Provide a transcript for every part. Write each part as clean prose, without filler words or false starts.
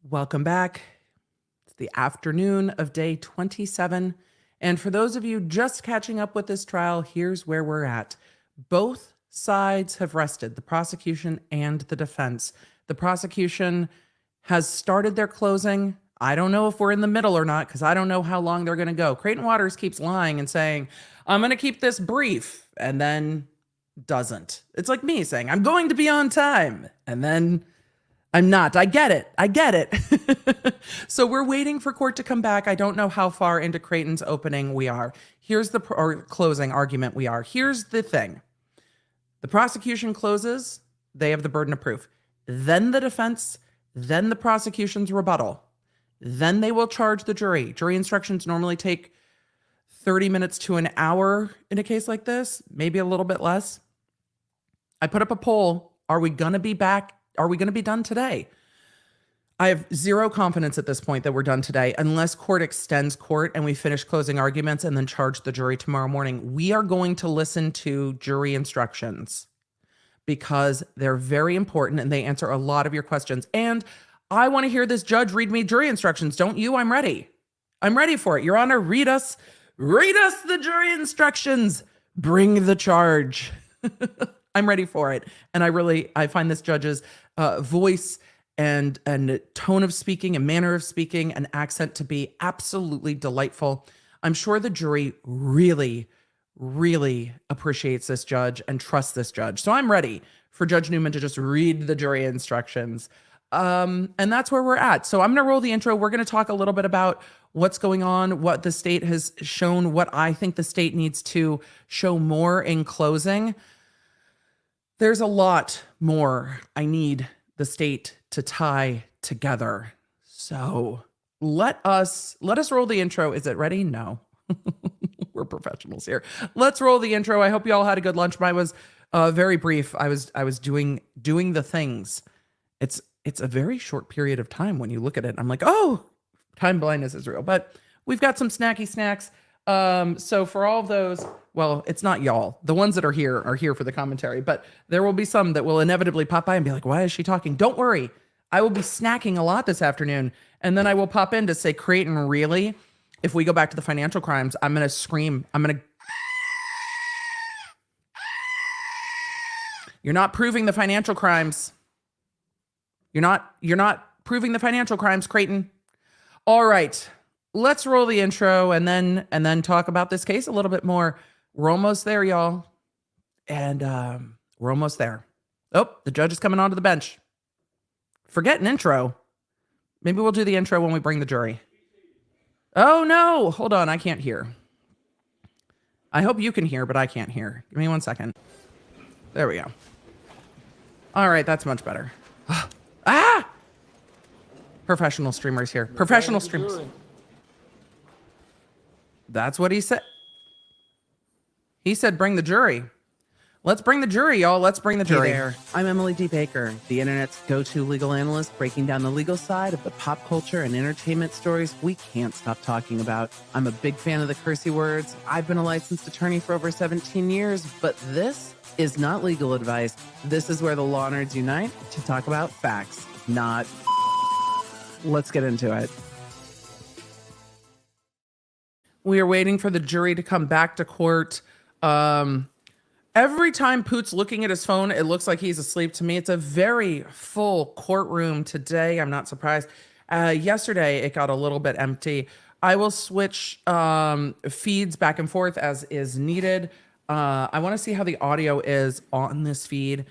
Welcome back. It's the afternoon of day 27. And for those of you just catching up with this trial, here's where we're at. Both sides have rested, the prosecution and the defense. The prosecution has started their closing. I don't know if we're in the middle or not because I don't know how long they're going to go. Creighton Waters keeps lying and saying, I'm going to keep this brief, and then doesn't. It's like me saying, I'm going to be on time, and then I'm not. I get it. So we're waiting for court to come back. I don't know how far into Creighton's opening we are. Or closing argument we are. Here's the thing. The prosecution closes. They have the burden of proof. Then the defense, then the prosecution's rebuttal. Then they will charge the jury. Jury instructions normally take 30 minutes to an hour in a case like this, maybe a little bit less. I put up a poll. Are we going to be back? Are we going to be done today? I have zero confidence at this point that we're done today, unless court extends court and we finish closing arguments and then charge the jury tomorrow morning. We are going to listen to jury instructions because they're very important and they answer a lot of your questions. And I want to hear this judge read me jury instructions. Don't you? I'm ready. I'm ready for it. Your Honor, read us the jury instructions. Bring the charge. I'm ready for it. And I find this judge's voice and tone of speaking and manner of speaking and accent to be absolutely delightful. I'm sure the jury really, really appreciates this judge and trusts this judge. So I'm ready for Judge Newman to just read the jury instructions. And that's where we're at. So I'm going to roll the intro. We're going to talk a little bit about what's going on, what the state has shown, what I think the state needs to show more in closing. There's a lot more I need the state to tie together. So let us roll the intro. Is it ready? No. We're professionals here. Let's roll the intro. I hope you all had a good lunch. Mine was very brief. I was doing the things. It's a very short period of time when you look at it. I'm like, oh, time blindness is real. But we've got some snacky snacks. So for all of those, well, it's not y'all. The ones that are here for the commentary, but there will be some that will inevitably pop by and be like, why is she talking? Don't worry. I will be snacking a lot this afternoon. And then I will pop in to say, Creighton, really? If we go back to the financial crimes, I'm going to scream. You're not proving the financial crimes. You're not proving the financial crimes, Creighton. All right. Let's roll the intro and then talk about this case a little bit more. We're almost there, y'all. And we're almost there. Oh, the judge is coming onto the bench. Forget an intro. Maybe we'll do the intro when we bring the jury. Oh, no. Hold on. I can't hear. I hope you can hear, but I can't hear. Give me 1 second. There we go. All right. That's much better. Ah! Professional streamers here. Professional streamers. That's what he said. He said, bring the jury. Let's bring the jury, y'all. Let's bring the jury. Hey there. I'm Emily D. Baker, the internet's go-to legal analyst, breaking down the legal side of the pop culture and entertainment stories we can't stop talking about. I'm a big fan of the cursey words. I've been a licensed attorney for over 17 years, but this is not legal advice. This is where the law nerds unite to talk about facts, not... Let's get into it. We are waiting for the jury to come back to court. Every time Poot's looking at his phone, it looks like he's asleep to me. It's a very full courtroom today. I'm not surprised. Yesterday, it got a little bit empty. I will switch feeds back and forth as is needed. I want to see how the audio is on this feed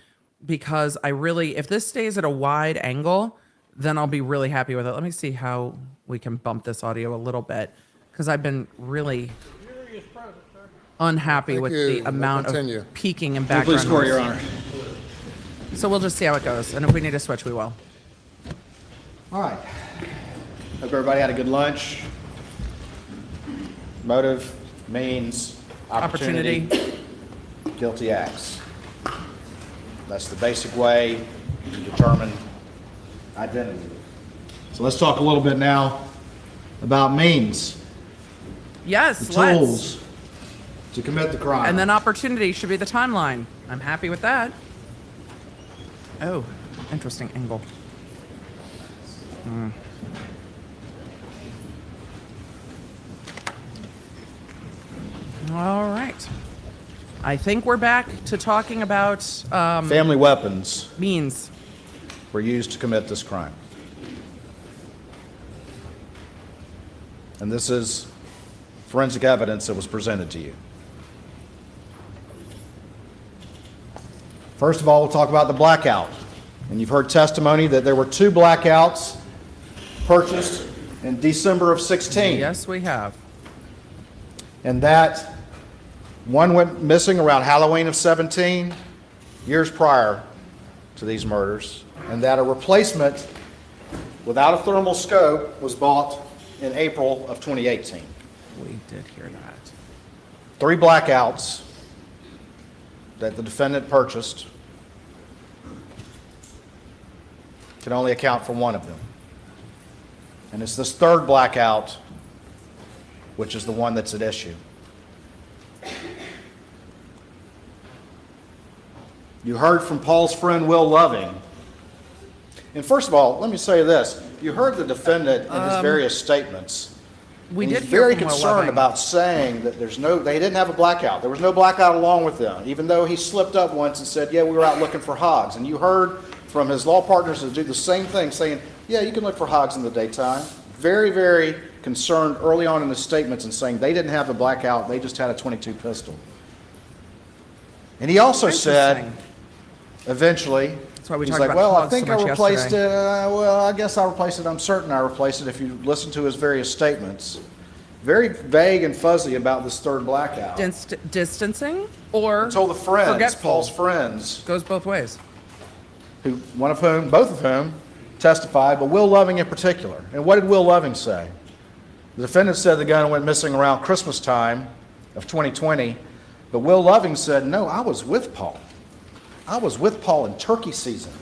because if this stays at a wide angle, then I'll be really happy with it. Let me see how we can bump this audio a little bit because I've been really unhappy with the amount of peaking and background. Please score, Your Honor. So we'll just see how it goes. And if we need to switch, we will. All right. Hope everybody had a good lunch. Motive, means, opportunity. Guilty acts. That's the basic way to determine identity. So let's talk a little bit now about means. Yes, the tools to commit the crime. And then opportunity should be the timeline. I'm happy with that. Oh, interesting angle. All right. I think we're back to talking about Family weapons means. were used to commit this crime. And this is forensic evidence that was presented to you. First of all, we'll talk about the blackout. And you've heard testimony that there were 2 blackouts purchased in December of 16. Yes, we have. And that one went missing around Halloween of 17, years prior to these murders, and that a replacement without a thermal scope was bought in April of 2018. We did hear that. 3 blackouts that the defendant purchased can only account for one of them. And it's this 3rd blackout which is the one that's at issue. You heard from Paul's friend Will Loving. And first of all, let me say this. You heard the defendant in his various statements. We He's did hear very from Will concerned Loving. about saying that they didn't have a blackout. There was no blackout along with them, even though he slipped up once and said, yeah, we were out looking for hogs. And you heard from his law partners that do the same thing, saying, yeah, you can look for hogs in the daytime. Very, very concerned early on in his statements and saying they didn't have a blackout, they just had a .22 pistol. And he also said, Interesting. Eventually, That's why we he's talked like, about well, I hogs think so I much replaced it. yesterday." Well, I guess I replaced it. I'm certain I replaced it if you listen to his various statements. Very vague and fuzzy about this 3rd blackout. Distancing or Told the friends, forgetful? Paul's friends, Goes both ways. both of whom testified, but Will Loving in particular. And what did Will Loving say? The defendant said the gun went missing around Christmas time of 2020, but Will Loving said, no, I was with Paul. I was with Paul in turkey season,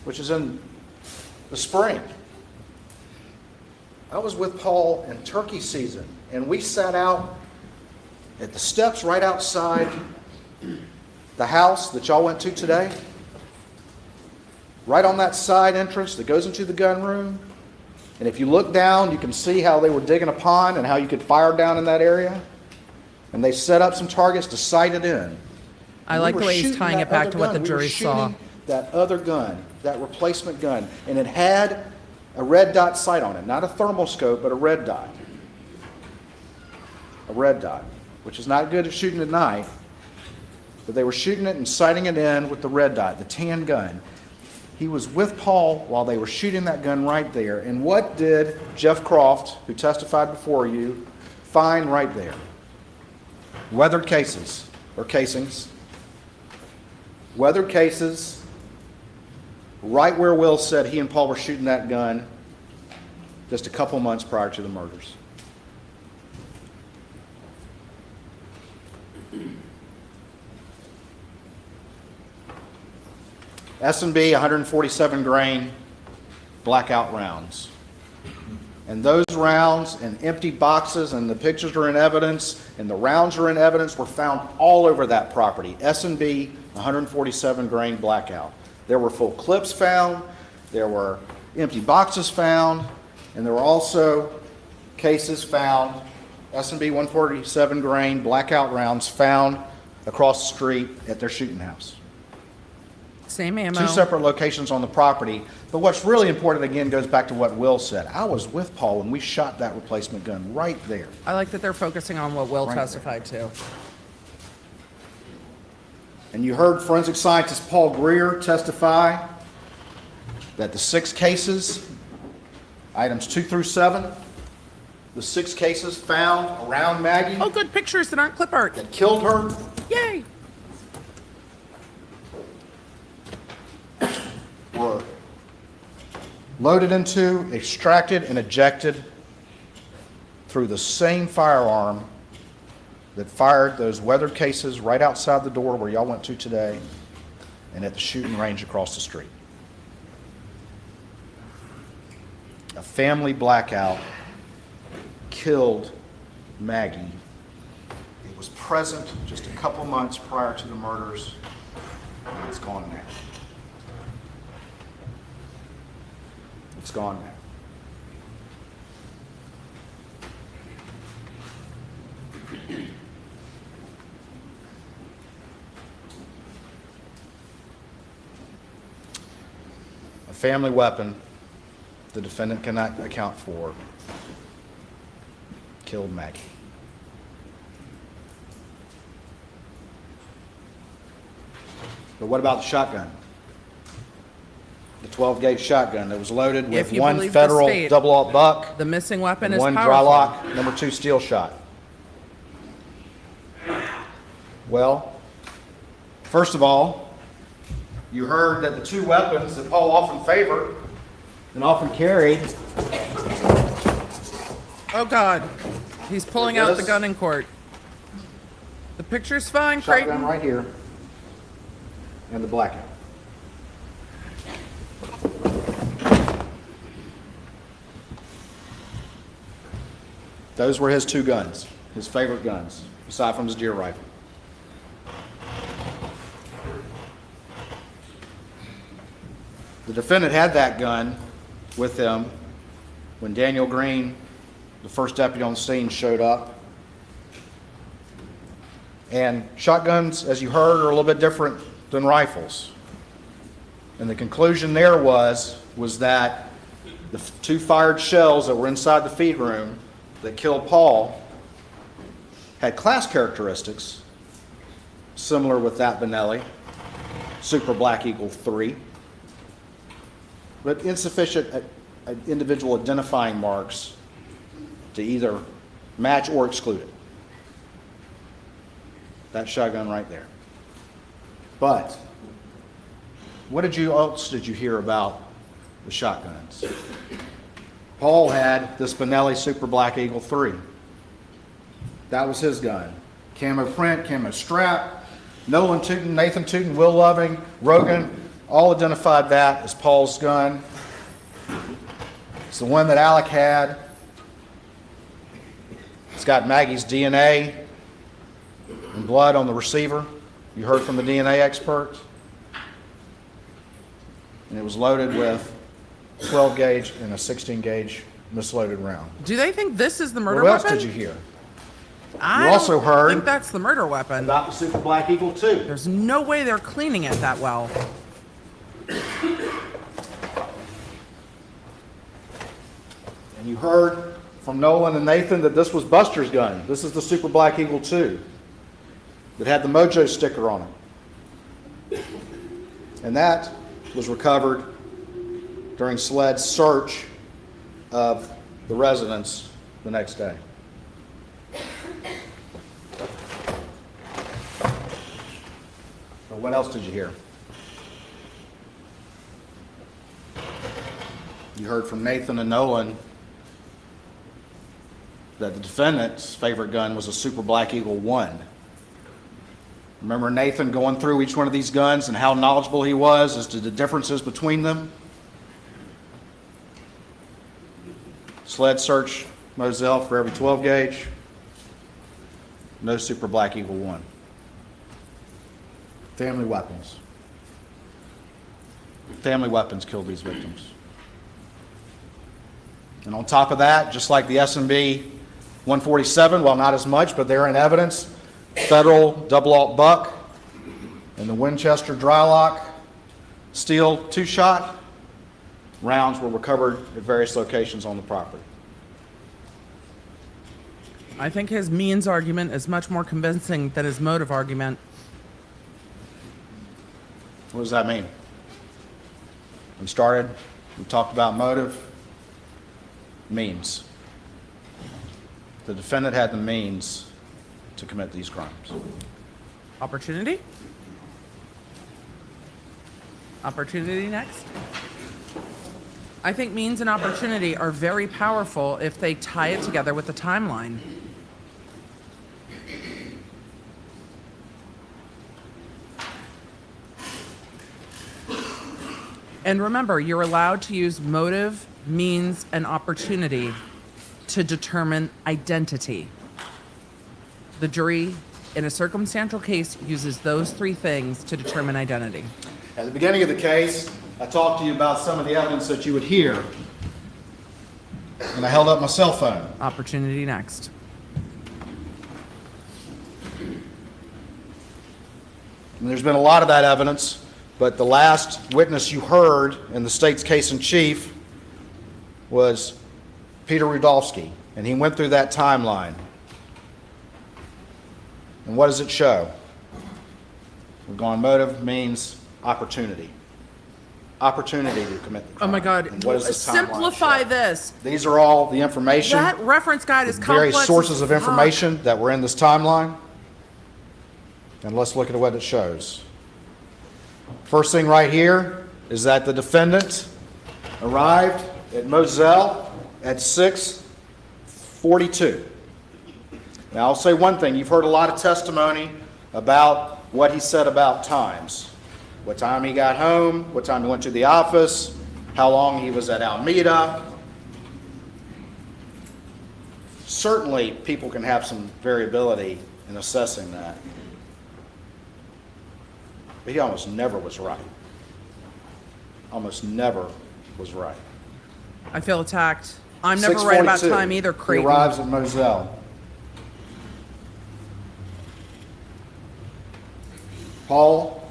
which is in the spring. I was with Paul in turkey season, and we sat out at the steps right outside the house that y'all went to today, right on that side entrance that goes into the gun room. And if you look down, you can see how they were digging a pond and how you could fire down in that area. And they set up some targets to sight it in. I like the way he's tying it back to what the jury saw. That other gun, that replacement gun, and it had a red dot sight on it. Not a thermal scope, but a red dot. A red dot, which is not good at shooting at night. But they were shooting it and sighting it in with the red dot, the tan gun. He was with Paul while they were shooting that gun right there. And what did Jeff Croft, who testified before you, find right there? Weathered cases, or casings. Weathered cases, right where Will said he and Paul were shooting that gun just a couple months prior to the murders. S&B 147 grain blackout rounds. And those rounds and empty boxes, and the pictures are in evidence, and the rounds are in evidence, were found all over that property. S&B 147 grain blackout. There were full clips found, there were empty boxes found, and there were also cases found, S&B 147 grain blackout rounds found across the street at their shooting house. Same ammo. 2 separate locations on the property. But what's really important, again, goes back to what Will said. I was with Paul when we shot that replacement gun right there. I like that they're focusing on what Will Right testified to. And you heard forensic scientist Paul Greer testify that the 6 cases, items 2 through 7, the 6 cases found around Maggie Oh, good pictures that aren't clip art. that killed her Yay! were loaded into, extracted, and ejected through the same firearm that fired those weathered cases right outside the door where y'all went to today and at the shooting range across the street. A family blackout killed Maggie. It was present just a couple months prior to the murders, and it's gone now. It's gone now. A family weapon the defendant cannot account for killed Maggie. But what about the shotgun? The 12-gauge shotgun that was loaded with If you one believe the federal state, double-aught buck, The missing weapon and is one powerful. dry lock #2 steel shot. Well, first of all, you heard that the two weapons that Paul often favored and often carried. Oh God, he's pulling out the This. gun in court. The picture's fine, Shotgun Creighton. right here, and the blackout. Those were his two guns, his favorite guns, aside from his deer rifle. The defendant had that gun with him when Daniel Green, the first deputy on the scene, showed up. And shotguns, as you heard, are a little bit different than rifles. And the conclusion there was that the two fired shells that were inside the feed room that killed Paul had class characteristics similar with that Benelli, Super Black Eagle 3, but insufficient individual identifying marks to either match or exclude it. That shotgun right there. But what else did you hear about the shotguns? Paul had this Benelli Super Black Eagle 3. That was his gun. Camo print, camo strap. Nolan Tootin, Nathan Tootin, Will Loving, Rogan, all identified that as Paul's gun. It's the one that Alec had. It's got Maggie's DNA and blood on the receiver. You heard from the DNA expert. And it was loaded with 12 gauge and a 16 gauge misloaded round. Do they think this is the murder What else weapon? did you hear? I also don't heard think that's the murder weapon. About the Super Black Eagle 2. There's no way they're cleaning it that well. And you heard from Nolan and Nathan that this was Buster's gun. This is the Super Black Eagle 2 that had the Mojo sticker on it. And that was recovered during SLED's search of the residence the next day. So what else did you hear? You heard from Nathan and Nolan that the defendant's favorite gun was a Super Black Eagle 1. Remember Nathan going through each one of these guns and how knowledgeable he was as to the differences between them? SLED search Moselle for every 12 gauge. No Super Black Eagle 1. Family weapons. Family weapons killed these victims. And on top of that, just like the S&B 147, well, not as much, but they're in evidence, federal double-aught buck and the Winchester dry lock steel 2-shot rounds were recovered at various locations on the property. I think his means argument is much more convincing than his motive argument. What does that mean? We talked about motive, means. The defendant had the means to commit these crimes. Opportunity? Opportunity next? I think means and opportunity are very powerful if they tie it together with the timeline. And remember, you're allowed to use motive, means, and opportunity to determine identity. The jury, in a circumstantial case, uses those three things to determine identity. At the beginning of the case, I talked to you about some of the evidence that you would hear And I held up my cell phone. Opportunity next. And there's been a lot of that evidence, but the last witness you heard in the state's case in chief was Peter Rudolphy, and he went through that timeline. And what does it show? We're going motive means opportunity. Opportunity to commit the crime. Oh my God. And what does this timeline Simplify show? this. These are all the information, That reference guide is the complex. various sources as of fuck. information that were in this timeline. And let's look at what it shows. First thing right here is that the defendant arrived at Moselle at 6:42. Now, I'll say one thing. You've heard a lot of testimony about what he said about times. What time he got home, what time he went to the office, how long he was at Alameda. Certainly, people can have some variability in assessing that. But he almost never was right. Almost never was right. I feel attacked. I'm never right about 6:42, time either, he Creighton. arrives at Moselle. Paul,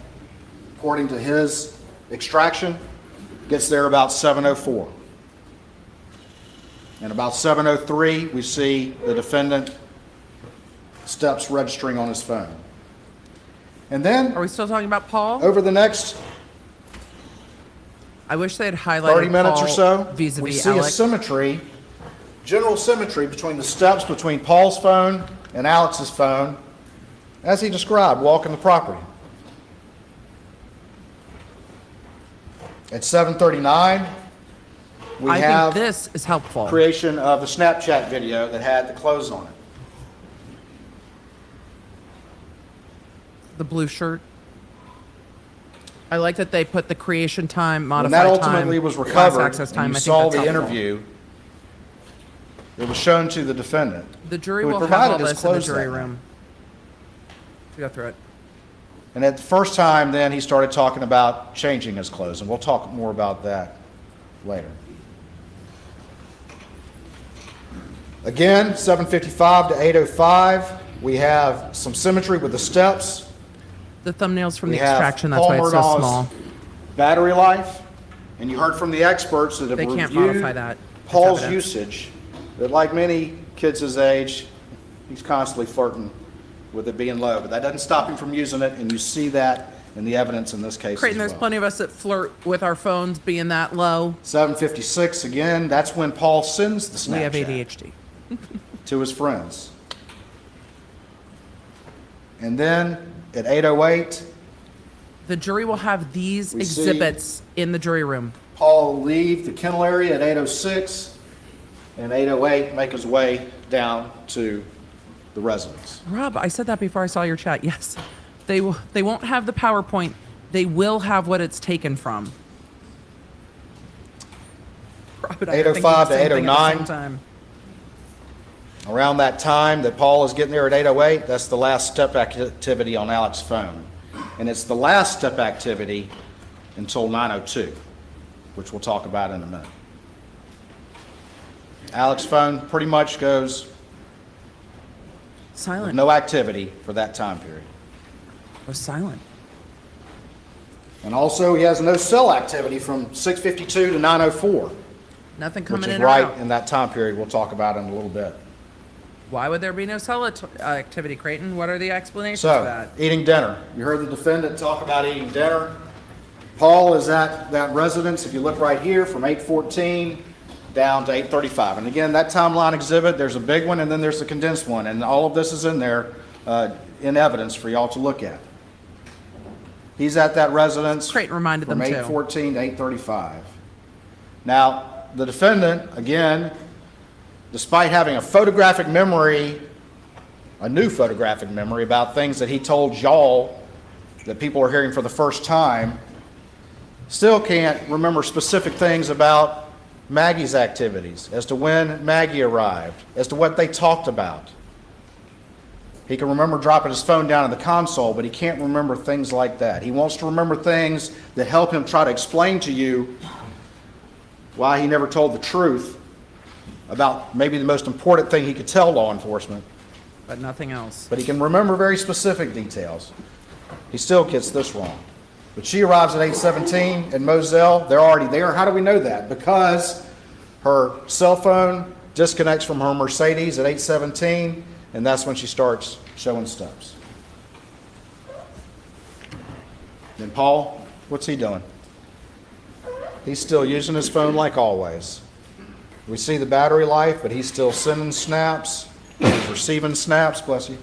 according to his extraction, gets there about 7:04. And about 7:03, we see the defendant steps registering on his phone. And then, Are we still talking about Paul? over the next I wish they had highlighted 30 minutes or Paul so, vis-a-vis we see a Alex. symmetry, general symmetry between the steps between Paul's phone and Alex's phone, as he described, walking the property. At 7:39, we I have think this is helpful. creation of the Snapchat video that had the clothes on it. The blue shirt. I like that they put the creation time, When modified that time, ultimately was class recovered, access time. and you I think saw that's the helpful. interview, it was shown to the defendant. The jury who had will have provided all his this in the clothes jury that night. room. To go through it. And at the first time, then, he started talking about changing his clothes, and we'll talk more about that later. Again, 7:55 to 8:05, we have some symmetry with the steps. The thumbnails from We the have extraction, that's Paul why it's so Murdaugh's small. battery life, and you heard from the experts that have They can't reviewed modify that. It's Paul's evidence. usage, that like many kids his age, he's constantly flirting with it being low, but that doesn't stop him from using it, and you see that in the evidence in this case Creighton, as there's well. plenty of us that flirt with our phones being that low. 7:56, again, that's when Paul sends the We have Snapchat ADHD. to his friends. And then at 8:08, The jury will have these We see- exhibits in the jury room. Paul will leave the kennel area at 8:06, and 8:08 make his way down to the residence. Rob, I said that before I saw your chat. Yes, they won't have the PowerPoint. They will have what it's taken from. Rob and I are thinking the 8:05 to same thing at the same 8:09. time. Around that time that Paul is getting there at 8:08, that's the last step activity on Alex's phone. And it's the last step activity until 9:02, which we'll talk about in a minute. Alex's phone pretty much goes with Silent. no activity for that time period. It was silent. And also, he has no cell activity from 6:52 to 9:04, Nothing which coming is in or right out. in that time period we'll talk about in a little bit. Why would there be no cell activity, Creighton? What are the explanations for So, that? eating dinner. You heard the defendant talk about eating dinner. Paul is at that residence, if you look right here, from 8:14 down to 8:35. And again, that timeline exhibit, there's a big one and then there's the condensed one. And all of this is in there in evidence for y'all to look at. He's at that residence Creighton reminded from them too. 8:14 to 8:35. Now, the defendant, again, despite having a photographic memory, a new photographic memory about things that he told y'all that people are hearing for the first time, still can't remember specific things about Maggie's activities, as to when Maggie arrived, as to what they talked about. He can remember dropping his phone down in the console, but he can't remember things like that. He wants to remember things that help him try to explain to you why he never told the truth about maybe the most important thing he could tell law enforcement, But nothing else. but he can remember very specific details. He still gets this wrong. But she arrives at 8:17 in Moselle. They're already there. How do we know that? Because her cell phone disconnects from her Mercedes at 8:17, and that's when she starts showing steps. Then Paul, what's he doing? He's still using his phone like always. We see the battery life, but he's still sending snaps. He's receiving snaps, bless you.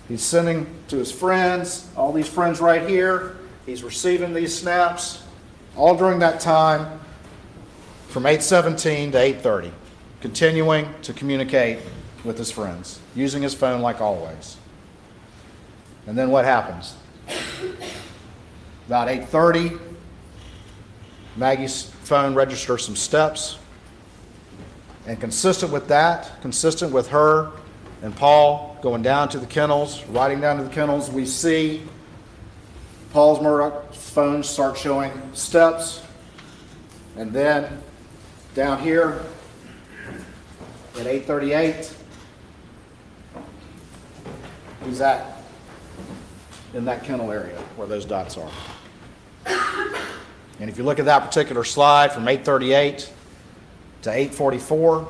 He's sending to his friends, all these friends right here. He's receiving these snaps all during that time from 8:17 to 8:30, continuing to communicate with his friends, using his phone like always. And then what happens? About 8:30, Maggie's phone registers some steps. And consistent with that, consistent with her and Paul going down to the kennels, riding down to the kennels, we see Paul's Murdaugh phone start showing steps. And then down here at 8:38, he's in that kennel area where those dots are. And if you look at that particular slide from 8:38 to 8:44,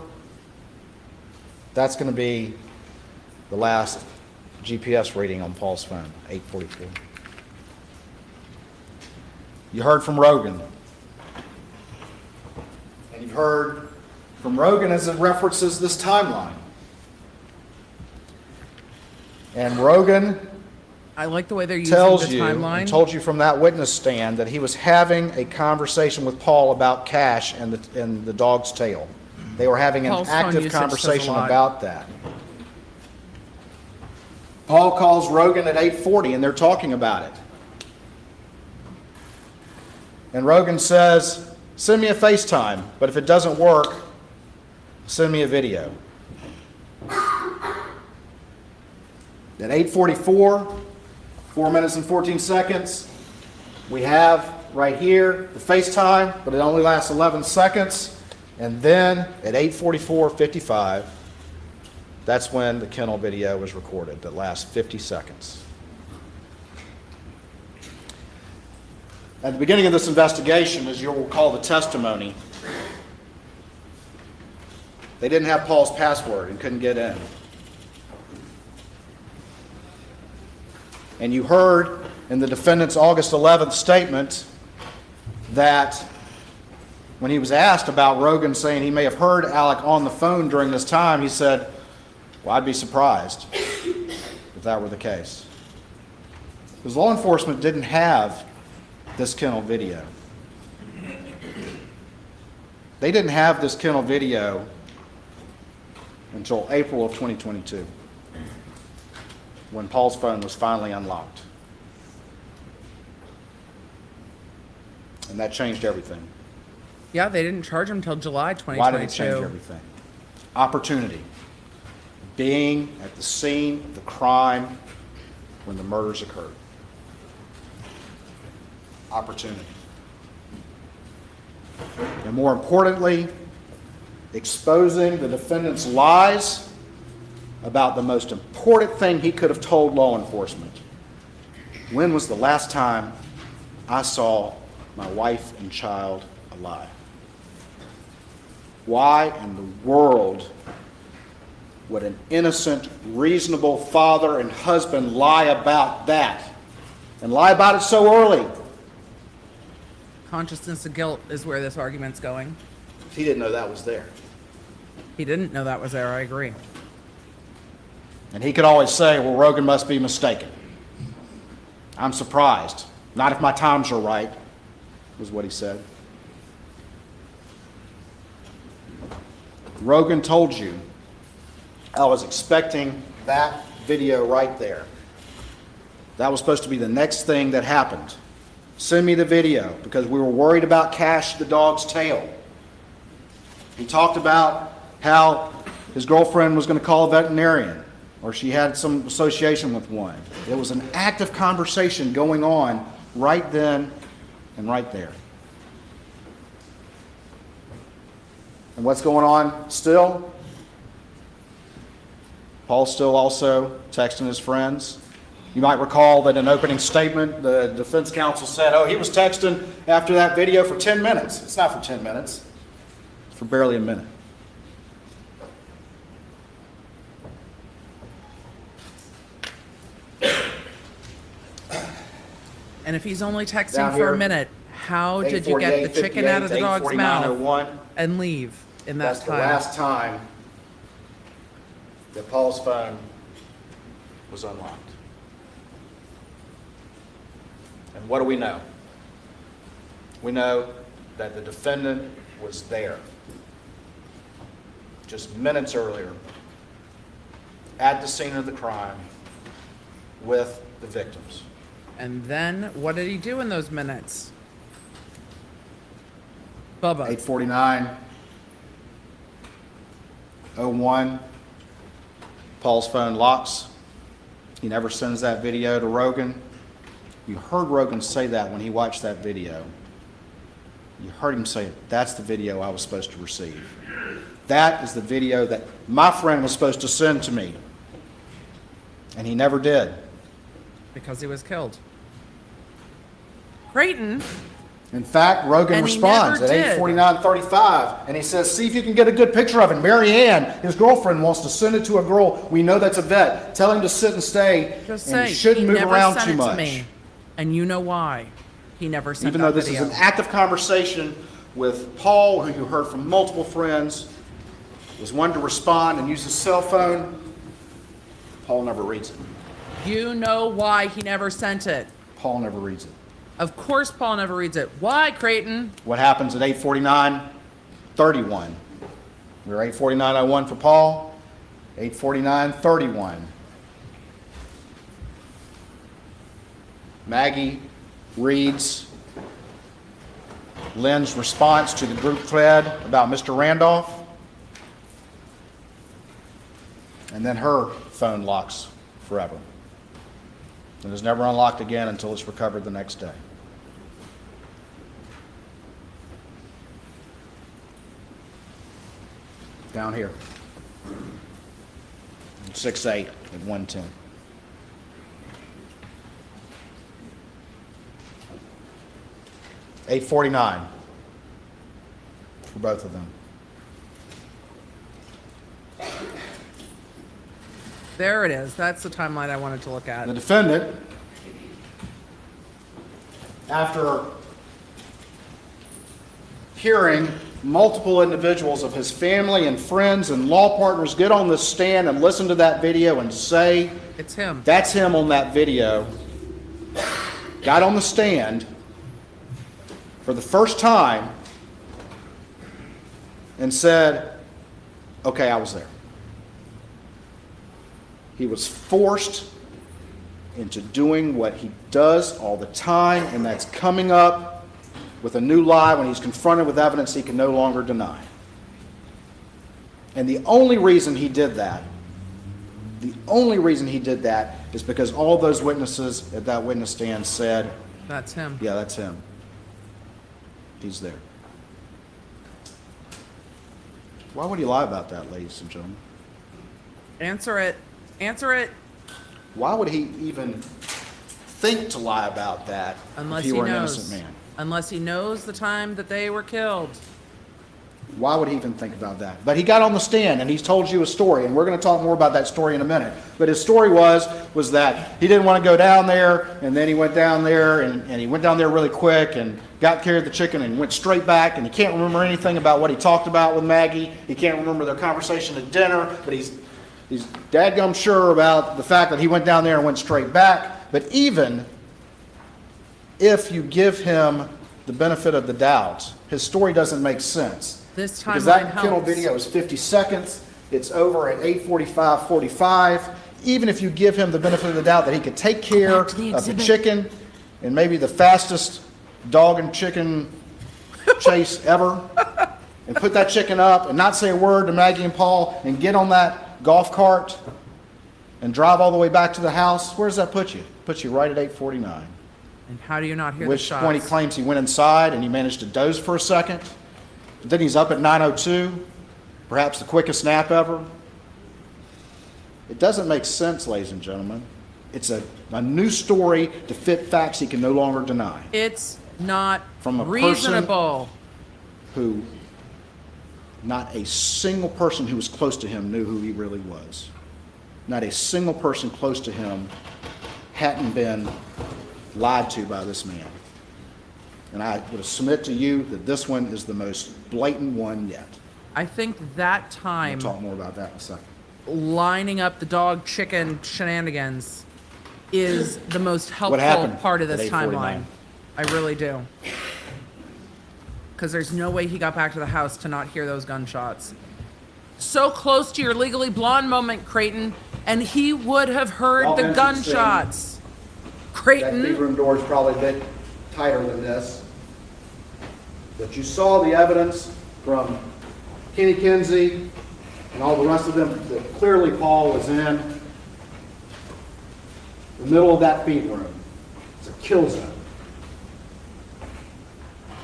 that's going to be the last GPS reading on Paul's phone, 8:44. You heard from Rogan. And you've heard from Rogan as it references this timeline. And Rogan I like the way they're using tells the you, timeline. and told you from that witness stand, that he was having a conversation with Paul about cash and the dog's tail. They were having an Paul's phone active usage says a conversation lot. about that. Paul calls Rogan at 8:40 and they're talking about it. And Rogan says, send me a FaceTime, but if it doesn't work, send me a video. At 8:44, 4 minutes and 14 seconds, we have right here the FaceTime, but it only lasts 11 seconds. And then at 8:44:55, that's when the kennel video was recorded, that lasts 50 seconds. At the beginning of this investigation, as you'll recall the testimony, they didn't have Paul's password and couldn't get in. And you heard in the defendant's August 11th statement that when he was asked about Rogan saying he may have heard Alec on the phone during this time, he said, well, I'd be surprised if that were the case. Because law enforcement didn't have this kennel video. They didn't have this kennel video until April of 2022, when Paul's phone was finally unlocked. And that changed everything. Yeah, they didn't charge him until July 2022. Why did it change everything? Opportunity. Being at the scene of the crime when the murders occurred. Opportunity. And more importantly, exposing the defendant's lies about the most important thing he could have told law enforcement. When was the last time I saw my wife and child alive? Why in the world would an innocent, reasonable father and husband lie about that? And lie about it so early? Consciousness of guilt is where this argument's going. He didn't know that was there. He didn't know that was there, I agree. And he could always say, well, Rogan must be mistaken. I'm surprised. Not if my times are right, was what he said. Rogan told you, I was expecting that video right there. That was supposed to be the next thing that happened. Send me the video, because we were worried about Cash the dog's tail. He talked about how his girlfriend was going to call a veterinarian, or she had some association with one. There was an active conversation going on right then and right there. And what's going on still? Paul's still also texting his friends. You might recall that in opening statement, the defense counsel said, oh, he was texting after that video for 10 minutes. It's not for 10 minutes. It's for barely a minute. And if he's only Down texting for here, a minute, how did you get the chicken out of the dog's mouth and leave in that That's time? the last time that Paul's phone was unlocked. And what do we know? We know that the defendant was there just minutes earlier at the scene of the crime with the victims. And then what did he do in those minutes? Bubba. 8:49, 01, Paul's phone locks. He never sends that video to Rogan. You heard Rogan say that when he watched that video. You heard him say, that's the video I was supposed to receive. That is the video that my friend was supposed to send to me. And he never did. Because he was killed. Creighton. In fact, Rogan And he responds never at did. 8:49:35, and he says, see if you can get a good picture of it. Mary Ann, his girlfriend, wants to send it to a girl we know that's a vet. Tell him to sit and stay, Just and say, he shouldn't he move never around sent too it to much. me. And you know why he never sent Even though that this video. is an active conversation with Paul, who you heard from multiple friends, was one to respond and use his cell phone. Paul never reads it. You know why he never sent it. Paul never reads it. Of course Paul never reads it. Why, Creighton? What happens at 8:49:31? We were 8:49:01 for Paul, 8:49:31. Maggie reads Lynn's response to the group thread about Mr. Randolph, and then her phone locks forever. And is never unlocked again until it's recovered the next day. Down here. 6'8" at 110. $849 for both of them. There it is. That's the timeline I wanted to look at. The defendant, after hearing multiple individuals of his family and friends and law partners get on the stand and listen to that video and say, It's him. that's him on that video, got on the stand for the first time and said, okay, I was there. He was forced into doing what he does all the time, and that's coming up with a new lie when he's confronted with evidence he can no longer deny. And the only reason he did that is because all those witnesses at that witness stand said, That's him. yeah, that's him. He's there. Why would he lie about that, ladies and gentlemen? Answer it. Answer it. Why would he even think to lie about that Unless if he he were an knows. innocent man? Unless he knows the time that they were killed. Why would he even think about that? But he got on the stand and he's told you a story, and we're going to talk more about that story in a minute. But his story was that he didn't want to go down there, and then he went down there, and he went down there really quick and got carried the chicken and went straight back, and he can't remember anything about what he talked about with Maggie. He can't remember their conversation at dinner, but he's dadgum sure about the fact that he went down there and went straight back. But even if you give him the benefit of the doubt, his story doesn't make sense. This Because timeline that kennel helps. video is 50 seconds. It's over at 8:45:45. Even if you give him the benefit of the doubt that he could take care Back to the of the exhibit. chicken and maybe the fastest dog and chicken chase ever, and put that chicken up and not say a word to Maggie and Paul and get on that golf cart and drive all the way back to the house, where does that put you? It puts you right at 8:49. And how do you not hear At the which shots? point he claims he went inside and he managed to doze for a second. Then he's up at 9:02, perhaps the quickest nap ever. It doesn't make sense, ladies and gentlemen. It's a new story to fit facts he can no longer deny. It's not From a reasonable. Who, not a single person who was close to him knew who he really was. Not a single person close to him hadn't been lied to by this man. And I would submit to you that this one is the most blatant one yet. I think that We'll time talk more about that in a second. lining up the dog chicken shenanigans is the most helpful happened part of this at 8:49? timeline. I really do. Because there's no way he got back to the house to not hear those gunshots. So close to your Legally Blonde moment, Creighton, and he would have heard Y'all the mentioned gunshots. That Creighton, bedroom door is probably a bit tighter than this. But you saw the evidence from Kenny Kinsey and all the rest of them that clearly Paul was in the middle of that feed room. It's a kill zone.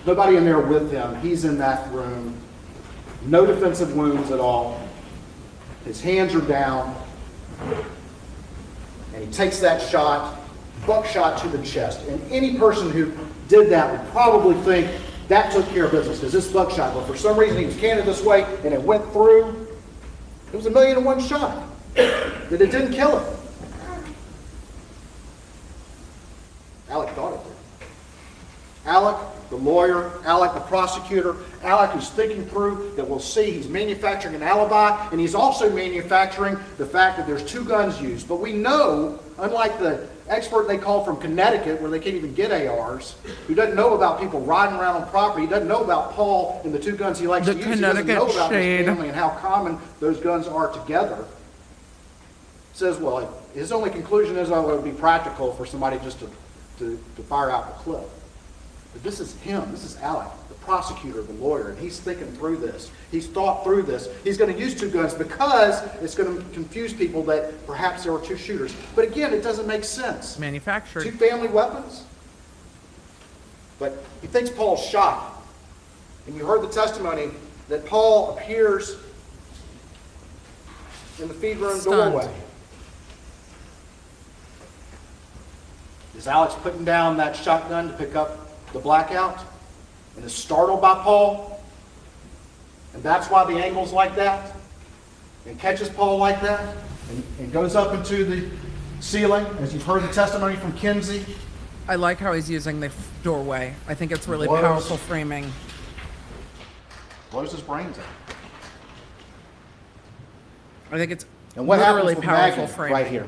Nobody in there with him. He's in that room. No defensive wounds at all. His hands are down. And he takes that shot, buckshot to the chest. And any person who did that would probably think that took care of business, because this buckshot, but for some reason he was canted this way and it went through. It was 1,000,001 shot. That it didn't kill him. Alec thought it did. Alec, the lawyer, Alec, the prosecutor, Alec who's thinking through that we'll see he's manufacturing an alibi, and he's also manufacturing the fact that there's 2 guns used. But we know, unlike the expert they call from Connecticut, where they can't even get ARs, who doesn't know about people riding around on property, he doesn't know about Paul and the 2 guns he likes The to use, he doesn't know Connecticut about shade. his family and how common those guns are together. Says, well, his only conclusion is, oh, it would be practical for somebody just to fire out the clip. But this is him. This is Alec, the prosecutor, the lawyer, and he's thinking through this. He's thought through this. He's going to use 2 guns because it's going to confuse people that perhaps there were 2 shooters. But again, it doesn't make sense. manufactured. 2 family weapons? But he thinks Paul's shot. And you heard the testimony that Paul appears in the feed room Stunned. doorway. Is Alex putting down that shotgun to pick up the blackout and is startled by Paul? And that's why the angle's like that? And catches Paul like that? And goes up into the ceiling, as you've heard the testimony from Kinsey? I like how he's using the doorway. I think it's really Blows. powerful framing. Blows his brains out. I think it's And what literally happens with powerful Maggie framing. right here?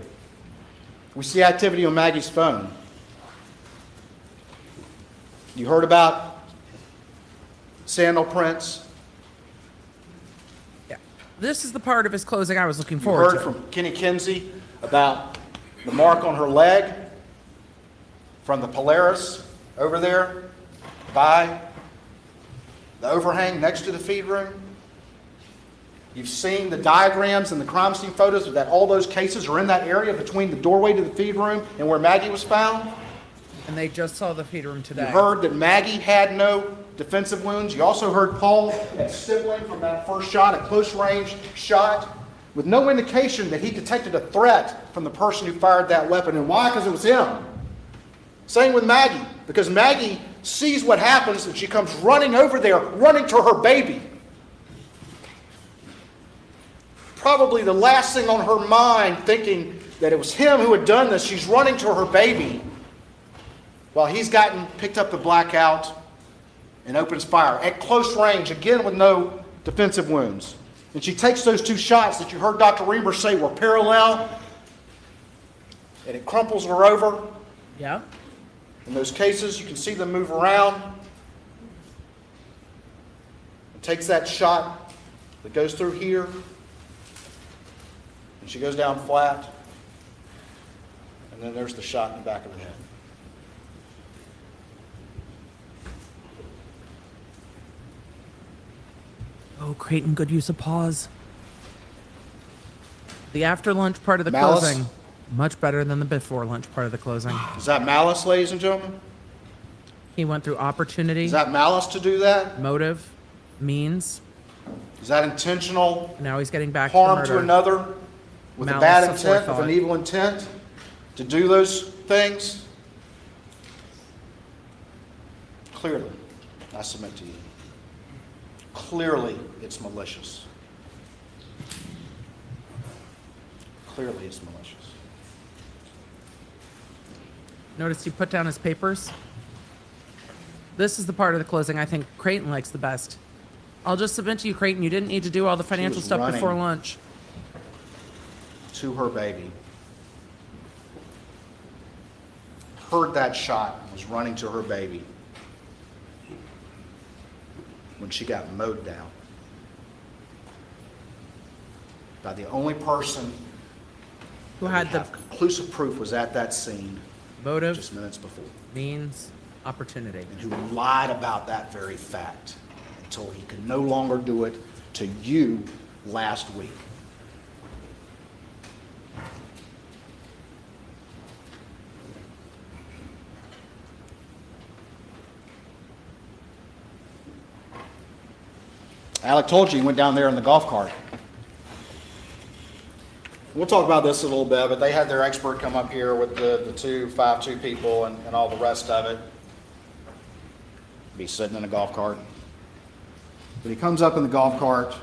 We see activity on Maggie's phone. You heard about sandal prints. Yeah. This is the part of his closing I was looking You forward heard to. from Kenny Kinsey about the mark on her leg from the Polaris over there by the overhang next to the feed room. You've seen the diagrams and the crime scene photos that all those cases are in that area between the doorway to the feed room and where Maggie was found. And they just saw the feed room You today. heard that Maggie had no defensive wounds. You also heard Paul had sibling from that first shot, a close range shot, with no indication that he detected a threat from the person who fired that weapon. And why? Because it was him. Same with Maggie, because Maggie sees what happens and she comes running over there, running to her baby. Probably the last thing on her mind, thinking that it was him who had done this. She's running to her baby while he's gotten picked up the blackout and opens fire at close range, again with no defensive wounds. And she takes those 2 shots that you heard Dr. Reber say were parallel, and it crumples her over. Yeah. In those cases, you can see them move around. And takes that shot that goes through here, and she goes down flat. And then there's the shot in the back of the head. Oh, Creighton, good use of pause. The after lunch part of the Malice? closing, much better than the before lunch part of the closing. Is that malice, ladies and gentlemen? He went through opportunity, Is that malice to do that? motive, Means. Is that intentional Now he's getting back harm to to murder. another with a Malice bad intent, with aforethought. an evil intent to do those things? Clearly, I submit to you. Clearly, it's malicious. Clearly, it's malicious. Notice he put down his papers. This is the part of the closing I think Creighton likes the best. I'll just submit to you, Creighton, you didn't need to do all the financial was stuff running. before lunch. To her baby. Heard that shot and was running to her baby when she got mowed down by the only person Who that had would the have conclusive proof was at that scene motive, just minutes before, means, opportunity. and who lied about that very fact until he could no longer do it to you last week. Alec told you he went down there in the golf cart. We'll talk about this a little bit, but they had their expert come up here with the 252 people and all the rest of it. Be sitting in a golf cart. But he comes up in the golf cart.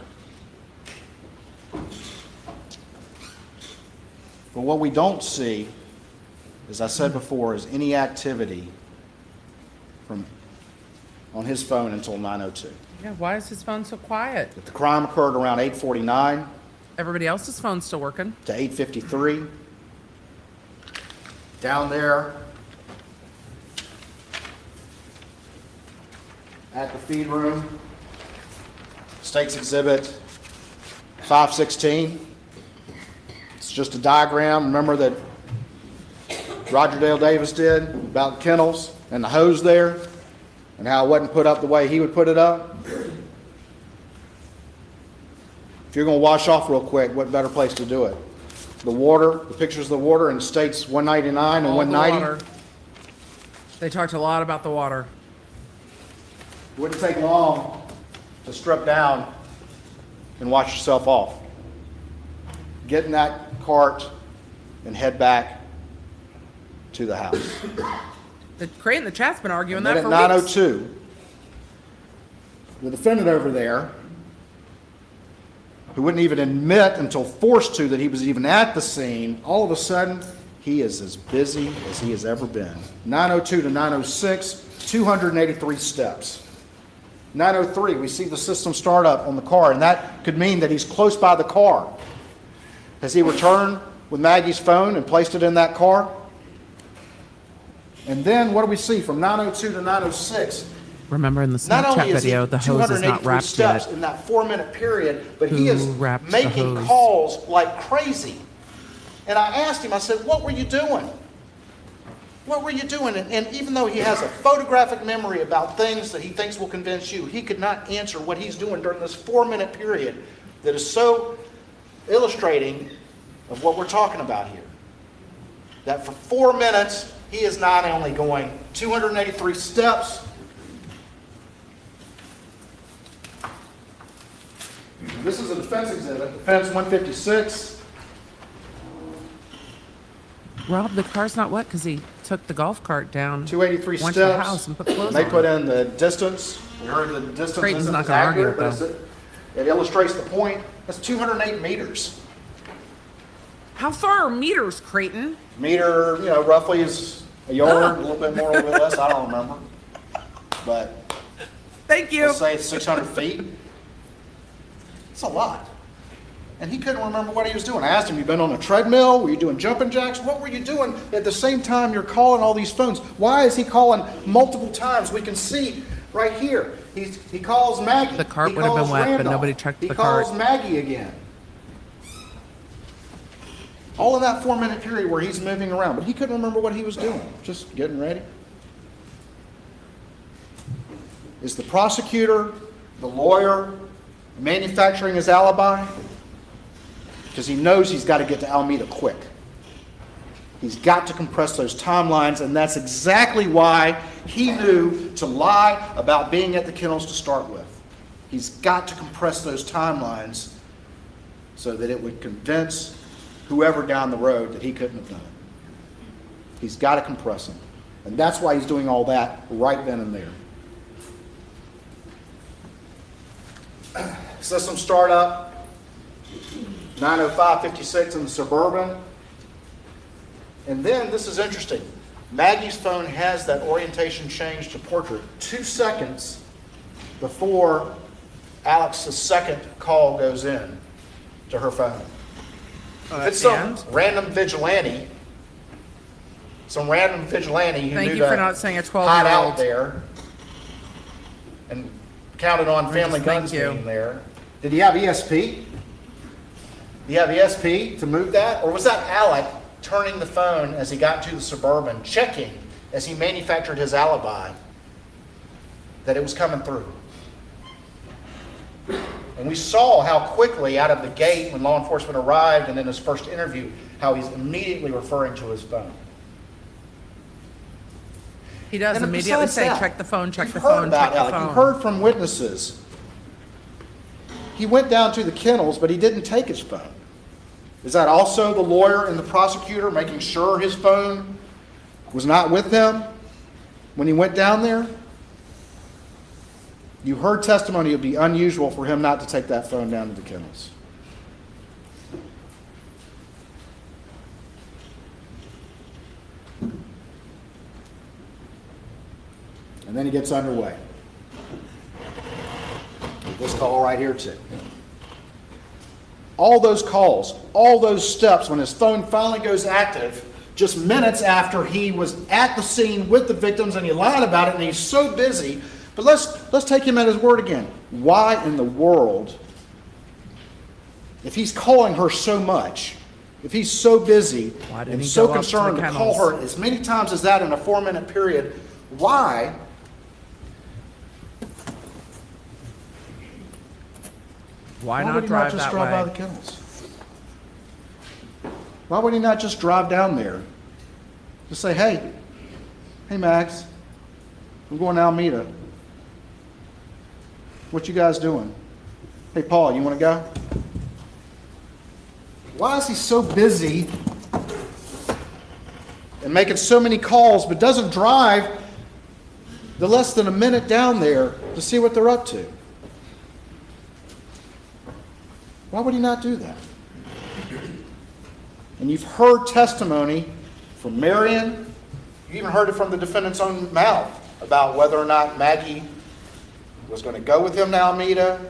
But what we don't see, as I said before, is any activity on his phone until 9:02. Yeah, why is his phone so quiet? The crime occurred around 8:49 Everybody else's phone's still working. to 8:53. Down there at the feed room, State's Exhibit 516. It's just a diagram. Remember that Roger Dale Davis did about kennels and the hose there and how it wasn't put up the way he would put it up? If you're going to wash off real quick, what better place to do it? The water, the pictures of the water in States 199 and All the 190. water. They talked a lot about the water. It wouldn't take long to strip down and wash yourself off. Get in that cart and head back to the house. The Creighton, the chat's been arguing And that then for at weeks. 9:02, the defendant over there, who wouldn't even admit until forced to that he was even at the scene, all of a sudden, he is as busy as he has ever been. 9:02 to 9:06, 283 steps. 9:03, we see the system start up on the car, and that could mean that he's close by the car. Has he returned with Maggie's phone and placed it in that car? And then what do we see from 9:02 to 9:06? Remember in the Not Snapchat only is he video, the hose is not 283 wrapped steps yet. in that 4-minute period, but he Who is wrapped the making hose? calls like crazy. And I asked him, I said, what were you doing? What were you doing? And even though he has a photographic memory about things that he thinks will convince you, he could not answer what he's doing during this 4-minute period that is so illustrating of what we're talking about here. That for 4 minutes, he is not only going 283 steps, this is a defense exhibit, defense 156. Rob, the car's not wet because he took the golf cart down. 283 went to the steps. house and put clothes They on. put in the distance. We heard the distance Creighton's isn't not as gonna argue accurate, it, but it illustrates the point. That's 208 meters. How far are meters, Creighton? Meter, roughly is a yard, a little bit more, a little bit less. I don't remember. But Thank you. let's say it's 600 feet. It's a lot. And he couldn't remember what he was doing. I asked him, you been on a treadmill? Were you doing jumping jacks? What were you doing at the same time you're calling all these phones? Why is he calling multiple times? We can see right here. He calls Maggie. The cart He would have been calls wet, but Randolph. nobody checked the He cart. calls Maggie again. All in that 4-minute period where he's moving around. But he couldn't remember what he was doing. Just getting ready. Is the prosecutor, the lawyer, manufacturing his alibi? Because he knows he's got to get to Alameda quick. He's got to compress those timelines, and that's exactly why he knew to lie about being at the kennels to start with. He's got to compress those timelines so that it would convince whoever down the road that he couldn't have done it. He's got to compress them. And that's why he's doing all that right then and there. System startup, 9:05:56 in the Suburban. And then, this is interesting, Maggie's phone has that orientation change to portrait 2 seconds before Alex's second call goes in to her phone. It's some random vigilante who Thank knew you for to not saying a hide 12-year-old. out there and counted on Family Thank Guns you. being there. Did he have ESP? Did he have ESP to move that? Or was that Alec turning the phone as he got to the Suburban, checking as he manufactured his alibi that it was coming through? And we saw how quickly out of the gate when law enforcement arrived and in his first interview, how he's immediately referring to his phone. He does And immediately besides say, that, check the phone, check you've the heard phone, about check the Alec. phone. You've heard from witnesses. He went down to the kennels, but he didn't take his phone. Is that also the lawyer and the prosecutor making sure his phone was not with him when he went down there? You heard testimony it would be unusual for him not to take that phone down to the kennels. And then he gets underway. This call right here too. All those calls, all those steps, when his phone finally goes active, just minutes after he was at the scene with the victims and he lied about it and he's so busy. But let's take him at his word again. Why in the world, if he's calling her so much, if he's so busy Why didn't and he so go up to the concerned to call kennels? her as many times as that in a 4-minute period, why Why would not he drive not just that drive by the way? kennels? Why would he not just drive down there? Just say, hey, Max, I'm going to Alameda. What you guys doing? Hey, Paul, you want to go? Why is he so busy and making so many calls but doesn't drive the less than a minute down there to see what they're up to? Why would he not do that? And you've heard testimony from Marion. You even heard it from the defendant's own mouth about whether or not Maggie was going to go with him to Alameda,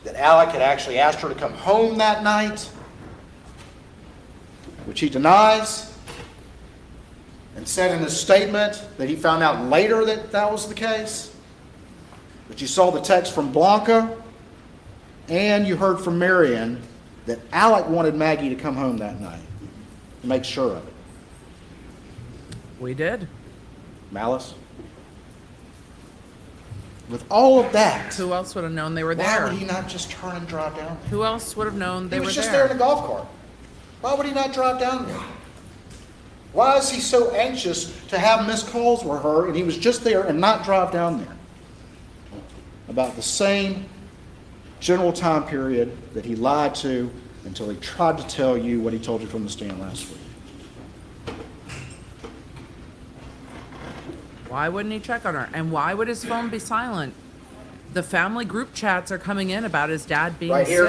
that Alec had actually asked her to come home that night, which he denies, and said in his statement that he found out later that that was the case. But you saw the text from Blanca, and you heard from Marion that Alec wanted Maggie to come home that night to make sure of it. We did. Malice? With all of that, Who else would have known they were why there? would he not just turn and drive down there? Who else would have known they He were was just there in there? a golf cart. Why would he not drive down there? Why is he so anxious to have missed calls with her and he was just there and not drive down there? About the same general time period that he lied to until he tried to tell you what he told you from the stand last week. Why wouldn't he check on her? And why would his phone be silent? The family group chats are coming in about his dad being Right here.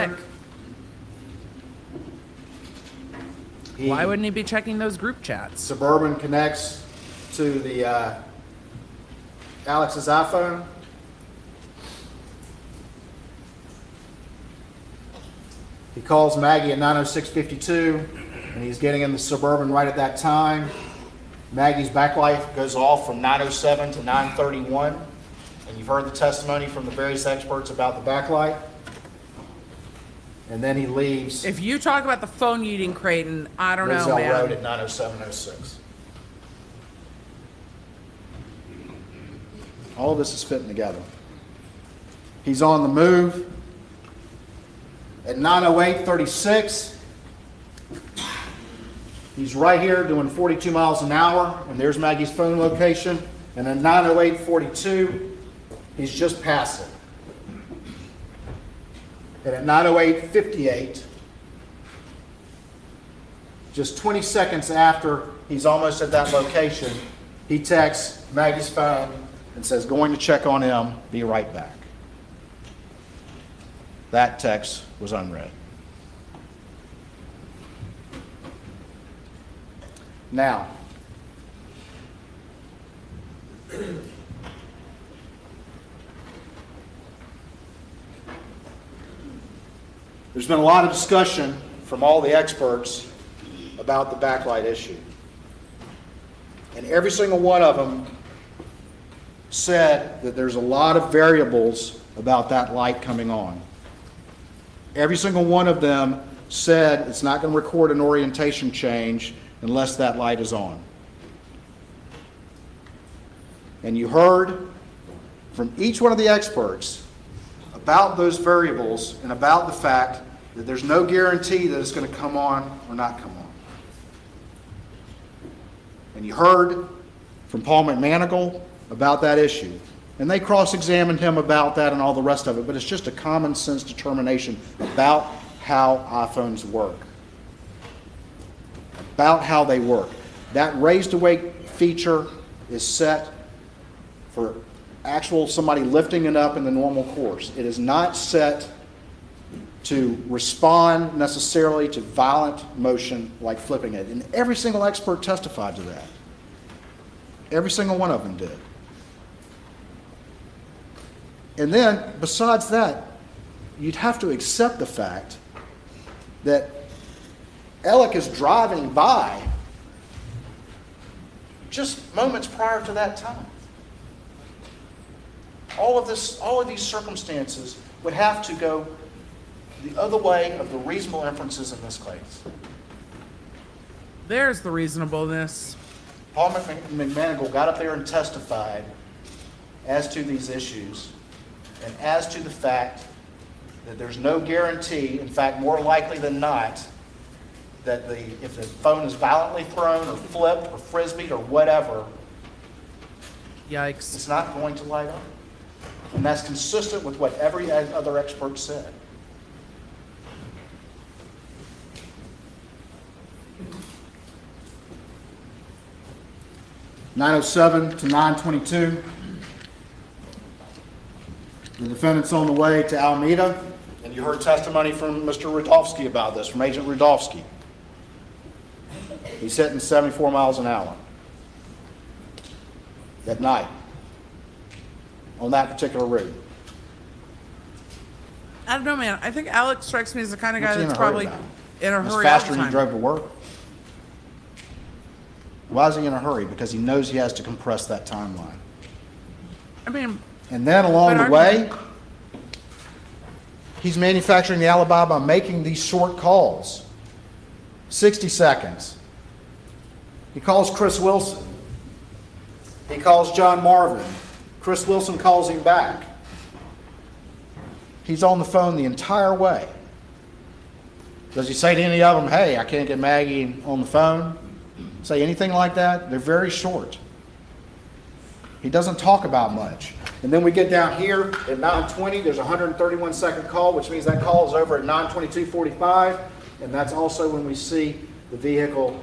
sick. Why wouldn't he be checking those group chats? Suburban connects to the Alex's iPhone. He calls Maggie at 9:06:52, and he's getting in the Suburban right at that time. Maggie's backlight goes off from 9:07 to 9:31, and you've heard the testimony from the various experts about the backlight. And then he leaves If you talk about the phone yeeting Creighton, I don't know, Roselle Road man. at 9:07:06. All of this is fitting together. He's on the move. At 9:08:36, he's right here doing 42 miles an hour, and there's Maggie's phone location. And at 9:08:42, he's just past it. And at 9:08:58, just 20 seconds after he's almost at that location, he texts Maggie's phone and says, going to check on him, be right back. That text was unread. Now, there's been a lot of discussion from all the experts about the backlight issue. And every single one of them said that there's a lot of variables about that light coming on. Every single one of them said it's not going to record an orientation change unless that light is on. And you heard from each one of the experts about those variables and about the fact that there's no guarantee that it's going to come on or not come on. And you heard from Paul McManigal about that issue. And they cross-examined him about that and all the rest of it, but it's just a common sense determination about how iPhones work. About how they work. That raised awake feature is set for actual somebody lifting it up in the normal course. It is not set to respond necessarily to violent motion like flipping it. And every single expert testified to that. Every single one of them did. And then, besides that, you'd have to accept the fact that Alec is driving by just moments prior to that time. All of these circumstances would have to go the other way of the reasonable inferences in this case. There's the reasonableness. Paul McManigal got up there and testified as to these issues and as to the fact that there's no guarantee, in fact, more likely than not, that if the phone is violently thrown or flipped or frisbeed or whatever, Yikes. it's not going to light up. And that's consistent with what every other expert said. (9:07 to 9:22). The defendant's on the way to Alameda, and you heard testimony from Mr. Rudofsky about this, from Agent Rudofsky. He's hitting 74 miles an hour at night on that particular route. I don't know, man. I think Alex strikes me as the kind of guy What's he in that's a hurry probably about? in a It's hurry all faster the than he time. drove to work. Why is he in a hurry? Because he knows he has to compress that timeline. I mean, And then along But the way, he's manufacturing the alibi by making these short calls. 60 seconds. He calls Chris Wilson. He calls John Marvin. Chris Wilson calls him back. He's on the phone the entire way. Does he say to any of them, hey, I can't get Maggie on the phone? Say anything like that? They're very short. He doesn't talk about much. And then we get down here at 9:20, there's a 131-second call, which means that call is over at 9:22:45, and that's also when we see the vehicle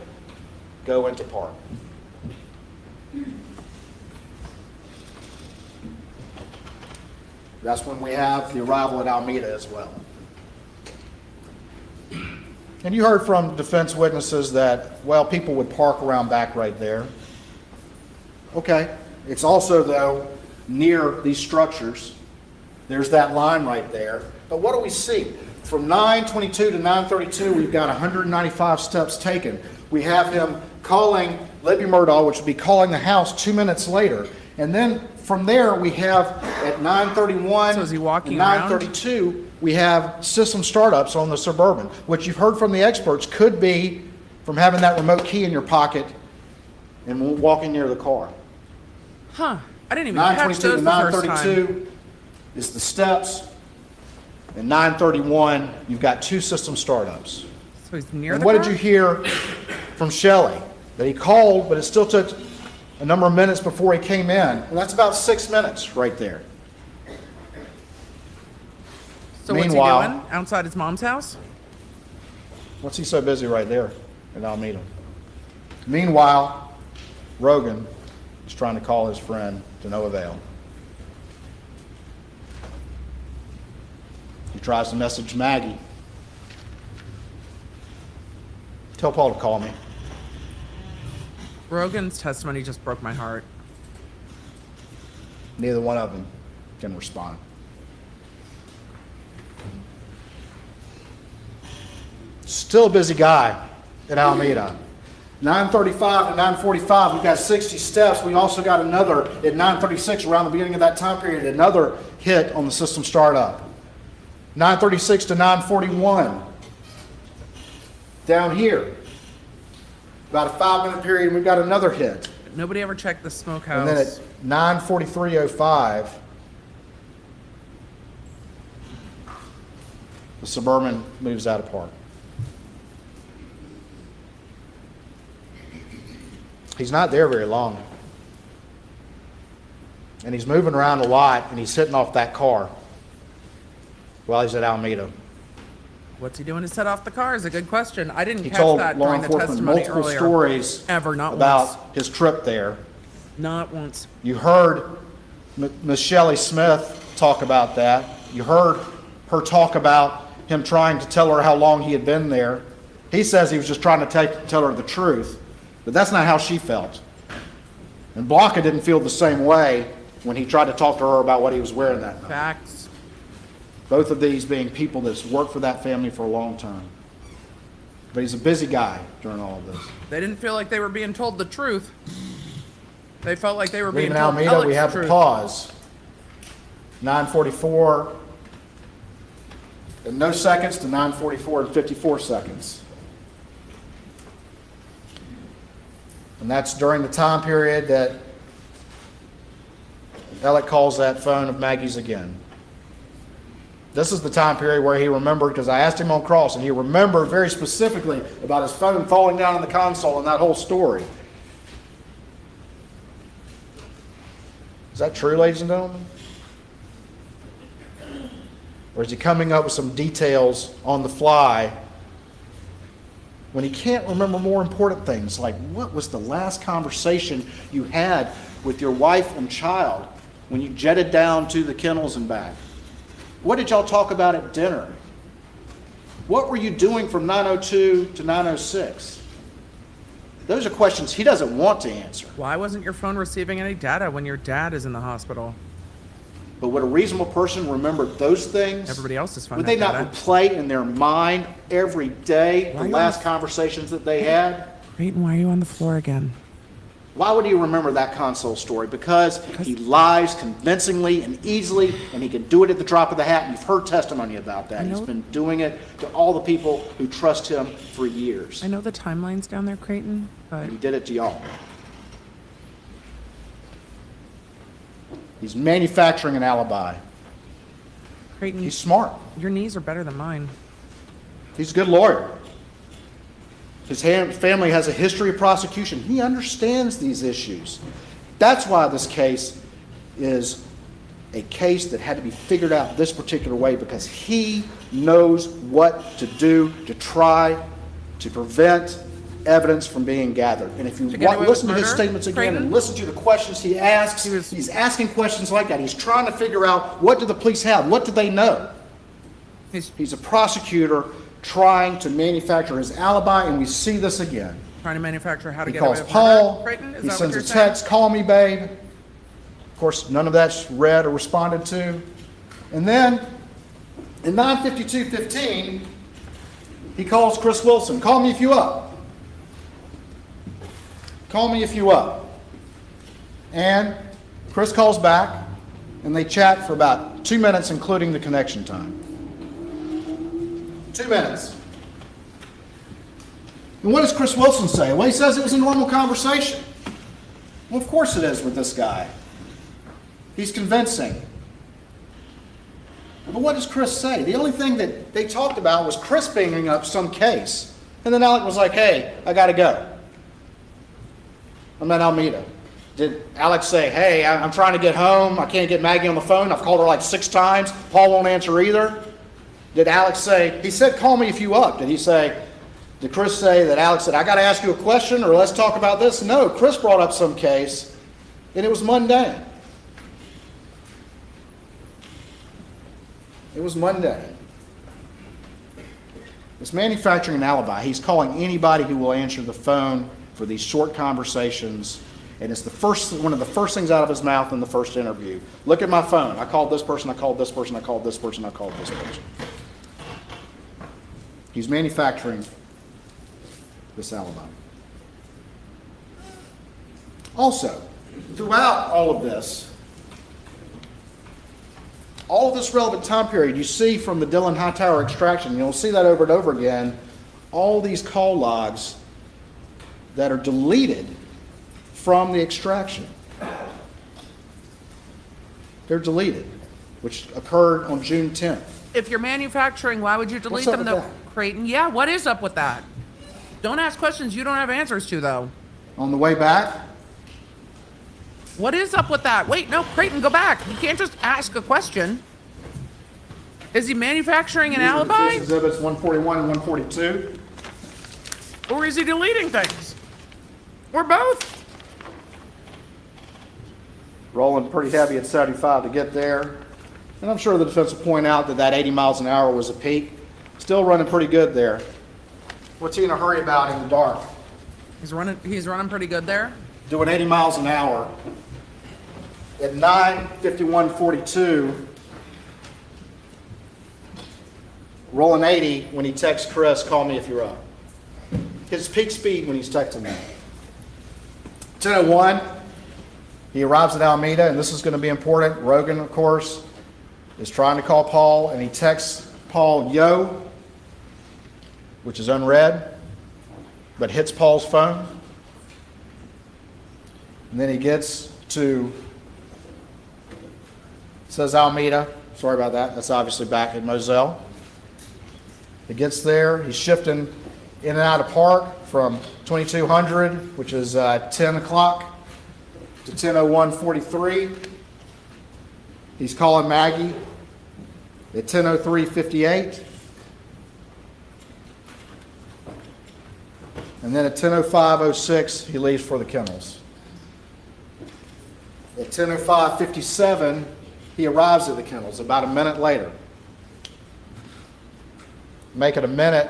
go into park. That's when we have the arrival at Alameda as well. And you heard from defense witnesses that, well, people would park around back right there. Okay. It's also, though, near these structures. There's that line right there. But what do we see? From 9:22 to 9:32, we've got 195 steps taken. We have him calling Libby Murdaugh, which would be calling the house 2 minutes later. And then from there, we have at 9:31 So is he walking and around? 9:32, we have system startups on the Suburban, which you've heard from the experts could be from having that remote key in your pocket and walking near the car. huh. I didn't even catch 9:22 those to the first time. 9:32 is the steps. And 9:31, you've got two system startups. So he's near And the what car? did you hear from Shelley? That he called, but it still took a number of minutes before he came in. And that's about 6 minutes right there. So what's he Meanwhile- doing outside his mom's house? What's he so busy right there in Alameda? Meanwhile, Rogan is trying to call his friend to no avail. He tries to message Maggie. Tell Paul to call me. Rogan's testimony just broke my heart. Neither one of them can respond. Still a busy guy at Alameda. 9:35 to 9:45, we've got 60 steps. We also got another at 9:36, around the beginning of that time period, another hit on the system startup. 9:36 to 9:41, down here. About a 5-minute period, and we've got another hit. Nobody ever checked the smokehouse. And then at 9:43:05, the Suburban moves out of park. He's not there very long. And he's moving around a lot, and he's sitting off that car while he's at Alameda. What's he doing to set off the car is a good question. I didn't He catch told that law during the enforcement testimony multiple earlier. stories Ever, not about once. his trip there. Not once. You heard Miss Shelley Smith talk about that. You heard her talk about him trying to tell her how long he had been there. He says he was just trying to tell her the truth, but that's not how she felt. And Blanca didn't feel the same way when he tried to talk to her about what he was wearing that night. Facts. Both of these being people that's worked for that family for a long time. But he's a busy guy during all of this. They didn't feel like they were being told the truth. They felt like they were being Leaving told Alameda, Alex's we have truth. the pause. 9:44, and no seconds to 9:44 and 54 seconds. And that's during the time period that Alec calls that phone of Maggie's again. This is the time period where he remembered, because I asked him on cross, and he remembered very specifically about his phone falling down in the console and that whole story. Is that true, ladies and gentlemen? Or is he coming up with some details on the fly when he can't remember more important things, like what was the last conversation you had with your wife and child when you jetted down to the kennels and back? What did y'all talk about at dinner? What were you doing from 9:02 to 9:06? Those are questions he doesn't want to answer. Why wasn't your phone receiving any data when your dad is in the hospital? But would a reasonable person remember those things? Everybody else's phone Would had they not data. replay in their mind every day Why the are last you- conversations that they had? Creighton, why are you on the floor again? Why would he remember that console story? Because he lies convincingly and easily, and he can do it at the drop of the hat. And you've heard testimony about that. I know. He's been doing it to all the people who trust him for years. I know the timeline's down there, Creighton, but And he did it to y'all. He's manufacturing an alibi. Creighton, He's smart. your knees are better than mine. He's a good lawyer. His family has a history of prosecution. He understands these issues. That's why this case is a case that had to be figured out this particular way, because he knows what to do to try to prevent evidence from being gathered. And if you To get away with listen to his murder, statements again Creighton? and listen to the questions he asks, he's asking questions like that. He's trying to figure out, what do the police have? What do they know? He's a prosecutor trying to manufacture his alibi, and we see this again. Trying to manufacture how to He get away calls with Paul, murder. Creighton, is he that what sends you're a saying? text, "Call me, babe." Of course, none of that's read or responded to. And then, in 9:52:15, he calls Chris Wilson, "Call me if you up. Call me if you up." And Chris calls back, and they chat for about 2 minutes, including the connection time. 2 minutes. And what does Chris Wilson say? Well, he says it was a normal conversation. Well, of course it is with this guy. He's convincing. But what does Chris say? The only thing that they talked about was Chris bringing up some case. And then Alec was like, "Hey, I got to go. I'm at Alameda." Did Alex say, "Hey, I'm trying to get home. I can't get Maggie on the phone. I've called her like 6 times. Paul won't answer either"? Did Alex say, he said, call me if you up. Did Chris say that Alex said, I got to ask you a question or let's talk about this? No, Chris brought up some case and it was mundane. It was mundane. It's manufacturing an alibi. He's calling anybody who will answer the phone for these short conversations, and it's one of the first things out of his mouth in the first interview. Look at my phone. I called this person, I called this person, I called this person, I called this person. He's manufacturing this alibi. Also, throughout all of this relevant time period, you see from the Dillon Hightower extraction, you'll see that over and over again, all these call logs that are deleted from the extraction. They're deleted, which occurred on June 10th. If you're manufacturing, why would you delete What's up them with though, that? Creighton? Yeah, what is up with that? Don't ask questions you don't have answers to, though. On the way back, What is up with that? Wait, no, Creighton, go back. You can't just ask a question. Is he manufacturing an alibi? Exhibits 141 and 142. Or is he deleting things? Or both? Rolling pretty heavy at 75 to get there. And I'm sure the defense will point out that 80 miles an hour was a peak. Still running pretty good there. What's he in a hurry about in the dark? He's running pretty good there. Doing 80 miles an hour. At 9:51:42, rolling 80 when he texts Chris, call me if you're up. His peak speed when he's texting me. 10:01, he arrives at Alameda, and this is going to be important. Rogan, of course, is trying to call Paul, and he texts Paul, yo, which is unread, but hits Paul's phone. And then he gets to, says Alameda, sorry about that, that's obviously back at Moselle. He gets there, he's shifting in and out of park from 2200, which is 10 o'clock, to 10:01:43. He's calling Maggie at 10:03:58. And then at 10:05:06, he leaves for the kennels. At 10:05:57, he arrives at the kennels about a minute later. Make it a minute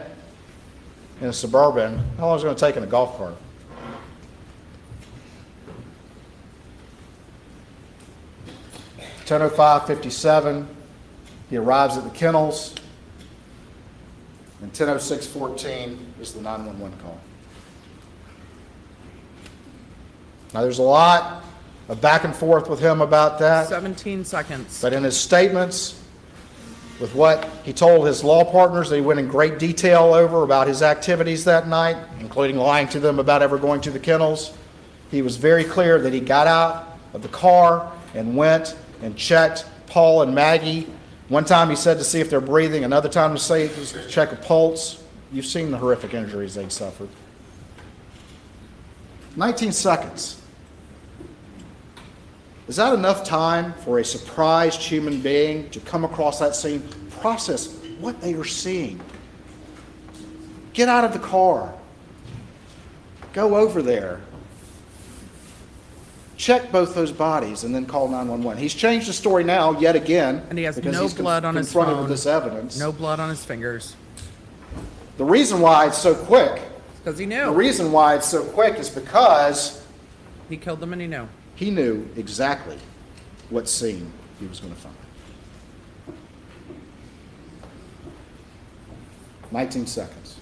in a Suburban. How long is it going to take in a golf cart? At 10:05:57, he arrives at the kennels. And 10:06:14 is the 911 call. Now there's a lot of back and forth with him about that. 17 seconds. But in his statements, with what he told his law partners, that he went in great detail over about his activities that night, including lying to them about ever going to the kennels. He was very clear that he got out of the car and went and checked Paul and Maggie. One time he said to see if they're breathing, another time to say to check a pulse. You've seen the horrific injuries they'd suffered. 19 seconds. Is that enough time for a surprised human being to come across that scene, process what they are seeing? Get out of the car. Go over there. Check both those bodies and then call 911. He's changed the story now yet again. And he has because no he's blood on his confronted phone. with this evidence. No blood on his fingers. The reason why it's so quick, Because he the knew. reason why it's so quick is because He killed them and he knew. he knew exactly what scene he was going to find. 19 seconds.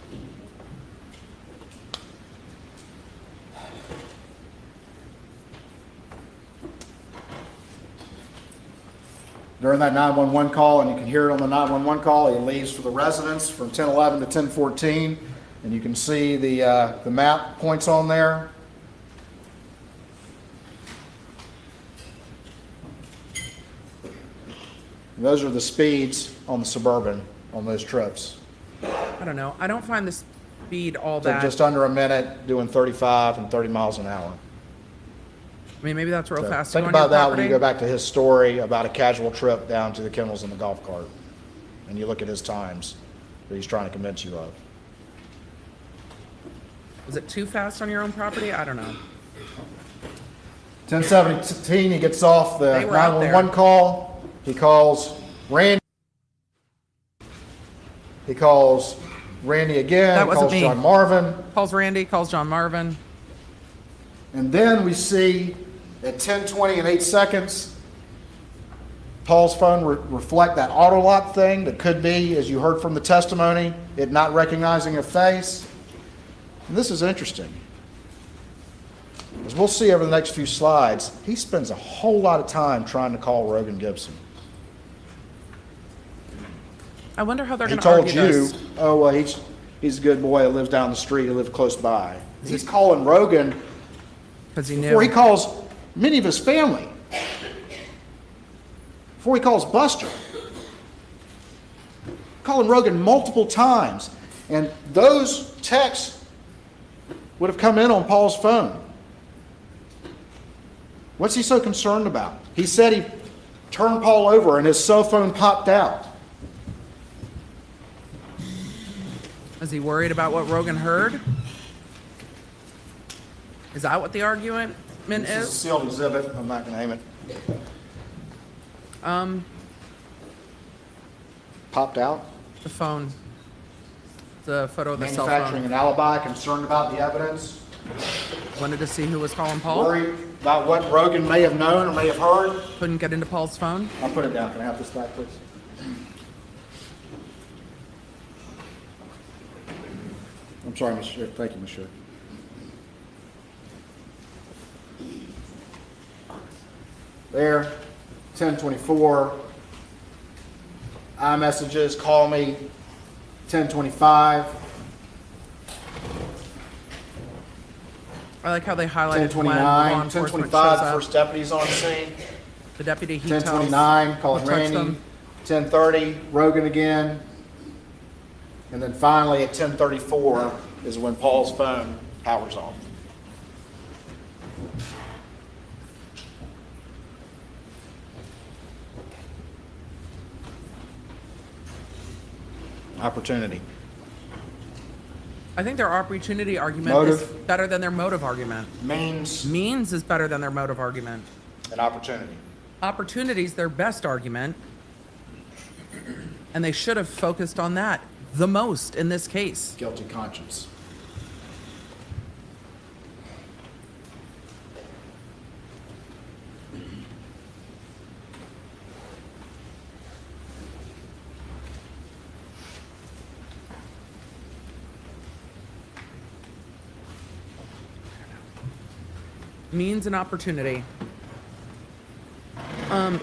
During that 911 call, and you can hear it on the 911 call, he leaves for the residence from 10:11 to 10:14, and you can see the map points on there. And those are the speeds on the Suburban on those trips. I don't know. I don't find the speed all So that. just under a minute, doing 35 and 30 miles an hour. I mean, maybe that's real So fast. think to go on about your that when you property. go back to his story about a casual trip down to the kennels in the golf cart. and you look at his times that he's trying to convince you of. Was it too fast on your own property? I don't know. 10:17, he gets off the They were out there. 911 call. He calls Randy. He calls Randy again. That wasn't calls me. John Marvin. Calls Randy, calls John Marvin. And then we see at 10:20 and 8 seconds, Paul's phone reflect that auto lock thing that could be, as you heard from the testimony, it not recognizing a face. And this is interesting. As we'll see over the next few slides, he spends a whole lot of time trying to call Rogan Gibson. I wonder how they're He going to told argue you, this. oh, well, he's a good boy who lives down the street, who lives close by. He's calling Rogan Because he knew. before he calls many of his family. Before he calls Buster. Calling Rogan multiple times. And those texts would have come in on Paul's phone. What's he so concerned about? He said he turned Paul over and his cell phone popped out. Is he worried about what Rogan heard? Is that what the argument This is a is? sealed exhibit. I'm not going to name it. Popped out. The phone. The photo of the cell Manufacturing phone. an alibi, concerned about the evidence, Wanted to see who was calling Paul. worried about what Rogan may have known or may have heard. Couldn't get into Paul's phone. I'll put it down. Can I have this back, please? I'm sorry, Monsieur. Thank you, Monsieur. There, 10:24. iMessages, call me, 10:25. I like how they highlighted when law 10:29, enforcement 10:25, shows up. first deputy's on scene. The deputy he tells. 10:29, calling who touched Randy. them. 10:30, Rogan again. And then finally at 10:34 is when Paul's phone powers off. Opportunity. I think their opportunity argument Motive. is better than their motive argument. Means Means is better than their motive argument. and opportunity. Opportunity's their best argument. And they should have focused on that the most in this case. Guilty conscience. Means and opportunity.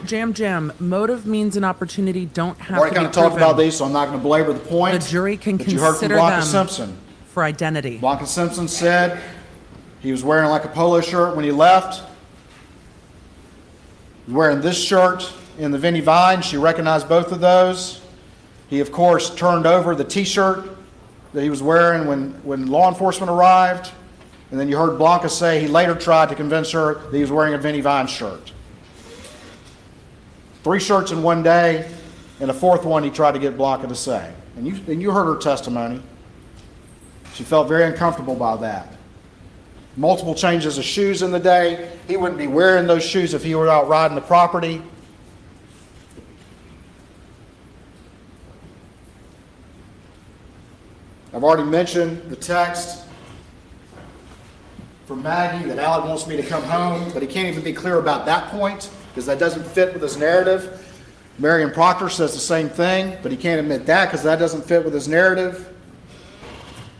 Jam, motive, means, and opportunity don't have I've already to kind be of talked proven. about these, so I'm not going to belabor the point. The jury can that you heard from consider Blanca them Simpson. for identity. Blanca Simpson said he was wearing like a polo shirt when he left. He was wearing this shirt in the Vinnie Vine. She recognized both of those. He, of course, turned over the T-shirt that he was wearing when law enforcement arrived. And then you heard Blanca say he later tried to convince her that he was wearing a Vinnie Vine shirt. 3 shirts in one day, and a 4th one he tried to get Blanca to say. And you heard her testimony. She felt very uncomfortable by that. Multiple changes of shoes in the day. He wouldn't be wearing those shoes if he were out riding the property. I've already mentioned the text from Maggie that Alec wants me to come home, but he can't even be clear about that point because that doesn't fit with his narrative. Marion Proctor says the same thing, but he can't admit that because that doesn't fit with his narrative.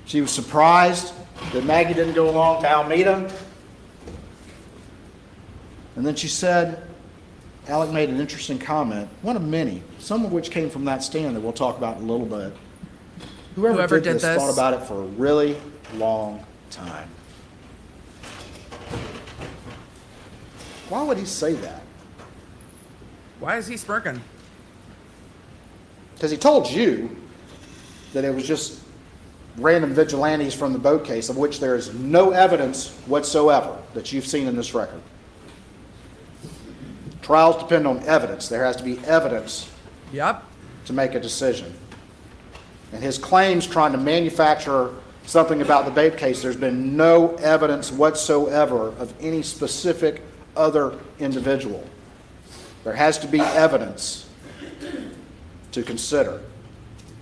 She was surprised that Maggie didn't go along to Alameda. And then she said, Alec made an interesting comment, one of many, some of which came from that stand that we'll talk about in a little bit. Whoever did this thought about it for a really long time. Why would he say that? Why is he smirking? Because he told you that it was just random vigilantes from the boat case, of which there is no evidence whatsoever that you've seen in this record. Trials depend on evidence. There has to be evidence Yep. to make a decision. And his claims trying to manufacture something about the Bape case, there's been no evidence whatsoever of any specific other individual. There has to be evidence to consider,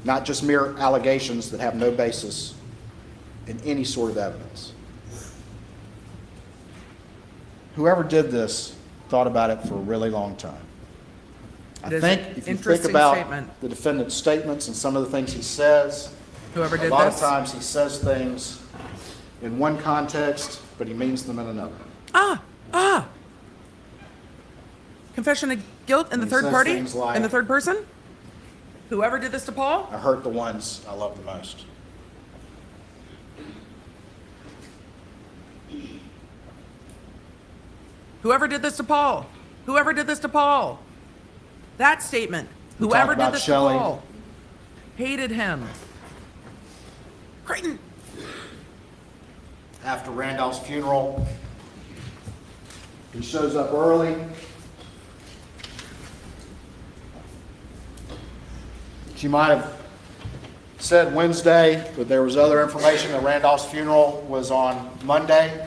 not just mere allegations that have no basis in any sort of evidence. Whoever did this thought about it for a really long time. I think if you think about the defendant's statements and some of the things he says, Whoever did a lot this? of times he says things in one context, but he means them in another. Confession of guilt in the He third says party? things like- In the third person? Whoever did this to Paul? I hurt the ones I love the most. Whoever did this to Paul? Whoever did this to Paul? That statement. We Whoever talked did about this Shelley. to Paul. Hated him. Creighton. After Randolph's funeral, he shows up early. She might have said Wednesday, but there was other information that Randolph's funeral was on Monday.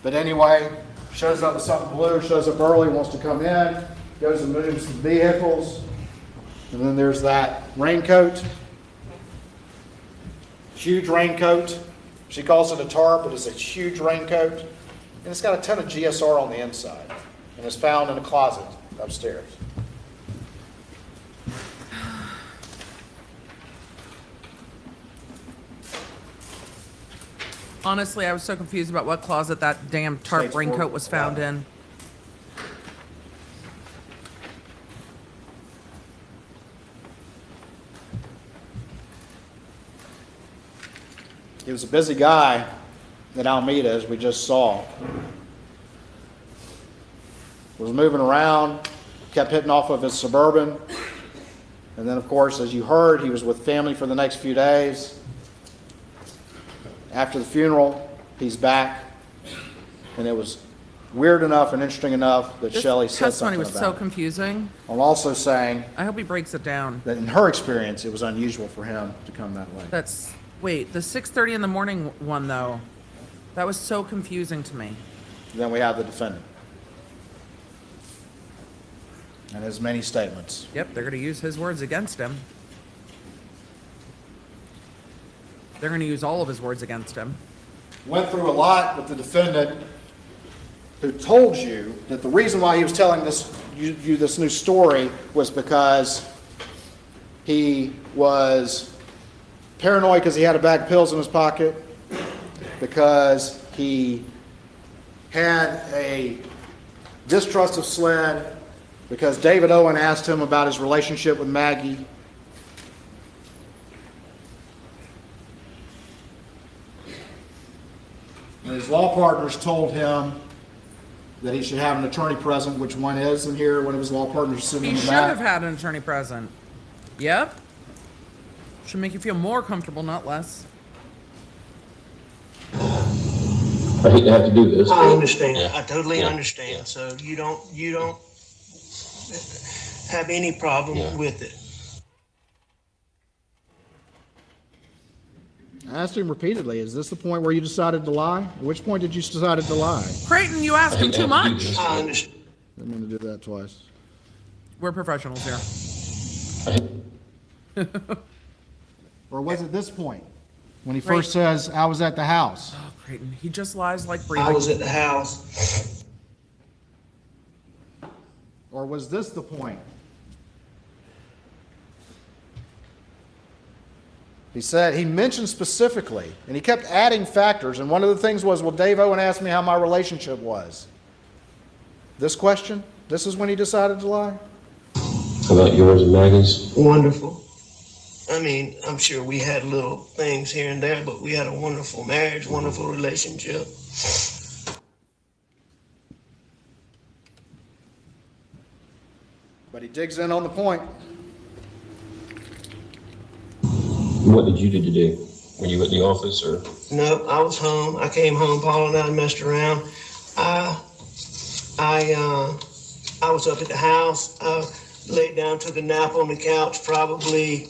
But anyway, shows up with something blue, shows up early, wants to come in, goes and moves some vehicles. And then there's that raincoat. Huge raincoat. She calls it a tarp, but it's a huge raincoat. And it's got a ton of GSR on the inside. And it's found in a closet upstairs. Honestly, I was so confused about what closet that damn tarp States raincoat Fort was found in. He was a busy guy at Alameda, as we just saw. Was moving around, kept hitting off of his Suburban. And then, of course, as you heard, he was with family for the next few days. After the funeral, he's back. And it was weird enough and interesting enough that This Shelley said testimony something was about so it. confusing. I'm also saying I hope he breaks it down. that in her experience, it was unusual for him to come that way. That's, wait, the 6:30 in the morning one though. That was so confusing to me. Then we have the defendant. And his many statements. Yep, they're going to use his words against him. They're going to use all of his words against him. Went through a lot with the defendant, who told you that the reason why he was telling you this new story was because he was paranoid because he had a bag of pills in his pocket, because he had a distrust of SLED, because David Owen asked him about his relationship with Maggie. And his law partners told him that he should have an attorney present, which one is in here, one of his law partners sitting He in the should back. have had an attorney present. Yep. Should make you feel more comfortable, not less. I hate to have to do this. I understand. Yeah. I totally Yeah. understand. Yeah. So you don't have any problem Yeah. with it. I asked him repeatedly, is this the point where you decided to lie? At which point did you decide to lie? Creighton, you asked I him hate to too have to do much. this. I understand. I'm going to do that twice. We're professionals here. Or was it this point, when he first says, I was at the house? Oh, Creighton, he just lies like I breathing. was at the house. Or was this the point? He said, he mentioned specifically, and he kept adding factors, and one of the things was, well, Dave Owen asked me how my relationship was. This question, this is when he decided to lie? How about yours and Maggie's? Wonderful. I mean, I'm sure we had little things here and there, but we had a wonderful marriage, wonderful relationship. But he digs in on the point. What did you do today? Were you at the office or? No, I was home. I came home. Paul and I messed around. I was up at the house. laid down, took a nap on the couch, probably,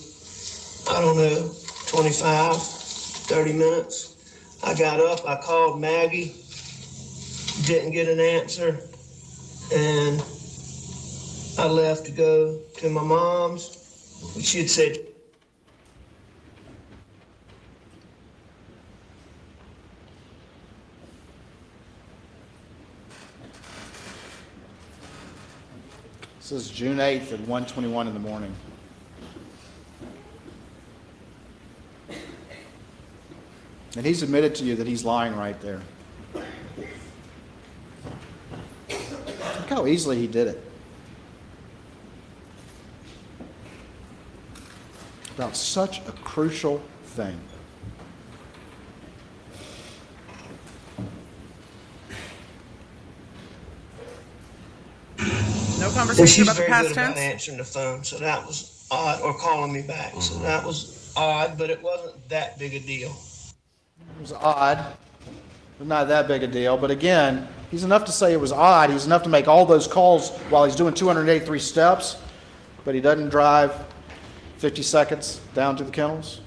I don't know, 25, 30 minutes. I got up, I called Maggie, didn't get an answer, and I left to go to my mom's. She had said, This is June 8th at 1:21 in the morning. And he's admitted to you that he's lying right there. Look how easily he did it. About such a crucial thing. No and conversation she's about the very past good about tense. answering the phone, so that was odd, or calling me back. So that was odd, but it wasn't that big a deal. It was odd, but not that big a deal. But again, he's enough to say it was odd. He's enough to make all those calls while he's doing 283 steps, but he doesn't drive 50 seconds down to the kennels.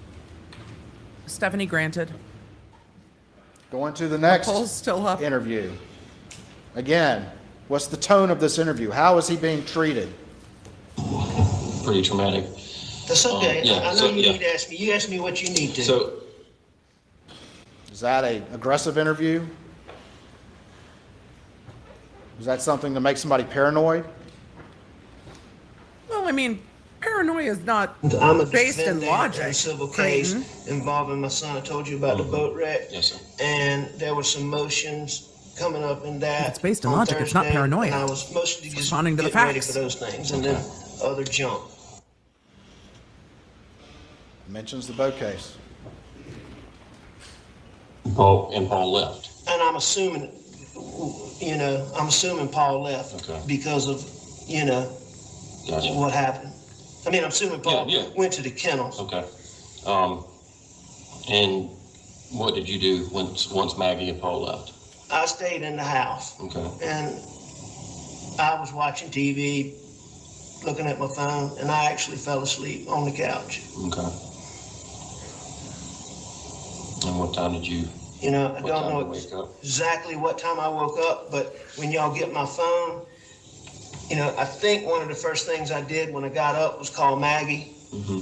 Stephanie granted. Going to the next Poll's still up. interview. Again, what's the tone of this interview? How is he being treated? Pretty traumatic. That's okay. Yeah, I know so, you yeah. need to ask me. You ask me what you need to. So, Is that an aggressive interview? Is that something that makes somebody paranoid? Well, I mean, paranoia is not I'm a based in defendant logic. in a civil Creighton. case involving my son. I told you about the boat wreck. yes, sir. And there were some motions coming up in that. It's based in on logic, it's not Thursday, paranoia. And I was mostly just responding to the getting ready facts. for those things, and then other junk. Mentions the boat case. Paul left. And I'm assuming, Paul left Okay. because of, Gotcha. what happened. I mean, I'm assuming Paul Yeah. went to the kennels. Okay. And what did you do once Maggie and Paul left? I stayed in the house. Okay. And I was watching TV, looking at my phone, and I actually fell asleep on the couch. Okay. And what time did you? I What don't time know did you wake up? exactly what time I woke up, but when y'all get my phone, I think one of the first things I did when I got up was call Maggie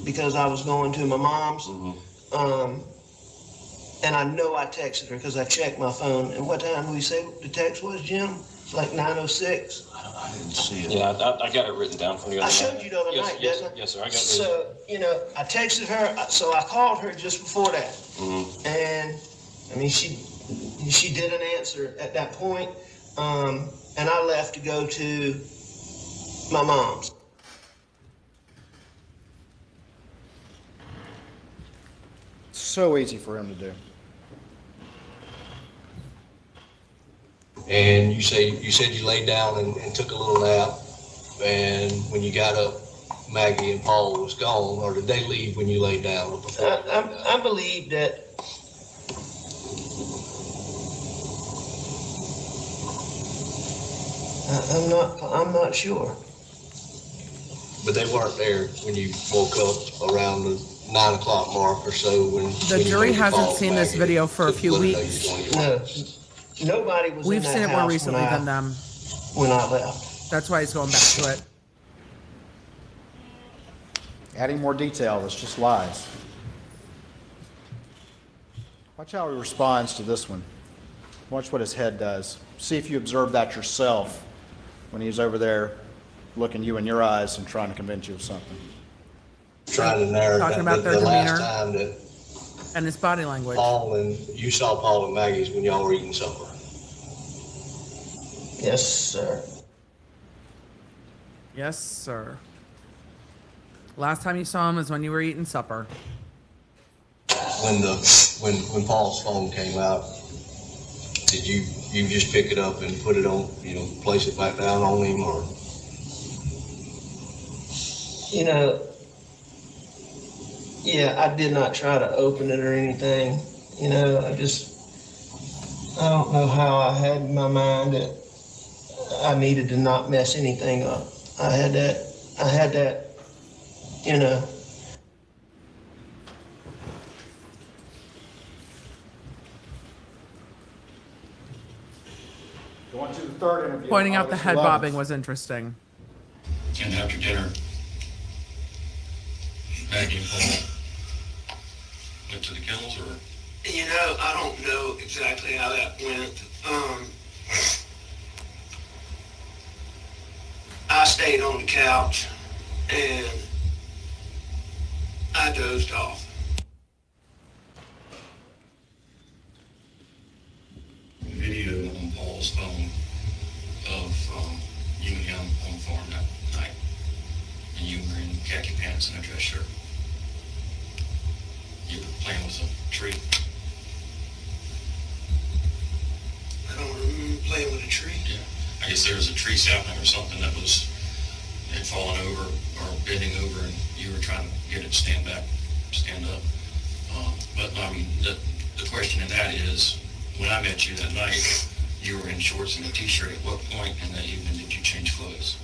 because I was going to my mom's. And I know I texted her because I checked my phone. And what time did we say the text was, Jim? It's like 9:06. I didn't see it. Yeah, I got it written down from the other I showed night. you the other Yes, night, yes, didn't I? yes, sir. I got it. So, I texted her, so I called her just before that. And, I mean, she didn't answer at that point. And I left to go to my mom's. So easy for him to do. And you said you laid down and took a little nap, and when you got up, Maggie and Paul was gone, or did they leave when you laid down? Or before you laid down? I believe that I'm not sure. But they weren't there when you woke up around the 9 o'clock mark or so. When The you jury told hasn't Paul seen this Maggie video for a to few let her know weeks. you was on your way. No, nobody was We've in that seen it more house recently than them. when I left. That's why he's going back to it. Adding more detail, it's just lies. Watch how he responds to this one. Watch what his head does. See if you observe that yourself when he's over there looking you in your eyes and trying to convince you of something. Trying to narrow Talking down about their the last demeanor. time that And his body language. you saw Paul and Maggie's when y'all were eating supper. Yes, sir. Yes, sir. Last time you saw him is when you were eating supper. When Paul's phone came out, did you just pick it up and put it on, place it back down on him, or? Yeah, I did not try to open it or anything. I don't know how I had in my mind that I needed to not mess anything up. I I had that, you know. Going to the third interview. Pointing out the August head 11th. bobbing was interesting. And after dinner, Maggie and Paul went to the kennels, or? You know, I don't know exactly how that went. I stayed on the couch and I dozed off. Video on Paul's phone of you and him on the farm that night. And you were in khaki pants and a dress shirt. You were playing with a tree. I don't remember playing with a tree. Yeah. I guess there was a tree sapling or something that had fallen over or bending over, and you were trying to get it to stand up. But I mean, the question in that is, when I met you that night, you were in shorts and a t-shirt. At what point in that evening did you change clothes?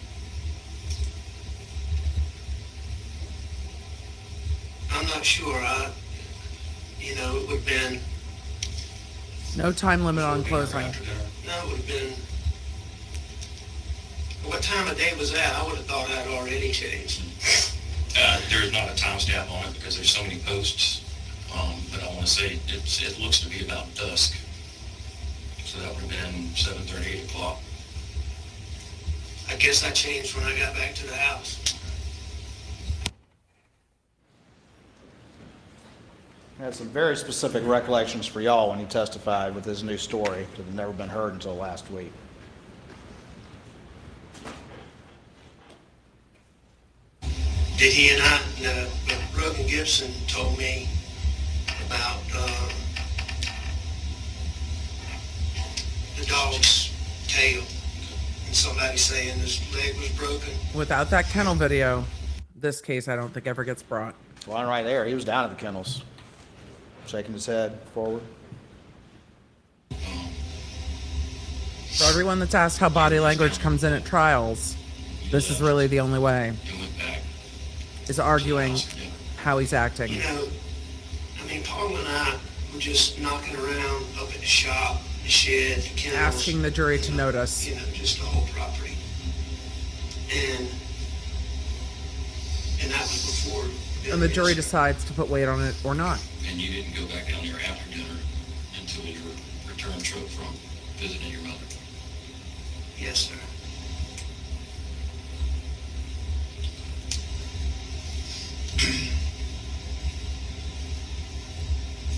I'm not sure. It would have been, No time limit on Before dinner or closing. after dinner? no, it would have been, what time of day was that? I would have thought I'd already changed. There's not a timestamp on it because there's so many posts, but I want to say it looks to be about dusk. So that would have been 7:30, 8 o'clock. I guess I changed when I got back to the house. He had some very specific recollections for y'all when he testified with his new story that had never been heard until last week. Did he and I? No, but Rogan Gibson told me about the dog's tail and somebody saying his leg was broken. Without that kennel video, this case I don't think ever gets brought. One right there, he was down at the kennels, shaking his head forward. For everyone that's asked how body language comes in at trials, this is really the only way, And went back is to the arguing house for dinner. how he's acting. You know, Paul and I were just knocking around up at the shop, the shed, the kennels. Asking the jury to notice. Just the whole property. And that was before. And the jury decides to put weight on it or not. And you didn't go back down there after dinner until your return trip from visiting your mother. Yes, sir.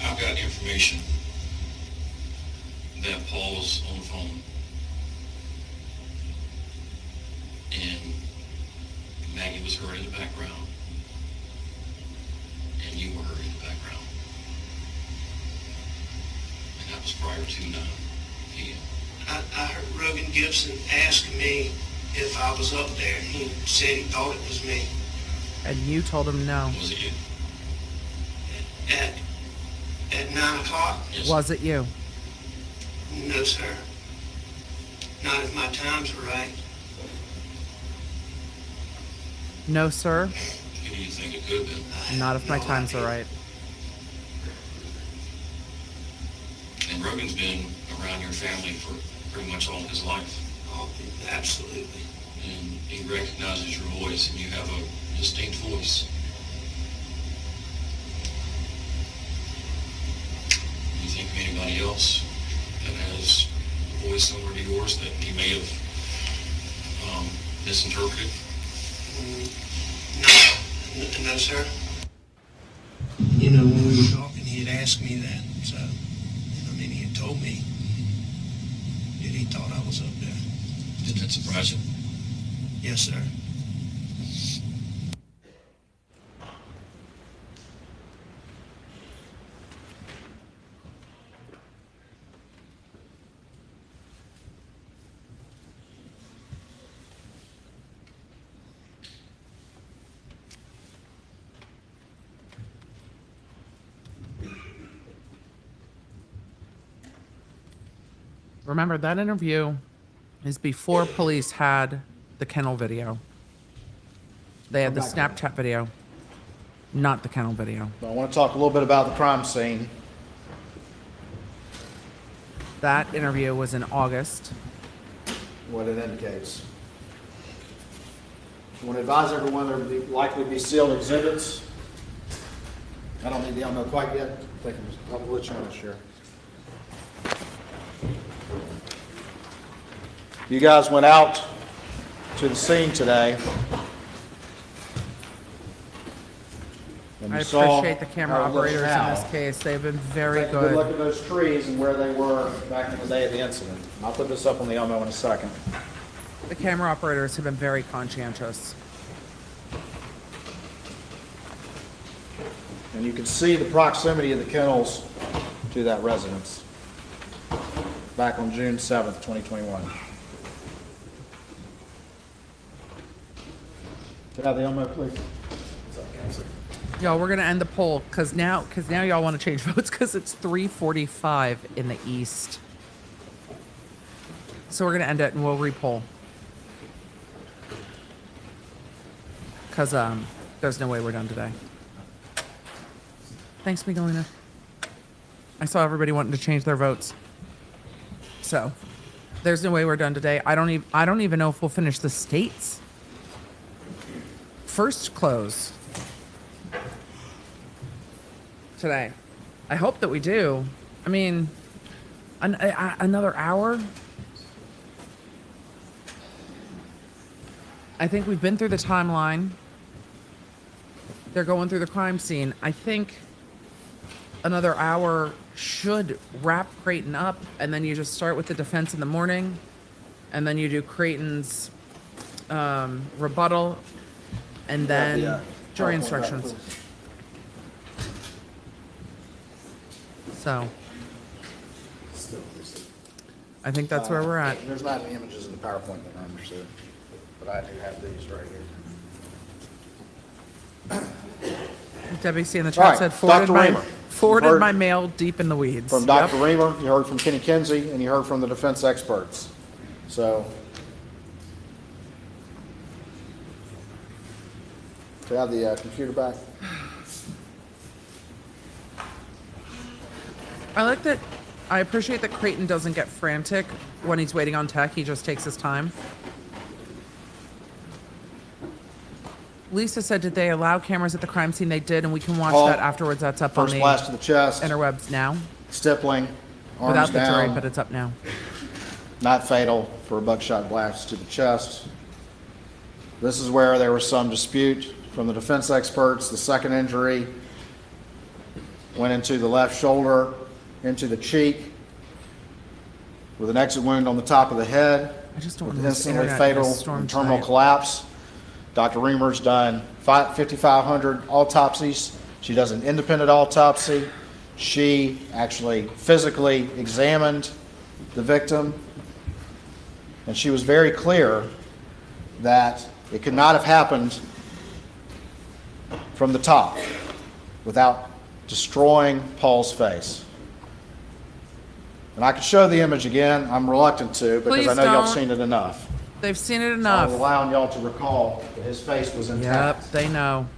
I've got information that Paul was on the phone and Maggie was heard in the background and you were heard in the background. And that was prior to 9 p.m. I heard Rogan Gibson ask me if I was up there, and he said he thought it was me. And you told him no. Was it you? At 9 o'clock? Yes. Was it you? No, sir. Not if my times are right. No, sir. Who do you think it could have been? Not if my No times are idea. right. And Rogan's been around your family for pretty much all of his life. Oh, absolutely. And he recognizes your voice, and you have a distinct voice. Do you think of anybody else that has a voice similar to yours that he may have misinterpreted? No, sir. You know, when we were talking, he had asked me that, so, he had told me that he thought I was up there. Did that surprise you? Yes, sir. Remember, that interview is before police had the kennel video. They had the Come back. Snapchat video, not the kennel video. I want to talk a little bit about the crime scene. That interview was in August. What it indicates. I want to advise everyone there will likely be sealed exhibits. I don't need the ammo quite yet. I'll let you know, sure. You guys went out to the scene today. And I you saw appreciate the camera how it looks operators in now. this case. They've been very Take a good look good. at those trees and where they were back in the day of the incident. I'll put this up on the ammo in a second. The camera operators have been very conscientious. And you can see the proximity of the kennels to that residence back on June 7th, 2021. Can I have the ammo, please? Y'all, we're gonna end the poll because now y'all want to change votes because it's 3:45 in the east. So we're gonna end it and we'll repoll. Because there's no way we're done today. Thanks, Miguelina. I saw everybody wanting to change their votes. So there's no way we're done today. I don't even know if we'll finish the state's first close today. I hope that we do. I mean, another hour. I think we've been through the timeline. They're going through the crime scene. I think another hour should wrap Creighton up, and then you just start with the defense in the morning, and then you do Creighton's rebuttal, and then jury instructions. So, I think that's where we're at. There's not any images in the PowerPoint that are understood, but I do have these right here. Debbie C in the All chat right, said Dr. Reamer. forwarded Heard my mail deep in the weeds. From Dr. Reamer, you heard from Kenny Kinsey, and you heard from the defense experts. So, do I have the computer back? I like that. I appreciate that Creighton doesn't get frantic when he's waiting on tech. He just takes his time. Lisa said, did they allow cameras at the crime scene? They did, and we can watch Paul, that afterwards. That's up on First the blast to the chest, interwebs now. stippling, arms Without the jury, down, but it's up now. not fatal for a buckshot blast to the chest. This is where there was some dispute from the defense experts. The second injury went into the left shoulder, into the cheek, with an exit wound on the top of the head, I just don't with want this instantly internet to fatal storm and terminal tonight. collapse. Dr. Reamer's done 5,500 autopsies. She does an independent autopsy. She actually physically examined the victim, and she was very clear that it could not have happened from the top without destroying Paul's face. And I could show the image again. I'm reluctant to because Please I know y'all have don't. seen it enough. They've seen it I'm enough. allowing y'all to recall that his face was intact. Yep, they know.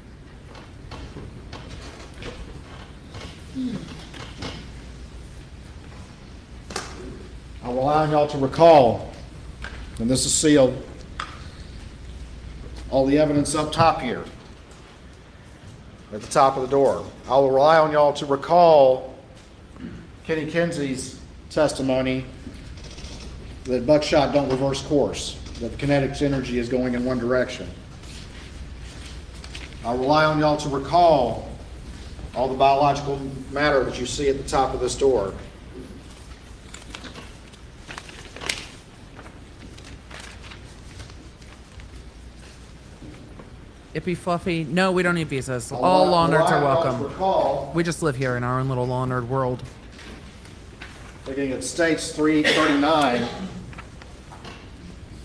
I'm allowing y'all to recall, and this is sealed, all the evidence up top here, at the top of the door. I will rely on y'all to recall Kenny Kinsey's testimony that buckshot don't reverse course, that the kinetics energy is going in one direction. I rely on y'all to recall all the biological matter that you see at the top of this door. Ippy Fluffy. No, we don't need visas. All law nerds are welcome. Recall, We just live here in our own little law nerd world. looking at states 339,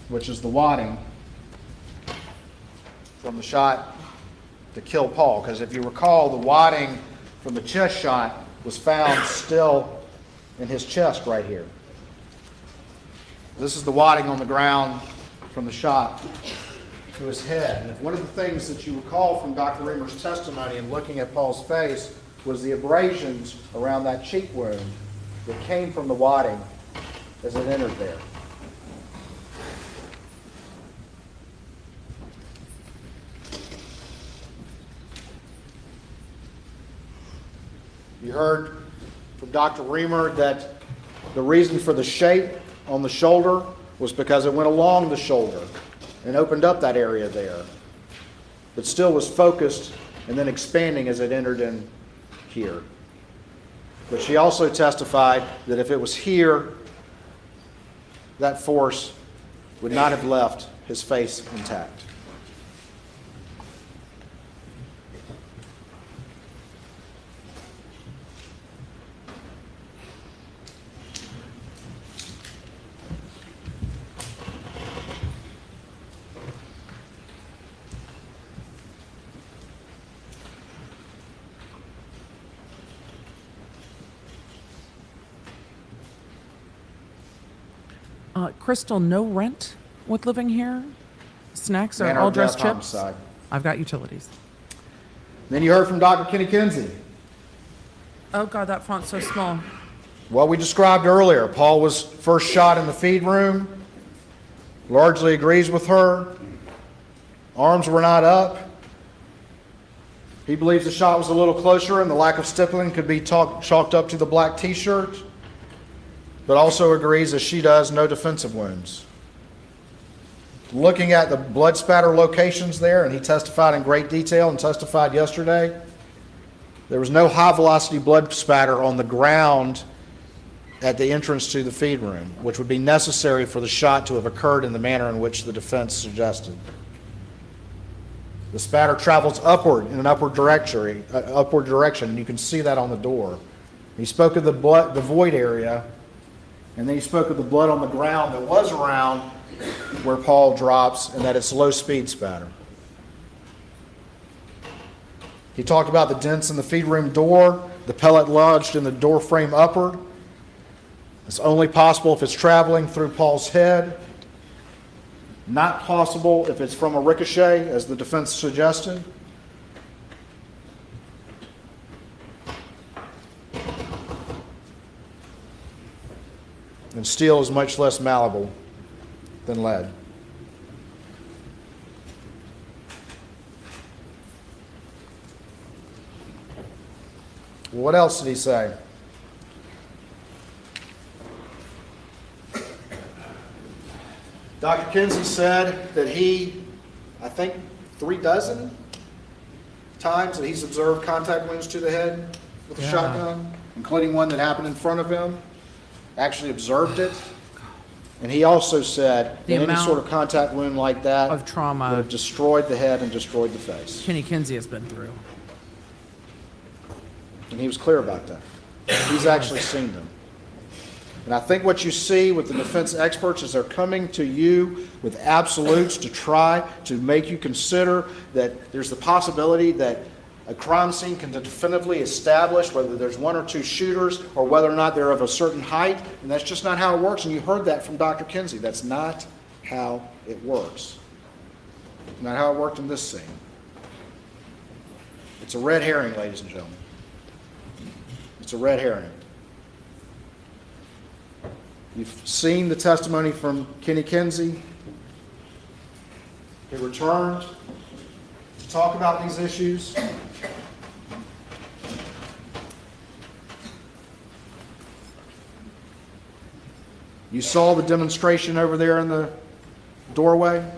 which is the wadding from the shot to kill Paul. Because if you recall, the wadding from the chest shot was found still in his chest right here. This is the wadding on the ground from the shot to his head. And if one of the things that you recall from Dr. Reamer's testimony in looking at Paul's face was the abrasions around that cheek wound that came from the wadding as it entered there. You heard from Dr. Reamer that the reason for the shape on the shoulder was because it went along the shoulder and opened up that area there, but still was focused and then expanding as it entered in here. But she also testified that if it was here, that force would not have left his face intact. Crystal, no rent with living here? Snacks are Manner all of dressed death, chips? homicide. I've got utilities. Then you heard from Dr. Kenny Kinsey. Oh God, that font's so small. What we described earlier, Paul was first shot in the feed room, largely agrees with her. Arms were not up. He believes the shot was a little closer and the lack of stippling could be chalked up to the black t-shirt, but also agrees, as she does, no defensive wounds. Looking at the blood spatter locations there, and he testified in great detail and testified yesterday, there was no high-velocity blood spatter on the ground at the entrance to the feed room, which would be necessary for the shot to have occurred in the manner in which the defense suggested. The spatter travels upward in an upward direction, and you can see that on the door. He spoke of the void area, and then he spoke of the blood on the ground that was around where Paul drops, and that it's low-speed spatter. He talked about the dents in the feed room door, the pellet lodged in the door frame upward. It's only possible if it's traveling through Paul's head. Not possible if it's from a ricochet, as the defense suggested. And steel is much less malleable than lead. What else did he say? Dr. Kinsey said that he, I think 36 times that he's observed contact wounds to the head with a shotgun, including one that happened in front of him, actually observed it. And he also said that any sort of contact wound like that of trauma would have destroyed the head and destroyed the face. Kenny Kinsey has been through. And he was clear about that. He's actually seen them. And I think what you see with the defense experts is they're coming to you with absolutes to try to make you consider that there's the possibility that a crime scene can definitively establish whether there's one or two shooters or whether or not they're of a certain height. And that's just not how it works. And you heard that from Dr. Kinsey. That's not how it works. Not how it worked in this scene. It's a red herring, ladies and gentlemen. It's a red herring. You've seen the testimony from Kenny Kinsey. He returned to talk about these issues. You saw the demonstration over there in the doorway?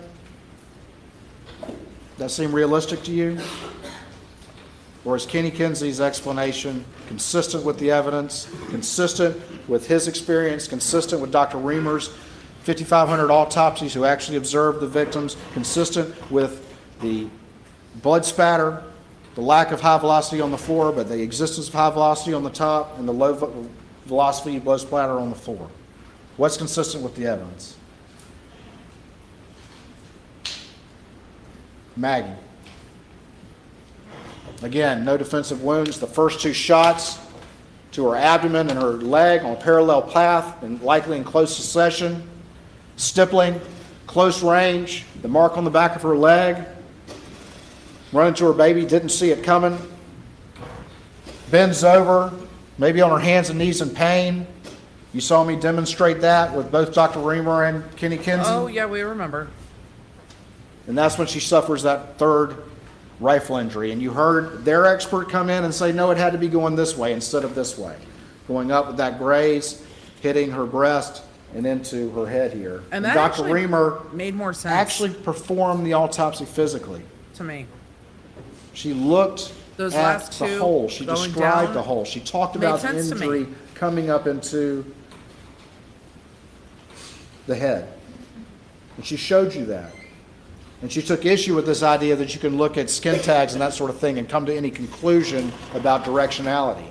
That seem realistic to you? Or is Kenny Kinsey's explanation consistent with the evidence, consistent with his experience, consistent with Dr. Reamer's 5,500 autopsies who actually observed the victims, consistent with the blood spatter, the lack of high velocity on the floor, but the existence of high velocity on the top, and the low velocity blood splatter on the floor? What's consistent with the evidence? Maggie. Again, no defensive wounds. The first two shots to her abdomen and her leg on a parallel path and likely in close succession. Stippling Close range, the mark on the back of her leg, running to her baby, didn't see it coming. Bends over, maybe on her hands and knees in pain. You saw me demonstrate that with both Dr. Reamer and Kenny Kinsey. Oh, yeah, we remember. And that's when she suffers that third rifle injury. And you heard their expert come in and say, no, it had to be going this way instead of this way. Going up with that graze, hitting her breast and into her head here. And that Dr. actually Reamer made more sense actually performed the autopsy physically. to me. She looked Those at last the two hole. She going described down the hole. She talked made about the sense to me. injury coming up into the head. And she showed you that. And she took issue with this idea that you can look at skin tags and that sort of thing and come to any conclusion about directionality.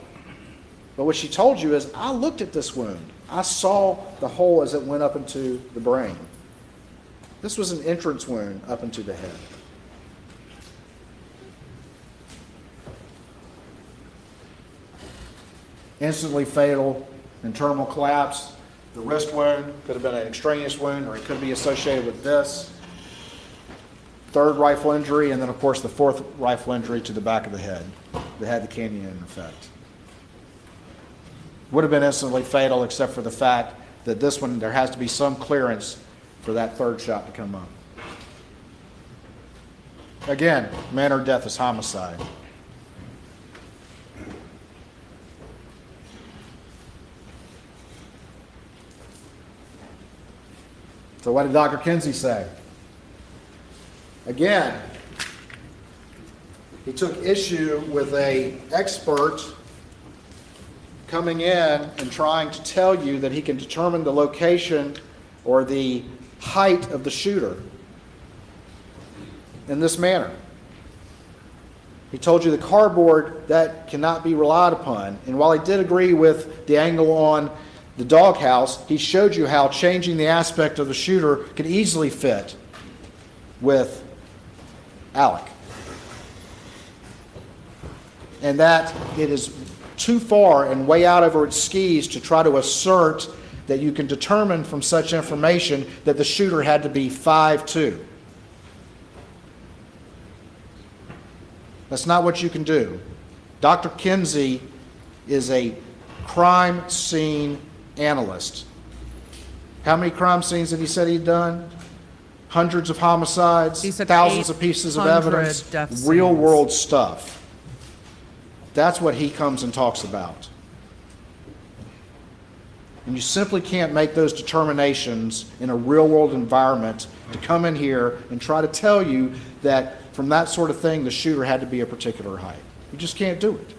But what she told you is, I looked at this wound. I saw the hole as it went up into the brain. This was an entrance wound up into the head. Instantly fatal and terminal collapse. The wrist wound could have been an extraneous wound, or it could be associated with this. Third rifle injury, and then of course the fourth rifle injury to the back of the head that had the canyon effect. Would have been instantly fatal, except for the fact that this one, there has to be some clearance for that third shot to come up. Again, manner of death is homicide. So what did Dr. Kinsey say? Again, he took issue with an expert coming in and trying to tell you that he can determine the location or the height of the shooter in this manner. He told you the cardboard, that cannot be relied upon. And while he did agree with the angle on the doghouse, he showed you how changing the aspect of the shooter could easily fit with Alec. And that it is too far and way out over its skis to try to assert that you can determine from such information that the shooter had to be 5'2". That's not what you can do. Dr. Kinsey is a crime scene analyst. How many crime scenes did he say he'd done? Hundreds of homicides, He said thousands of pieces of 800 evidence, death scenes. real world stuff. That's what he comes and talks about. And you simply can't make those determinations in a real world environment to come in here and try to tell you that from that sort of thing the shooter had to be a particular height. You just can't do it.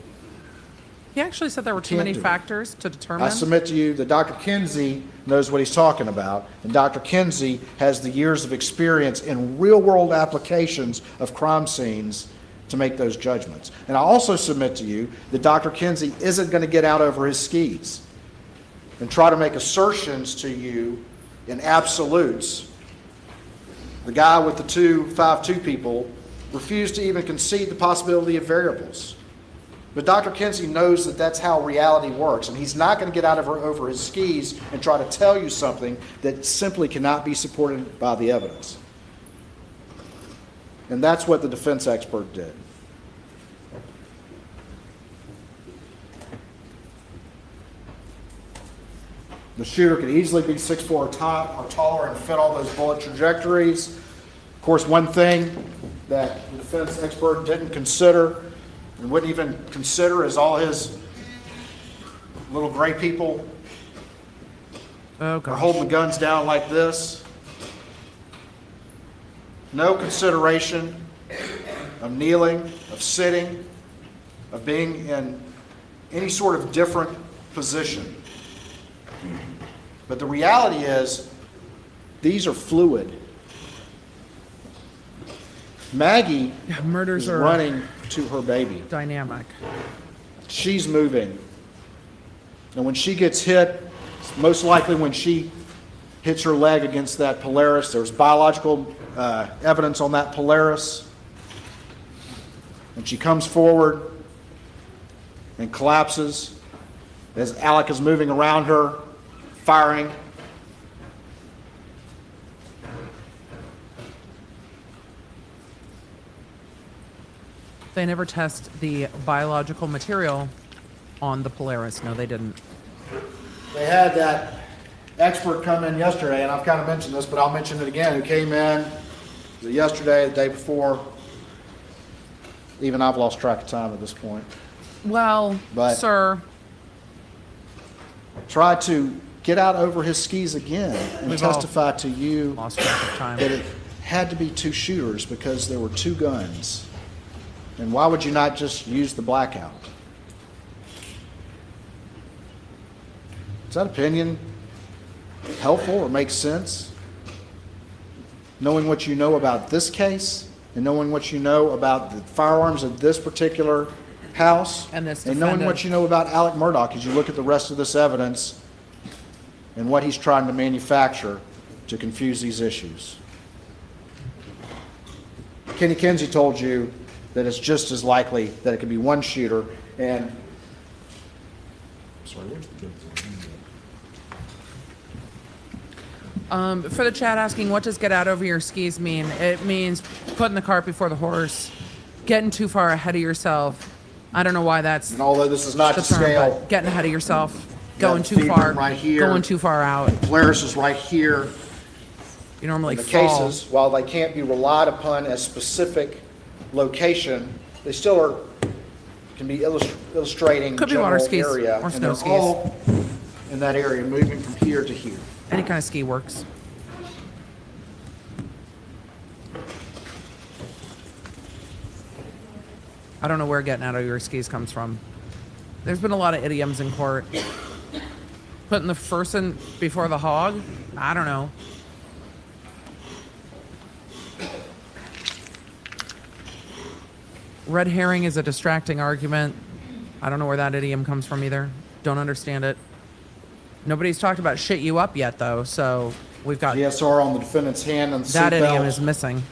He actually said there were too Can't many do it. factors to determine. I submit to you that Dr. Kinsey knows what he's talking about, and Dr. Kinsey has the years of experience in real-world applications of crime scenes to make those judgments. And I also submit to you that Dr. Kinsey isn't going to get out over his skis and try to make assertions to you in absolutes. The guy with the 5'2" people refused to even concede the possibility of variables. But Dr. Kinsey knows that that's how reality works, and he's not going to get out of over his skis and try to tell you something that simply cannot be supported by the evidence. And that's what the defense expert did. The shooter could easily be 6'4" or taller and fit all those bullet trajectories. Of course, one thing that the defense expert didn't consider and wouldn't even consider is all his little gray people Oh, are gosh. holding the guns down like this. No consideration of kneeling, of sitting, of being in any sort of different position. But the reality is, these are fluid. Maggie Yeah, murders is are running to her baby. dynamic. She's moving. And when she gets hit, most likely when she hits her leg against that Polaris, there's biological evidence on that Polaris. And she comes forward and collapses as Alec is moving around her, firing. They never test the biological material on the Polaris. No, they didn't. They had that expert come in yesterday, and I've kind of mentioned this, but I'll mention it again, who came in, was it yesterday, the day before? Even I've lost track of time at this point. Well, But- sir, Tried to get out over his skis again and We've all testify to you lost track of time. that it had to be two shooters because there were two guns. And why would you not just use the blackout? Is that opinion helpful or makes sense? Knowing what you know about this case and knowing what you know about the firearms of this particular house And this knowing defendant. what you know about Alec Murdaugh, as you look at the rest of this evidence and what he's trying to manufacture to confuse these issues. Kenny Kinsey told you that it's just as likely that it could be one shooter, and sorry, where's the for the chat asking, what does get out over your skis mean? It means putting the cart before the horse, getting too far ahead of yourself. I don't know why that's and although this is not the to term, scale, but getting ahead of yourself, got going the too feed far, room right here. going too far out. Polaris is right here. You normally In the fall. cases, while they can't be relied upon as specific location, they still are, can be illustrating Could be water general skis area. or and snow they're skis. all in that area, moving from here to here. Any kind of ski works. I don't know where getting out of your skis comes from. There's been a lot of idioms in court. Putting the person before the hog? I don't know. Red herring is a distracting argument. I don't know where that idiom comes from either. Don't understand it. Nobody's talked about shit you up yet, though, so we've got GSR on the defendant's hand and the that idiom seatbelt. is missing.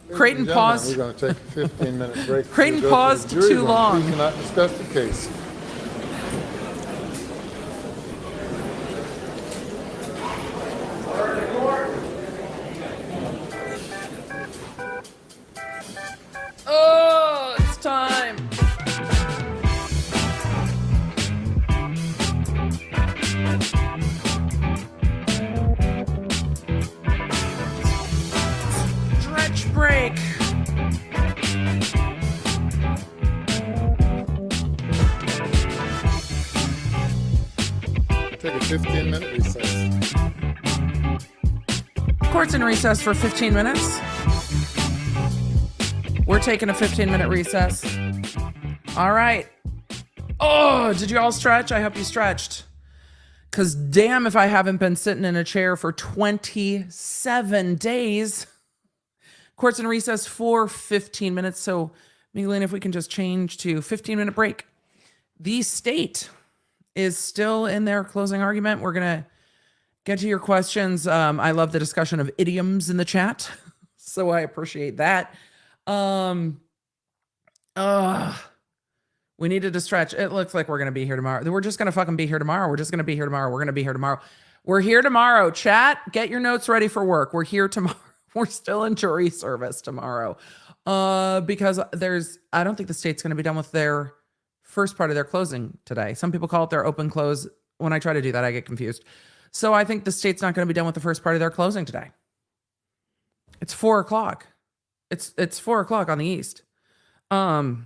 Ladies Creighton and gentlemen, paused. We're going to take a 15-minute break. Creighton We'll go to the paused jury too room. long. We cannot discuss the case. Oh, it's time. Stretch break. Take a 15-minute recess. Court's in recess for 15 minutes. We're taking a 15-minute recess. All right. Oh, did you all stretch? I hope you stretched. Because damn if I haven't been sitting in a chair for 27 days. Court's in recess for 15 minutes. So, Miguelina, if we can just change to 15-minute break. The state is still in their closing argument. We're going to get to your questions. I love the discussion of idioms in the chat. So I appreciate that. We needed to stretch. It looks like we're going to be here tomorrow. We're just going to fucking be here tomorrow. We're just going to be here tomorrow. We're going to be here tomorrow. We're here tomorrow. Chat, get your notes ready for work. We're here tomorrow. We're still in jury service tomorrow. Because I don't think the state's going to be done with their first part of their closing today. Some people call it their open close. When I try to do that, I get confused. So I think the state's not going to be done with the first part of their closing today. It's 4:00. It's 4:00 on the East. I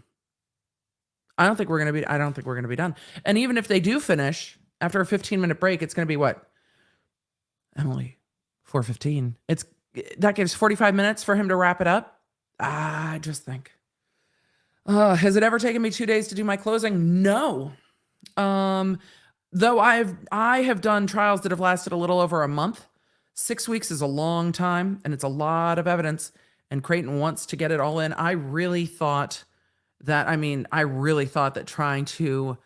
don't think we're going to be done. And even if they do finish after a 15-minute break, it's going to be what? Emily, 4:15. That gives 45 minutes for him to wrap it up. I just think. Has it ever taken me 2 days to do my closing? No. Though I have done trials that have lasted a little over a month. 6 weeks is a long time, and it's a lot of evidence. And Creighton wants to get it all in. I really thought that trying to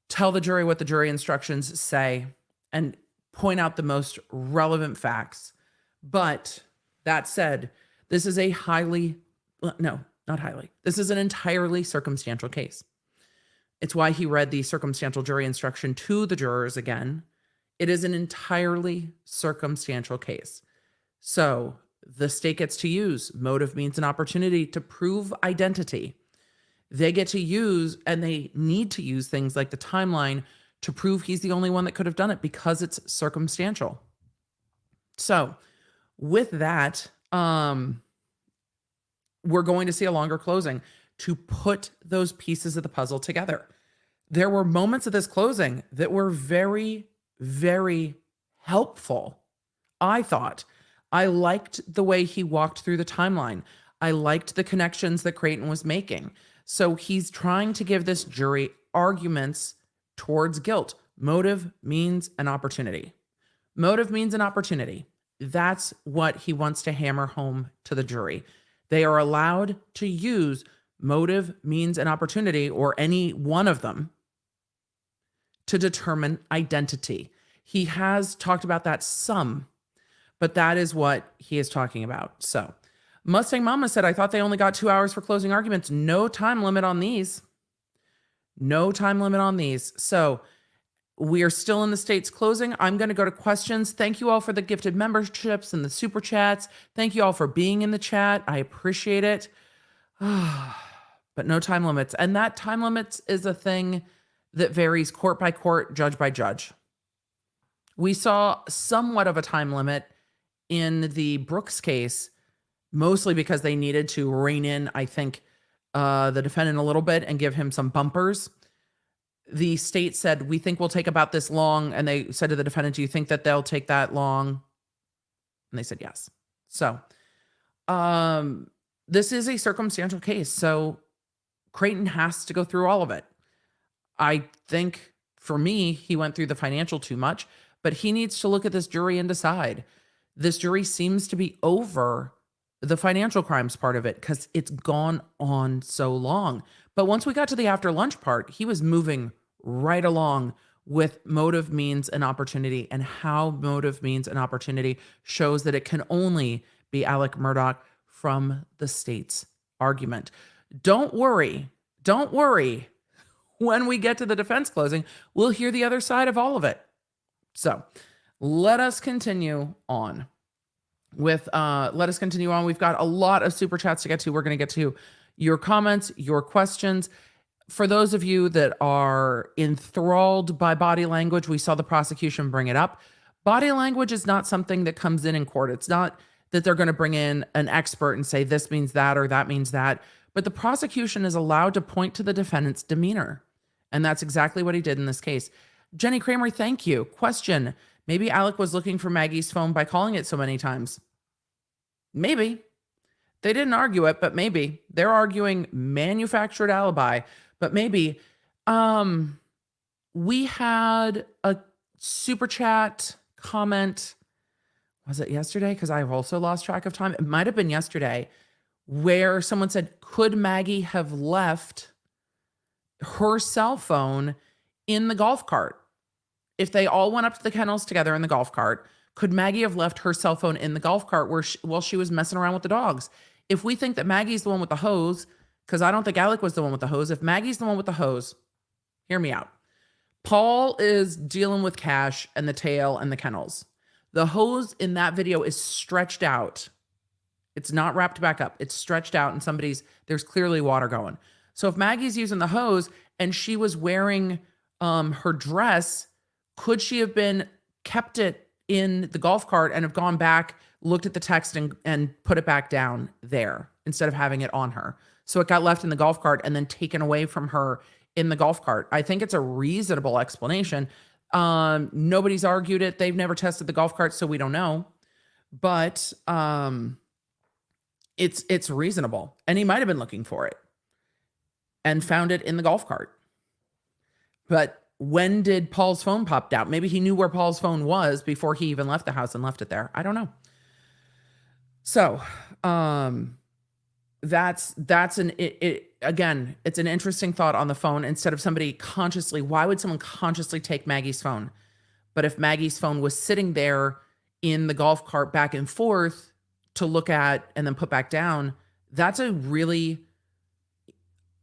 tell the jury what the jury instructions say and point out the most relevant facts. But that said, this is this is an entirely circumstantial case. It's why he read the circumstantial jury instruction to the jurors again. It is an entirely circumstantial case. So the state gets to use motive, means, and opportunity to prove identity. They get to use, and they need to use things like the timeline to prove he's the only one that could have done it because it's circumstantial. So with that, we're going to see a longer closing to put those pieces of the puzzle together. There were moments of this closing that were very, very helpful. I thought. I liked the way he walked through the timeline. I liked the connections that Creighton was making. So he's trying to give this jury arguments towards guilt. Motive, means, and opportunity. Motive, means, and opportunity. That's what he wants to hammer home to the jury. They are allowed to use motive, means, and opportunity, or any one of them, to determine identity. He has talked about that some, but that is what he is talking about. So Mustang Mama said, I thought they only got 2 hours for closing arguments. No time limit on these. No time limit on these. So we are still in the state's closing. I'm going to go to questions. Thank you all for the gifted memberships and the super chats. Thank you all for being in the chat. I appreciate it. But no time limits. And that time limits is a thing that varies court by court, judge by judge. We saw somewhat of a time limit in the Brooks case, mostly because they needed to rein in, I think, the defendant a little bit and give him some bumpers. The state said, we think we'll take about this long. And they said to the defendant, do you think that they'll take that long? And they said, yes. So this is a circumstantial case. So Creighton has to go through all of it. I think for me, he went through the financial too much, but he needs to look at this jury and decide. This jury seems to be over the financial crimes part of it because it's gone on so long. But once we got to the after lunch part, he was moving right along with motive, means, and opportunity, and how motive, means, and opportunity shows that it can only be Alec Murdaugh from the state's argument. Don't worry. Don't worry. When we get to the defense closing, we'll hear the other side of all of it. So let us continue on with, We've got a lot of super chats to get to. We're going to get to your comments, your questions. For those of you that are enthralled by body language, we saw the prosecution bring it up. Body language is not something that comes in court. It's not that they're going to bring in an expert and say this means that or that means that. But the prosecution is allowed to point to the defendant's demeanor. And that's exactly what he did in this case. Jenny Kramer, thank you. Question. Maybe Alec was looking for Maggie's phone by calling it so many times. Maybe. They didn't argue it, but maybe. They're arguing manufactured alibi, but maybe. We had a super chat comment. Was it yesterday? Because I've also lost track of time. It might have been yesterday, where someone said, could Maggie have left her cell phone in the golf cart? If they all went up to the kennels together in the golf cart, could Maggie have left her cell phone in the golf cart while she was messing around with the dogs? If we think that Maggie's the one with the hose, because I don't think Alec was the one with the hose. If Maggie's the one with the hose, hear me out. Paul is dealing with Cash and the tail and the kennels. The hose in that video is stretched out. It's not wrapped back up. It's stretched out and there's clearly water going. So if Maggie's using the hose and she was wearing her dress, could she have kept it in the golf cart and have gone back, looked at the text and put it back down there instead of having it on her? So it got left in the golf cart and then taken away from her in the golf cart. I think it's a reasonable explanation. Nobody's argued it. They've never tested the golf cart, so we don't know. But it's reasonable. And he might have been looking for it and found it in the golf cart. But when did Paul's phone pop out? Maybe he knew where Paul's phone was before he even left the house and left it there. I don't know. So, again, it's an interesting thought on the phone. Instead of why would someone consciously take Maggie's phone? But if Maggie's phone was sitting there in the golf cart back and forth to look at and then put back down, that's a really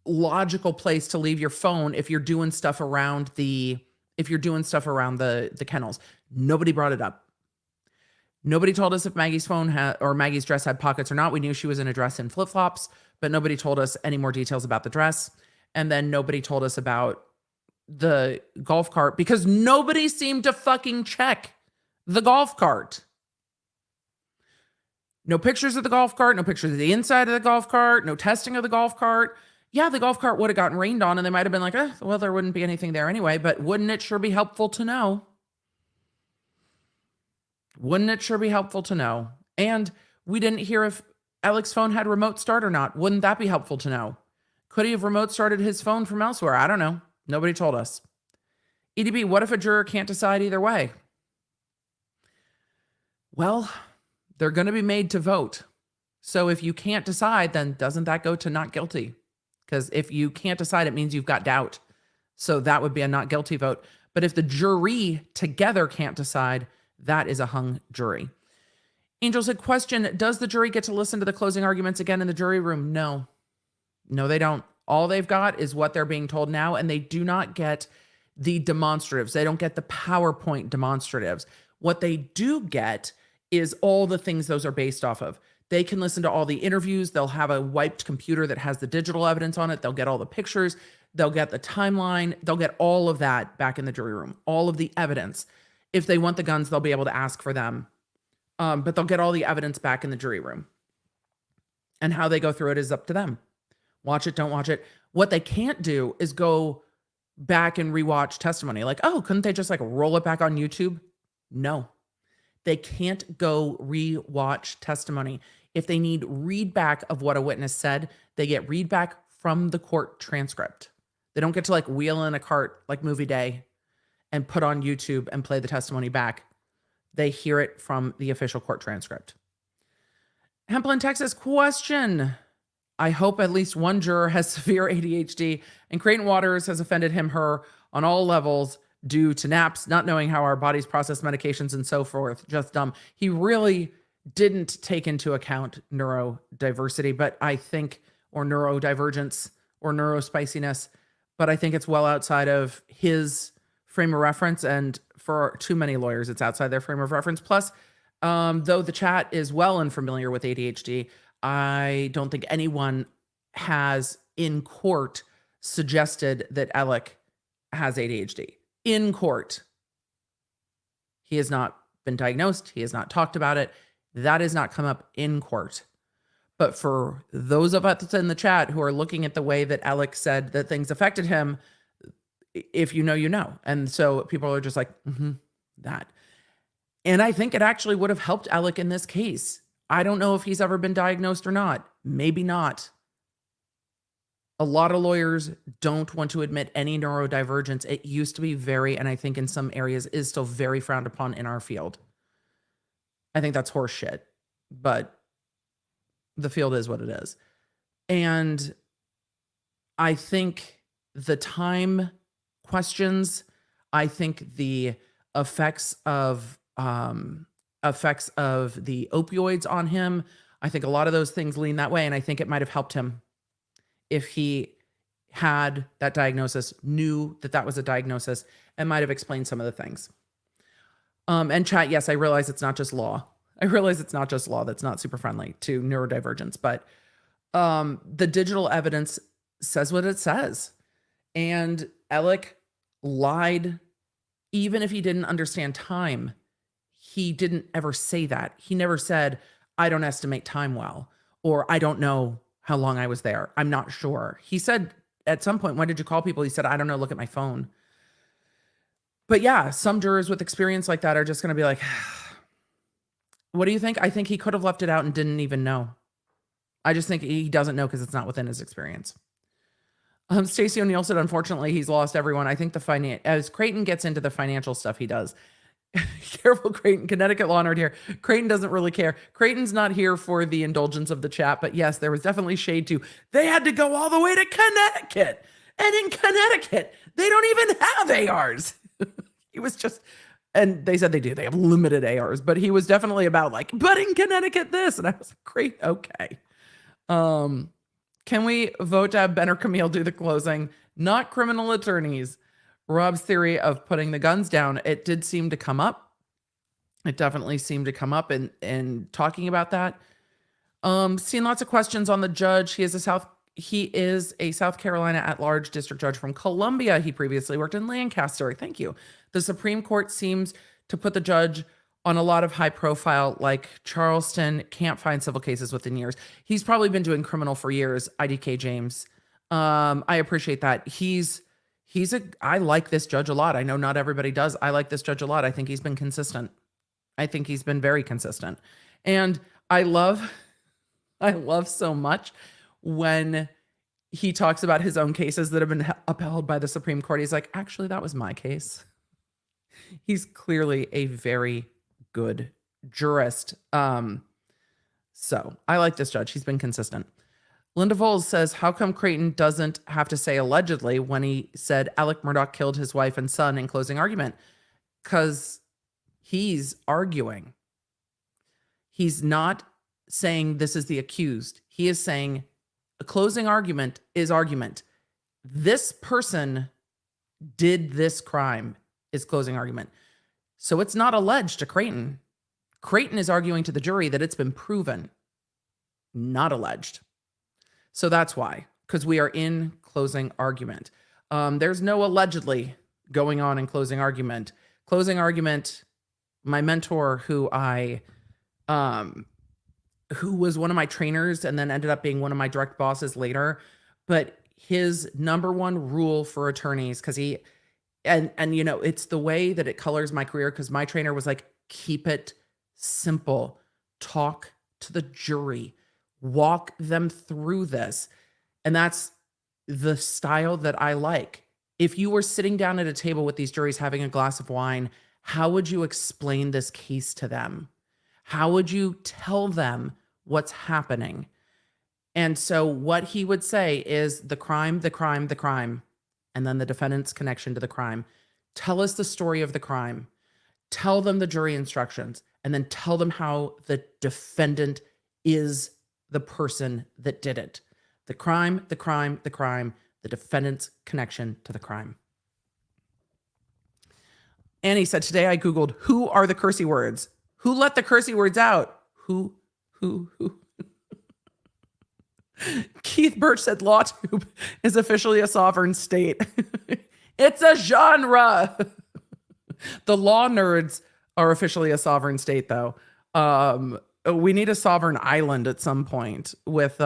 logical place to leave your phone if you're doing stuff around the kennels. Nobody brought it up. Nobody told us if Maggie's phone or Maggie's dress had pockets or not. We knew she was in a dress and flip-flops, but nobody told us any more details about the dress. And then nobody told us about the golf cart because nobody seemed to fucking check the golf cart. No pictures of the golf cart, no pictures of the inside of the golf cart, no testing of the golf cart. Yeah, the golf cart would have gotten rained on and they might have been like, well, there wouldn't be anything there anyway, but wouldn't it sure be helpful to know? Wouldn't it sure be helpful to know? And we didn't hear if Alec's phone had remote start or not. Wouldn't that be helpful to know? Could he have remote started his phone from elsewhere? I don't know. Nobody told us. EDB, what if a juror can't decide either way? Well, they're going to be made to vote. So if you can't decide, then doesn't that go to not guilty? Because if you can't decide, it means you've got doubt. So that would be a not guilty vote. But if the jury together can't decide, that is a hung jury. Angel said, question, does the jury get to listen to the closing arguments again in the jury room? No. No, they don't. All they've got is what they're being told now, and they do not get the demonstratives. They don't get the PowerPoint demonstratives. What they do get is all the things those are based off of. They can listen to all the interviews. They'll have a wiped computer that has the digital evidence on it. They'll get all the pictures. They'll get the timeline. They'll get all of that back in the jury room, all of the evidence. If they want the guns, they'll be able to ask for them. But they'll get all the evidence back in the jury room. And how they go through it is up to them. Watch it, don't watch it. What they can't do is go back and rewatch testimony. Like, oh, couldn't they just like roll it back on YouTube? No. They can't go rewatch testimony. If they need read back of what a witness said, they get read back from the court transcript. They don't get to like wheel in a cart like movie day and put on YouTube and play the testimony back. They hear it from the official court transcript. Hempel in Texas, question. I hope at least one juror has severe ADHD and Creighton Waters has offended him, her on all levels due to naps, not knowing how our bodies process medications and so forth. Just dumb. He really didn't take into account neurodiversity, but I think, or neurodivergence or neurospiciness, but I think it's well outside of his frame of reference. And for too many lawyers, it's outside their frame of reference. Plus, though the chat is well and familiar with ADHD, I don't think anyone has in court suggested that Alec has ADHD. In court. He has not been diagnosed. He has not talked about it. That has not come up in court. But for those of us in the chat who are looking at the way that Alec said that things affected him, if you know, you know. And so people are just like, that. And I think it actually would have helped Alec in this case. I don't know if he's ever been diagnosed or not. Maybe not. A lot of lawyers don't want to admit any neurodivergence. It used to be very, and I think in some areas is still very frowned upon in our field. I think that's horse shit, but the field is what it is. And I think the time questions, I think the effects of the opioids on him, I think a lot of those things lean that way. And I think it might have helped him if he had that diagnosis, knew that that was a diagnosis, and might have explained some of the things. And chat, yes, I realize it's not just law. I realize it's not just law that's not super friendly to neurodivergence, but the digital evidence says what it says. And Alec lied, even if he didn't understand time. He didn't ever say that. He never said, I don't estimate time well, or I don't know how long I was there. I'm not sure. He said at some point, when did you call people? He said, I don't know, look at my phone. But yeah, some jurors with experience like that are just going to be like, what do you think? I think he could have left it out and didn't even know. I just think he doesn't know because it's not within his experience. Stacey O'Neill said, unfortunately, he's lost everyone. I think as Creighton gets into the financial stuff, he does. Careful, Creighton. Connecticut Law Nerd here. Creighton doesn't really care. Creighton's not here for the indulgence of the chat, but yes, there was definitely shade to, they had to go all the way to Connecticut. And in Connecticut, they don't even have ARs. He was just, and they said they do. They have limited ARs, but he was definitely about like, but in Connecticut this. And I was like, great, okay. Can we vote to have Ben or Camille do the closing? Not criminal attorneys. Rob's theory of putting the guns down, it did seem to come up. It definitely seemed to come up in talking about that. Seen lots of questions on the judge. He is a South Carolina at-large district judge from Columbia. He previously worked in Lancaster. Thank you. The Supreme Court seems to put the judge on a lot of high profile, like Charleston, can't find civil cases within years. He's probably been doing criminal for years. IDK James. I appreciate that. I like this judge a lot. I know not everybody does. I like this judge a lot. I think he's been consistent. I think he's been very consistent. And I love so much when he talks about his own cases that have been upheld by the Supreme Court. He's like, actually, that was my case. He's clearly a very good jurist. So I like this judge. He's been consistent. Linda Voles says, how come Creighton doesn't have to say allegedly when he said Alec Murdaugh killed his wife and son in closing argument? Because he's arguing. He's not saying this is the accused. He is saying a closing argument is argument. This person did this crime is closing argument. So it's not alleged to Creighton. Creighton is arguing to the jury that it's been proven, not alleged. So that's why, because we are in closing argument. There's no allegedly going on in closing argument. Closing argument, my mentor who was one of my trainers and then ended up being one of my direct bosses later, but his number one rule for attorneys, because and you know, it's the way that it colors my career, because my trainer was like, keep it simple, talk to the jury, walk them through this. And that's the style that I like. If you were sitting down at a table with these juries having a glass of wine, how would you explain this case to them? How would you tell them what's happening? And so what he would say is the crime, and then the defendant's connection to the crime. Tell us the story of the crime. Tell them the jury instructions, and then tell them how the defendant is the person that did it. The crime, the defendant's connection to the crime. Annie said, today I Googled, who are the cursey words? Who let the cursey words out? Who? Keith Birch said LawTube is officially a sovereign state. It's a genre. The law nerds are officially a sovereign state, though. We need a sovereign island at some point with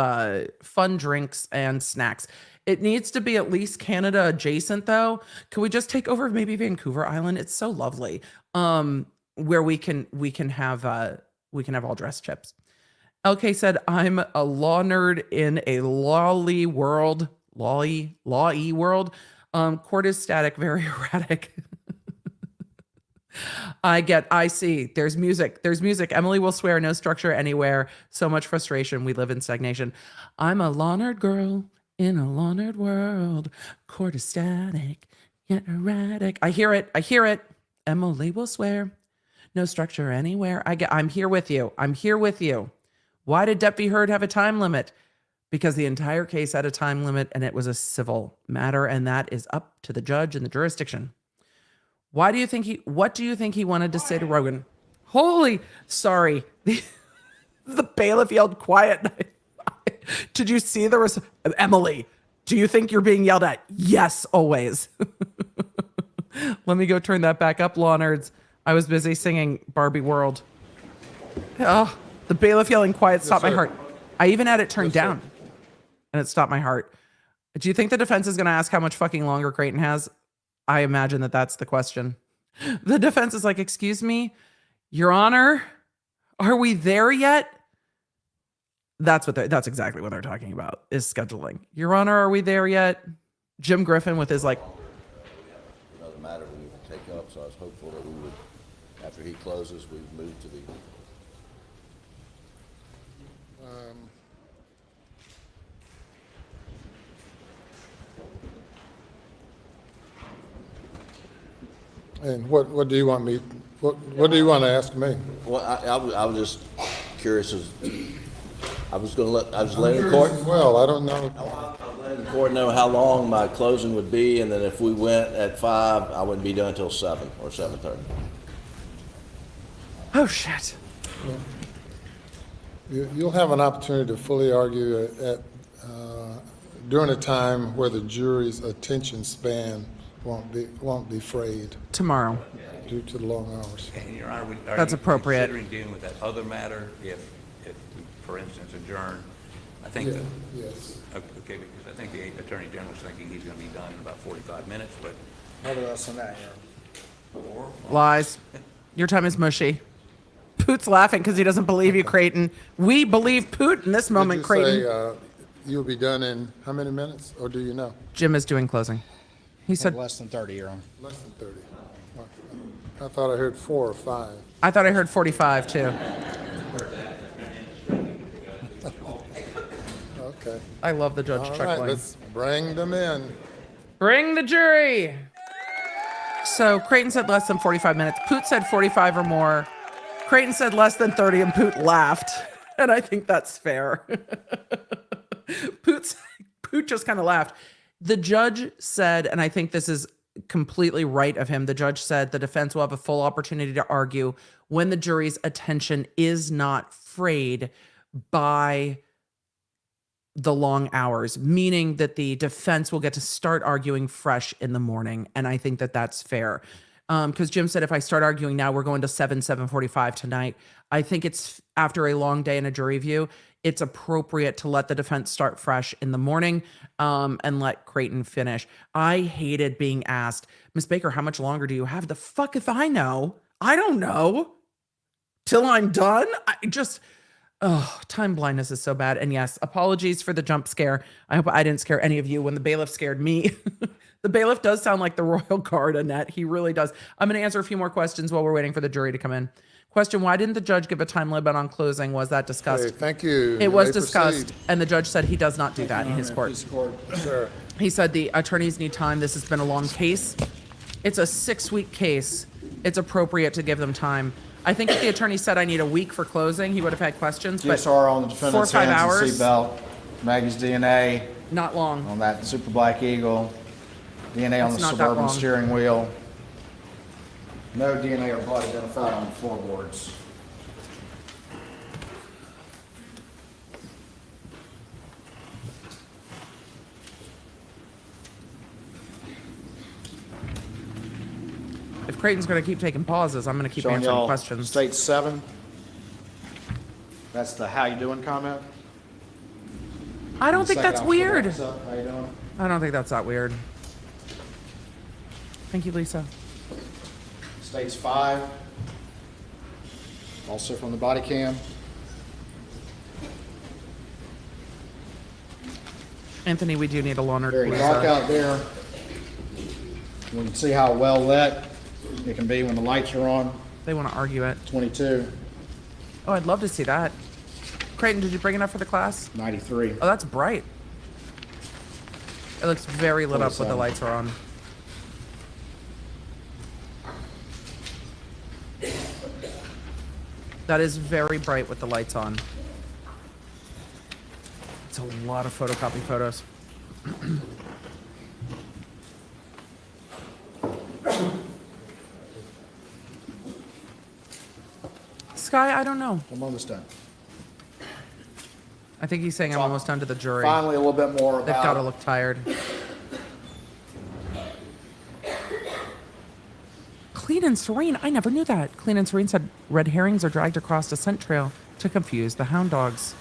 fun drinks and snacks. It needs to be at least Canada adjacent, though. Can we just take over maybe Vancouver Island? It's so lovely. Where we can have all dressed chips. LK said, I'm a law nerd in a lawly world. Law-y world. Court is static, very erratic. I see. There's music. Emily will swear, no structure anywhere. So much frustration. We live in stagnation. I'm a law nerd girl in a law nerd world. Court is static, yet erratic. I hear it. Emily will swear, no structure anywhere. I'm here with you. Why did Depp v. Heard have a time limit? Because the entire case had a time limit and it was a civil matter, and that is up to the judge and the jurisdiction. What do you think he wanted to say to Rogan? Sorry. The bailiff yelled quiet. Did you see Emily, do you think you're being yelled at? Yes, always. Let me go turn that back up, law nerds. I was busy singing Barbie World. Oh, the bailiff yelling quiet stopped my heart. I even had it turned down, and it stopped my heart. Do you think the defense is going to ask how much fucking longer Creighton has? I imagine that's the question. The defense is like, excuse me, Your Honor, are we there yet? That's exactly what they're talking about, is scheduling. Your Honor, are we there yet? Jim Griffin with his like. Another matter we would take up, so I was hopeful that we would, after he closes, we would move to the. And what do you want me, what do you want to ask me? Well, I was just curious I was letting the court. Well, I don't know. I was letting the court know how long my closing would be, and then if we went at 5, I wouldn't be done until 7 or 7:30. Oh, shit. You'll have an opportunity to fully argue during a time where the jury's attention span won't be frayed Tomorrow. due to the long hours. And Your Honor, That's appropriate. Considering dealing with that other matter, if we, for instance, adjourn, I think, Yeah, yes. okay, because I think the Attorney General's thinking he's going to be done in about 45 minutes, but, What else on that here? or, Lies. Your time is mushy. Poot's laughing because he doesn't believe you, Creighton. We believe Poot in this moment, Did Creighton. you say you'll be done in how many minutes, or do you know? Jim is doing closing. He said, Less than 30, Your Honor. Less than 30. I thought I heard 4 or 5. I thought I heard 45 too. Okay. I love the judge All right, chuckling. let's bring them in. Bring the jury. So Creighton said less than 45 minutes. Poot said 45 or more. Creighton said less than 30 and Poot laughed. And I think that's fair. Poot just kind of laughed. The judge said, and I think this is completely right of him, the judge said the defense will have a full opportunity to argue when the jury's attention is not frayed by the long hours, meaning that the defense will get to start arguing fresh in the morning. And I think that that's fair. Because Jim said, if I start arguing now, we're going to 7:45 tonight. I think it's after a long day in a jury view, it's appropriate to let the defense start fresh in the morning and let Creighton finish. I hated being asked, Miss Baker, how much longer do you have? The fuck if I know? I don't know. Till I'm done? Time blindness is so bad. And yes, apologies for the jump scare. I hope I didn't scare any of you when the bailiff scared me. The bailiff does sound like the royal guard, Annette. He really does. I'm going to answer a few more questions while we're waiting for the jury to come in. Question, why didn't the judge give a time limit on closing? Was that discussed? Okay, thank you. It You was may discussed, proceed. and the judge said he does not do that in his court. Sir. He said the attorneys need time. This has been a long case. It's a 6-week case. It's appropriate to give them time. I think if the attorney said I need a week for closing, he would have had questions. But DSR on the 4 or defendant's 5 hands and hours, seatbelt, Maggie's DNA not long. on that Super Black Eagle, DNA on It's the not that Suburban long. steering wheel. No DNA or blood identified on the floorboards. If Creighton's going to keep taking pauses, I'm going to keep Showing answering y'all questions. State 7. That's the how you doing comment. I don't think that's weird. What's up? How you doing? I don't think that's that weird. Thank you, Lisa. States 5. Also from the body cam. Anthony, we do need a loaner. Very dark out there. We can see how well lit it can be when the lights are on. They want to argue it. 22, Oh, I'd love to see that. Creighton, did you bring enough for the class? 93. Oh, that's bright. It looks very lit up when the 47. lights are on. That is very bright with the lights on. It's a lot of photocopy photos. Sky, I don't know. I'm almost done. I think he's saying I'm almost done to the jury. Finally, a little bit more They've got to about look tired. Clean and Serene. I never knew that. Clean and Serene said red herrings are dragged across a scent trail to confuse the hound dogs.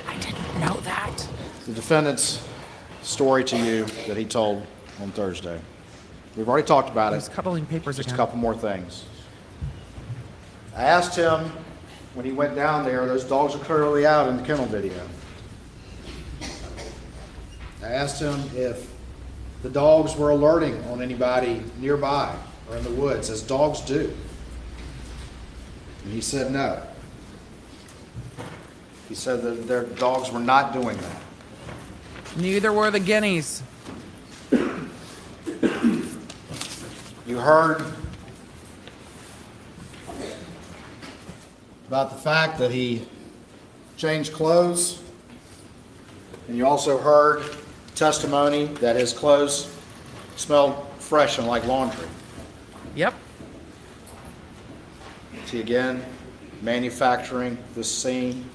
I didn't know that. the defendant's story to you that he told on Thursday. We've already talked about He's it. cuddling papers Just a again. couple more things. I asked him when he went down there, those dogs are clearly out in the kennel video. I asked him if the dogs were alerting on anybody nearby or in the woods, as dogs do. And he said no. He said that their dogs were not doing that. Neither were the guineas. You heard about the fact that he changed clothes, and you also heard testimony that his clothes smelled fresh and like laundry. Yep. See again, manufacturing this scene.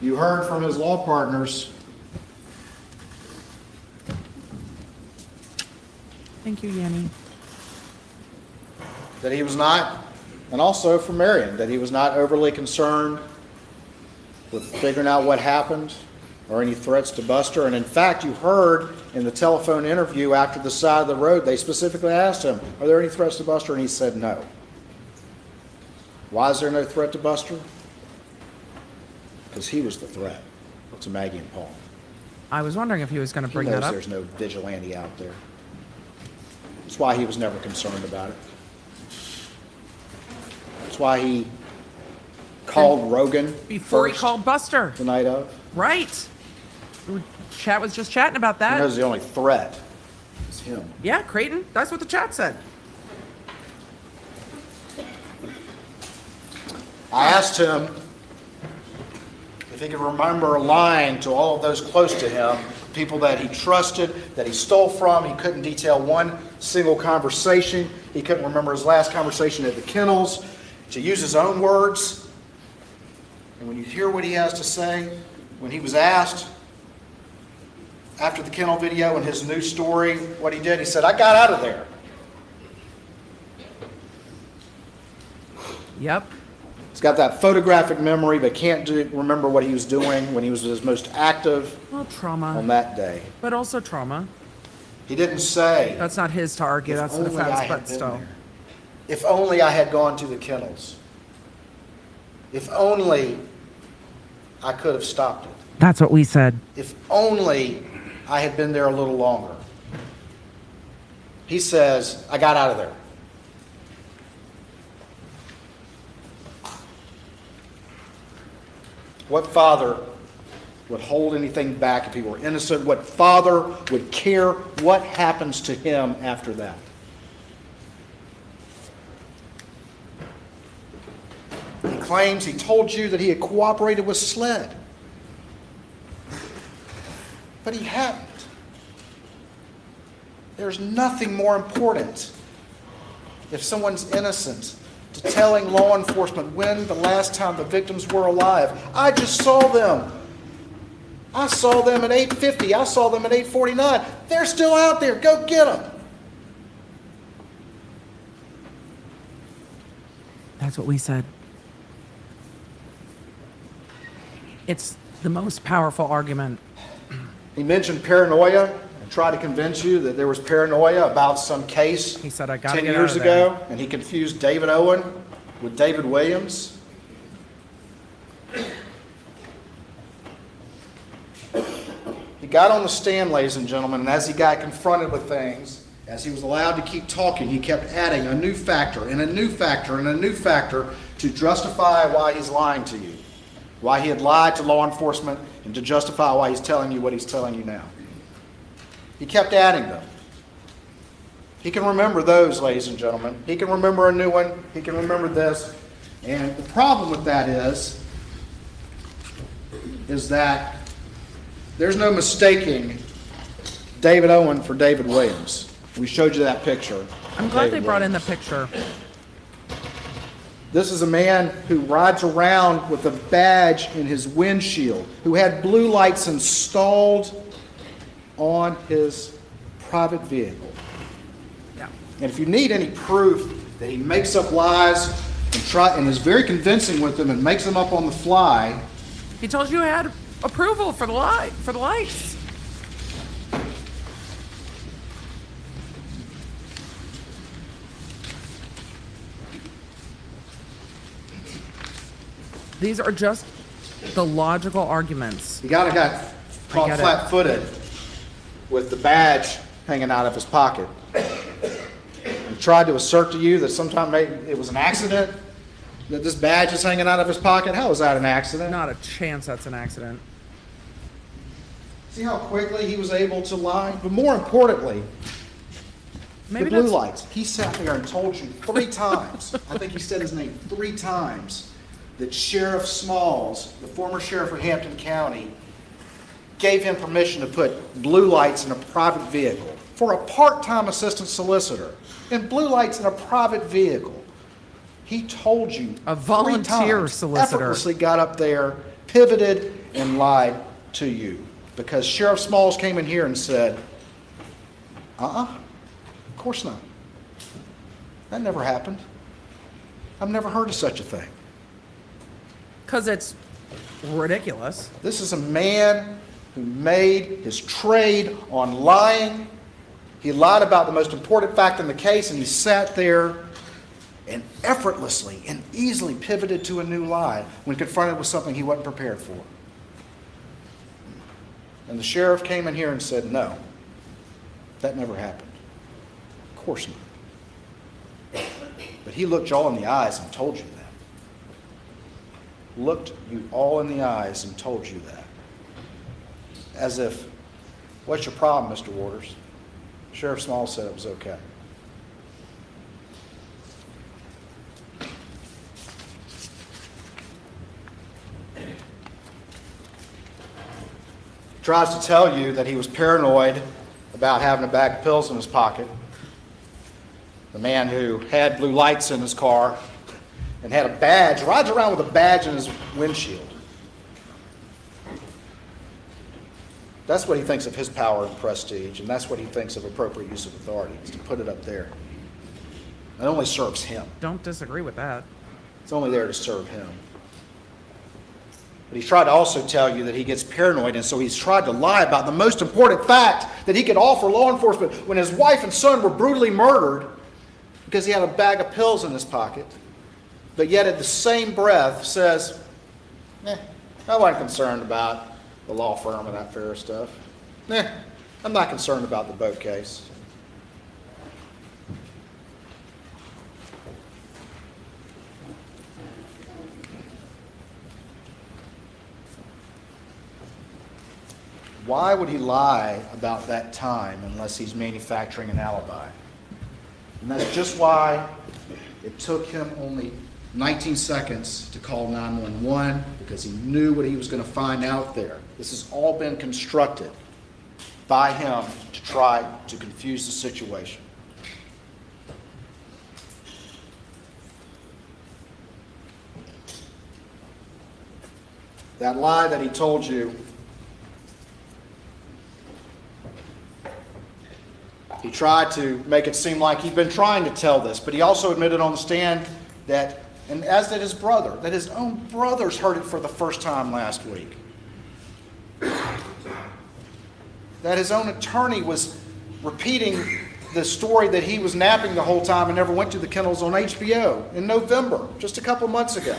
You heard from his law partners. Thank you, Yanni. That he was not, and also from Marion, that he was not overly concerned with figuring out what happened or any threats to Buster. And in fact, you heard in the telephone interview after the side of the road, they specifically asked him, are there any threats to Buster? And he said no. Why is there no threat to Buster? Because he was the threat to Maggie and Paul. I was wondering if he was going to He bring that knows up. there's no vigilante out there. That's why he was never concerned about it. That's why he called Rogan Before he first called Buster. the night of. Right. Chat was just chatting about He that. knows the only threat is him. Yeah, Creighton. That's what the chat said. I asked him if he could remember lying to all of those close to him, people that he trusted, that he stole from. He couldn't detail one single conversation. He couldn't remember his last conversation at the kennels. To use his own words, and when you hear what he has to say, when he was asked after the kennel video and his new story, what he did, he said, I got out of there. Yep. He's got that photographic memory, but can't remember what he was doing when he was his most active Well, trauma. on that day. But also trauma. He didn't say, That's not his to argue. if That's the only I defense, had but been still. there. If only I had gone to the kennels. If only I could have stopped it. That's what we said. If only I had been there a little longer. He says, I got out of there. What father would hold anything back if he were innocent? What father would care what happens to him after that? He claims he told you that he had cooperated with SLED. But he hadn't. There's nothing more important if someone's innocent to telling law enforcement when the last time the victims were alive. I just saw them. I saw them at 8:50. I saw them at 8:49. They're still out there. Go get them. That's what we said. It's the most powerful argument. He mentioned paranoia and tried to convince you that there was paranoia about some case He said, I gotta 10 get years out of there. ago, and he confused David Owen with David Williams. He got on the stand, ladies and gentlemen, and as he got confronted with things, as he was allowed to keep talking, he kept adding a new factor and a new factor and a new factor to justify why he's lying to you, why he had lied to law enforcement, and to justify why he's telling you what he's telling you now. He kept adding them. He can remember those, ladies and gentlemen. He can remember a new one. He can remember this. And the problem with that is that there's no mistaking David Owen for David Williams. We showed you that picture. I'm glad they brought in the picture. This is a man who rides around with a badge in his windshield, who had blue lights installed on his private vehicle. Yeah. And if you need any proof that he makes up lies and is very convincing with them and makes them up on the fly, He told you he had approval for the lights. These are just the logical arguments. the guy got caught get it. flat-footed with the badge hanging out of his pocket. He tried to assert to you that sometime maybe it was an accident, that this badge is hanging out of his pocket. How is that an accident? Not a chance that's an accident. See how quickly he was able to lie? But more importantly, Maybe the blue that's lights. He sat there and told you 3 times, I think he said his name 3 times, that Sheriff Smalls, the former sheriff of Hampton County, gave him permission to put blue lights in a private vehicle. for a part-time assistant solicitor in blue lights in a private vehicle. He told you A volunteer 3 times, solicitor. effortlessly got up there, pivoted, and lied to you. Because Sheriff Smalls came in here and said, of course not. That never happened. I've never heard of such a thing. Because it's ridiculous. This is a man who made his trade on lying. He lied about the most important fact in the case, and he sat there and effortlessly and easily pivoted to a new lie when confronted with something he wasn't prepared for. And the sheriff came in here and said, no, that never happened. Of course not. But he looked y'all in the eyes and told you that. Looked you all in the eyes and told you that. As if, what's your problem, Mr. Waters? Sheriff Smalls said it was okay. Tries to tell you that he was paranoid about having a bag of pills in his pocket. The man who had blue lights in his car and had a badge, rides around with a badge in his windshield. That's what he thinks of his power and prestige, and that's what he thinks of appropriate use of authority, is to put it up there. It only serves him. Don't disagree with that. It's only there to serve him. But he's tried to also tell you that he gets paranoid, and so he's tried to lie about the most important fact that he could offer law enforcement when his wife and son were brutally murdered because he had a bag of pills in his pocket, but yet at the same breath says, I wasn't concerned about the law firm and that fair stuff. I'm not concerned about the boat case. Why would he lie about that time unless he's manufacturing an alibi? And that's just why it took him only 19 seconds to call 911, because he knew what he was going to find out there. This has all been constructed by him to try to confuse the situation. That lie that he told you, he tried to make it seem like he'd been trying to tell this, but he also admitted on the stand that, and as did his brother, that his own brothers heard it for the first time last week. That his own attorney was repeating the story that he was napping the whole time and never went to the kennels on HBO in November, just a couple months ago.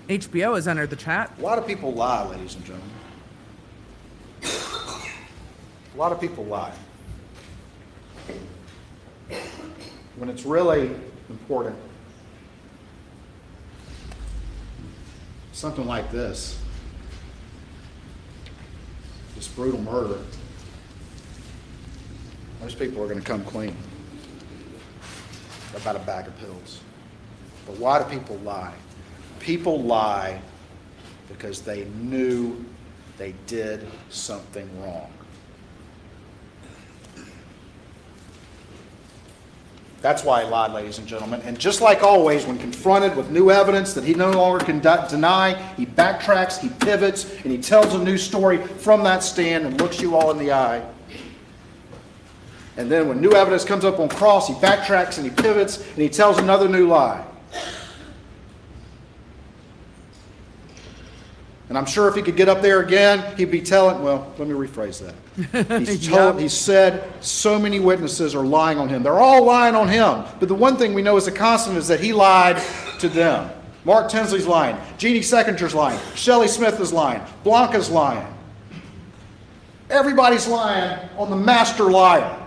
HBO has entered the chat. A lot of people lie, ladies and gentlemen. A lot of people lie. When it's really important, something like this brutal murder, most people are going to come clean about a bag of pills. But why do people lie? People lie because they knew they did something wrong. That's why he lied, ladies and gentlemen. And just like always, when confronted with new evidence that he no longer can deny, he backtracks, he pivots, and he tells a new story from that stand and looks you all in the eye. And then when new evidence comes up on cross, he backtracks and he pivots and he tells another new lie. And I'm sure if he could get up there again, he'd be telling, well, let me rephrase that. He's said so many witnesses are lying on him. They're all lying on him. But the one thing we know is a constant is that he lied to them. Mark Tinsley's lying. Jeannie Seckinger's lying. Shelley Smith is lying. Blanca's lying. Everybody's lying on the master liar.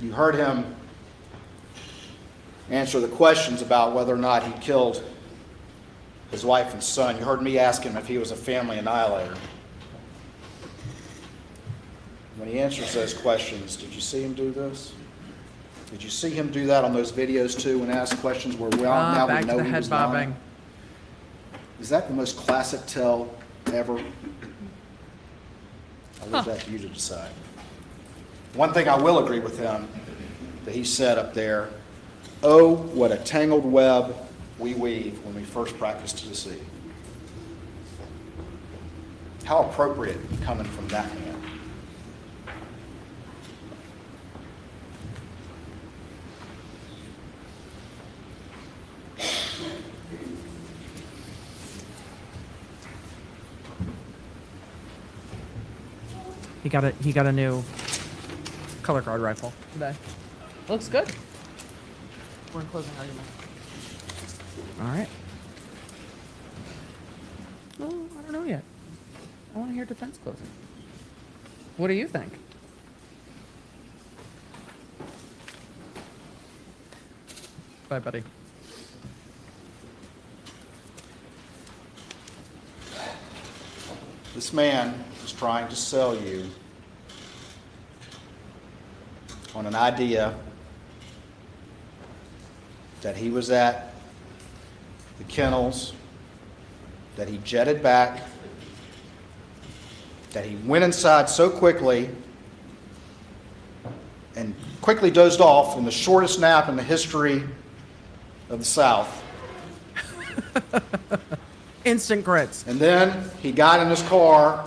You heard him answer the questions about whether or not he killed his wife and son. You heard me ask him if he was a family annihilator. When he answers those questions, did you see him do this? Did you see him do that on those videos too, and ask questions where now Back we to know the he head was lying? bobbing. Is that the most classic tell ever? I'll leave that to you to decide. One thing I will agree with him that he said up there, "Oh, what a tangled web we weave when we first practice to deceive." How appropriate coming from that man. He got a new color guard rifle today. Looks good. We're in closing argument. All right. Well, I don't know yet. I want to hear defense closing. What do you think? Bye, buddy. This man is trying to sell you on an idea that he was at the kennels, that he jetted back, that he went inside so quickly and quickly dozed off in the shortest nap in the history of the South. Instant grits. And then he got in his car.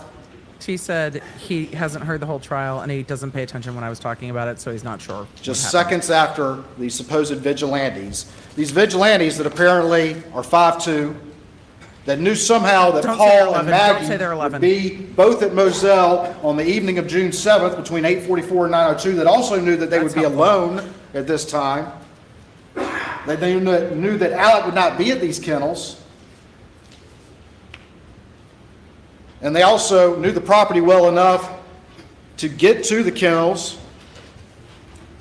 T said he hasn't heard the whole trial and he doesn't pay attention when I was talking about it, so he's not sure. Just what happened. seconds after these supposed vigilantes, these vigilantes that apparently are 5'2", that knew somehow that Don't say they're Paul and 11. Don't Maggie say they're 11. would be both at Moselle on the evening of June 7th between 8:44 and 9:02, that also knew that they That's would be helpful. alone at this time, that they knew that Alec would not be at these kennels, and they also knew the property well enough to get to the kennels.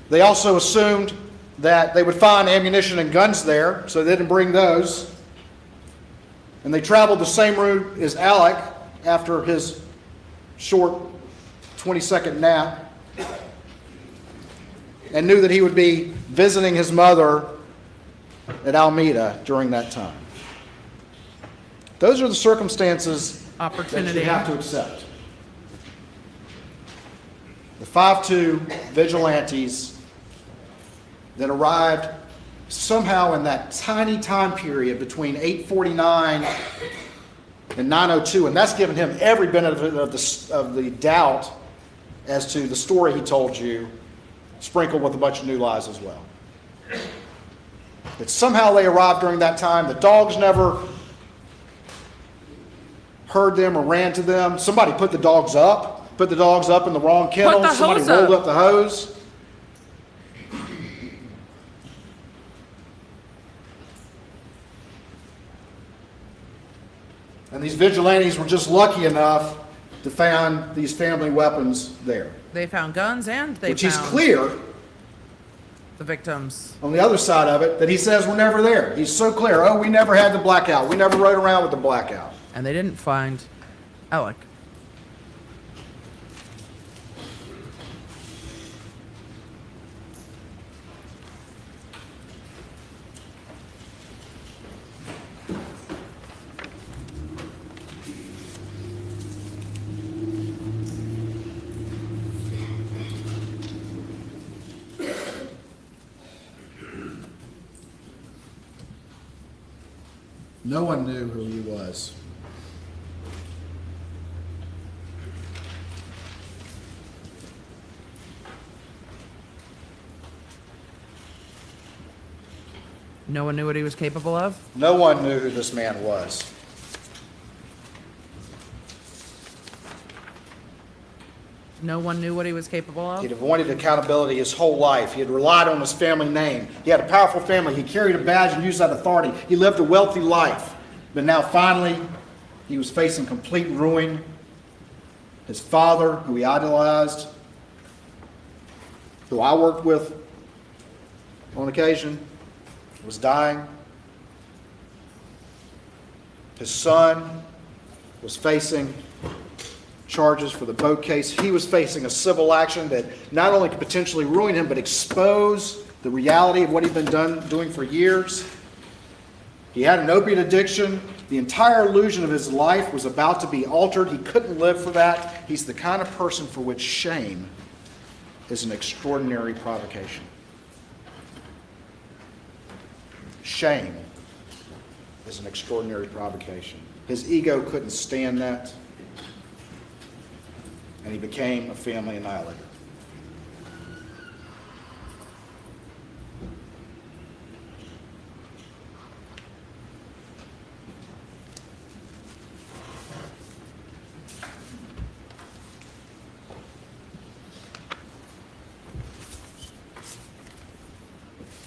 They also assumed that they would find ammunition and guns there, so they didn't bring those. And they traveled the same route as Alec after his short 20-second nap, and knew that he would be visiting his mother at Alameda during that time. Those are the circumstances that Opportunity. you have to accept. The 5'2" vigilantes that arrived somehow in that tiny time period between 8:49 and 9:02, and that's given him every benefit of the doubt as to the story he told you, sprinkled with a bunch of new lies as well. That somehow they arrived during that time. The dogs never heard them or ran to them. Somebody put the dogs up in the wrong kennel. the Somebody hose rolled up. up the hose. And these vigilantes were just lucky enough to find these family weapons there. They found guns and they Which found he's clear the victims. on the other side of it that he says were never there. He's so clear. Oh, we never had the blackout. We never rode around with the blackout. And they didn't find Alec. No one knew who he was. No one knew what he was capable of. No one knew who this man was. No one knew what he was capable He'd of. avoided accountability his whole life. He had relied on his family name. He had a powerful family. He carried a badge and used that authority. He lived a wealthy life. But now finally, he was facing complete ruin. His father, who he idolized, who I worked with on occasion, was dying. His son was facing charges for the boat case. He was facing a civil action that not only could potentially ruin him, but expose the reality of what he'd been doing for years. He had an opiate addiction. The entire illusion of his life was about to be altered. He couldn't live for that. He's the kind of person for which shame is an extraordinary provocation. Shame is an extraordinary provocation. His ego couldn't stand that, and he became a family annihilator.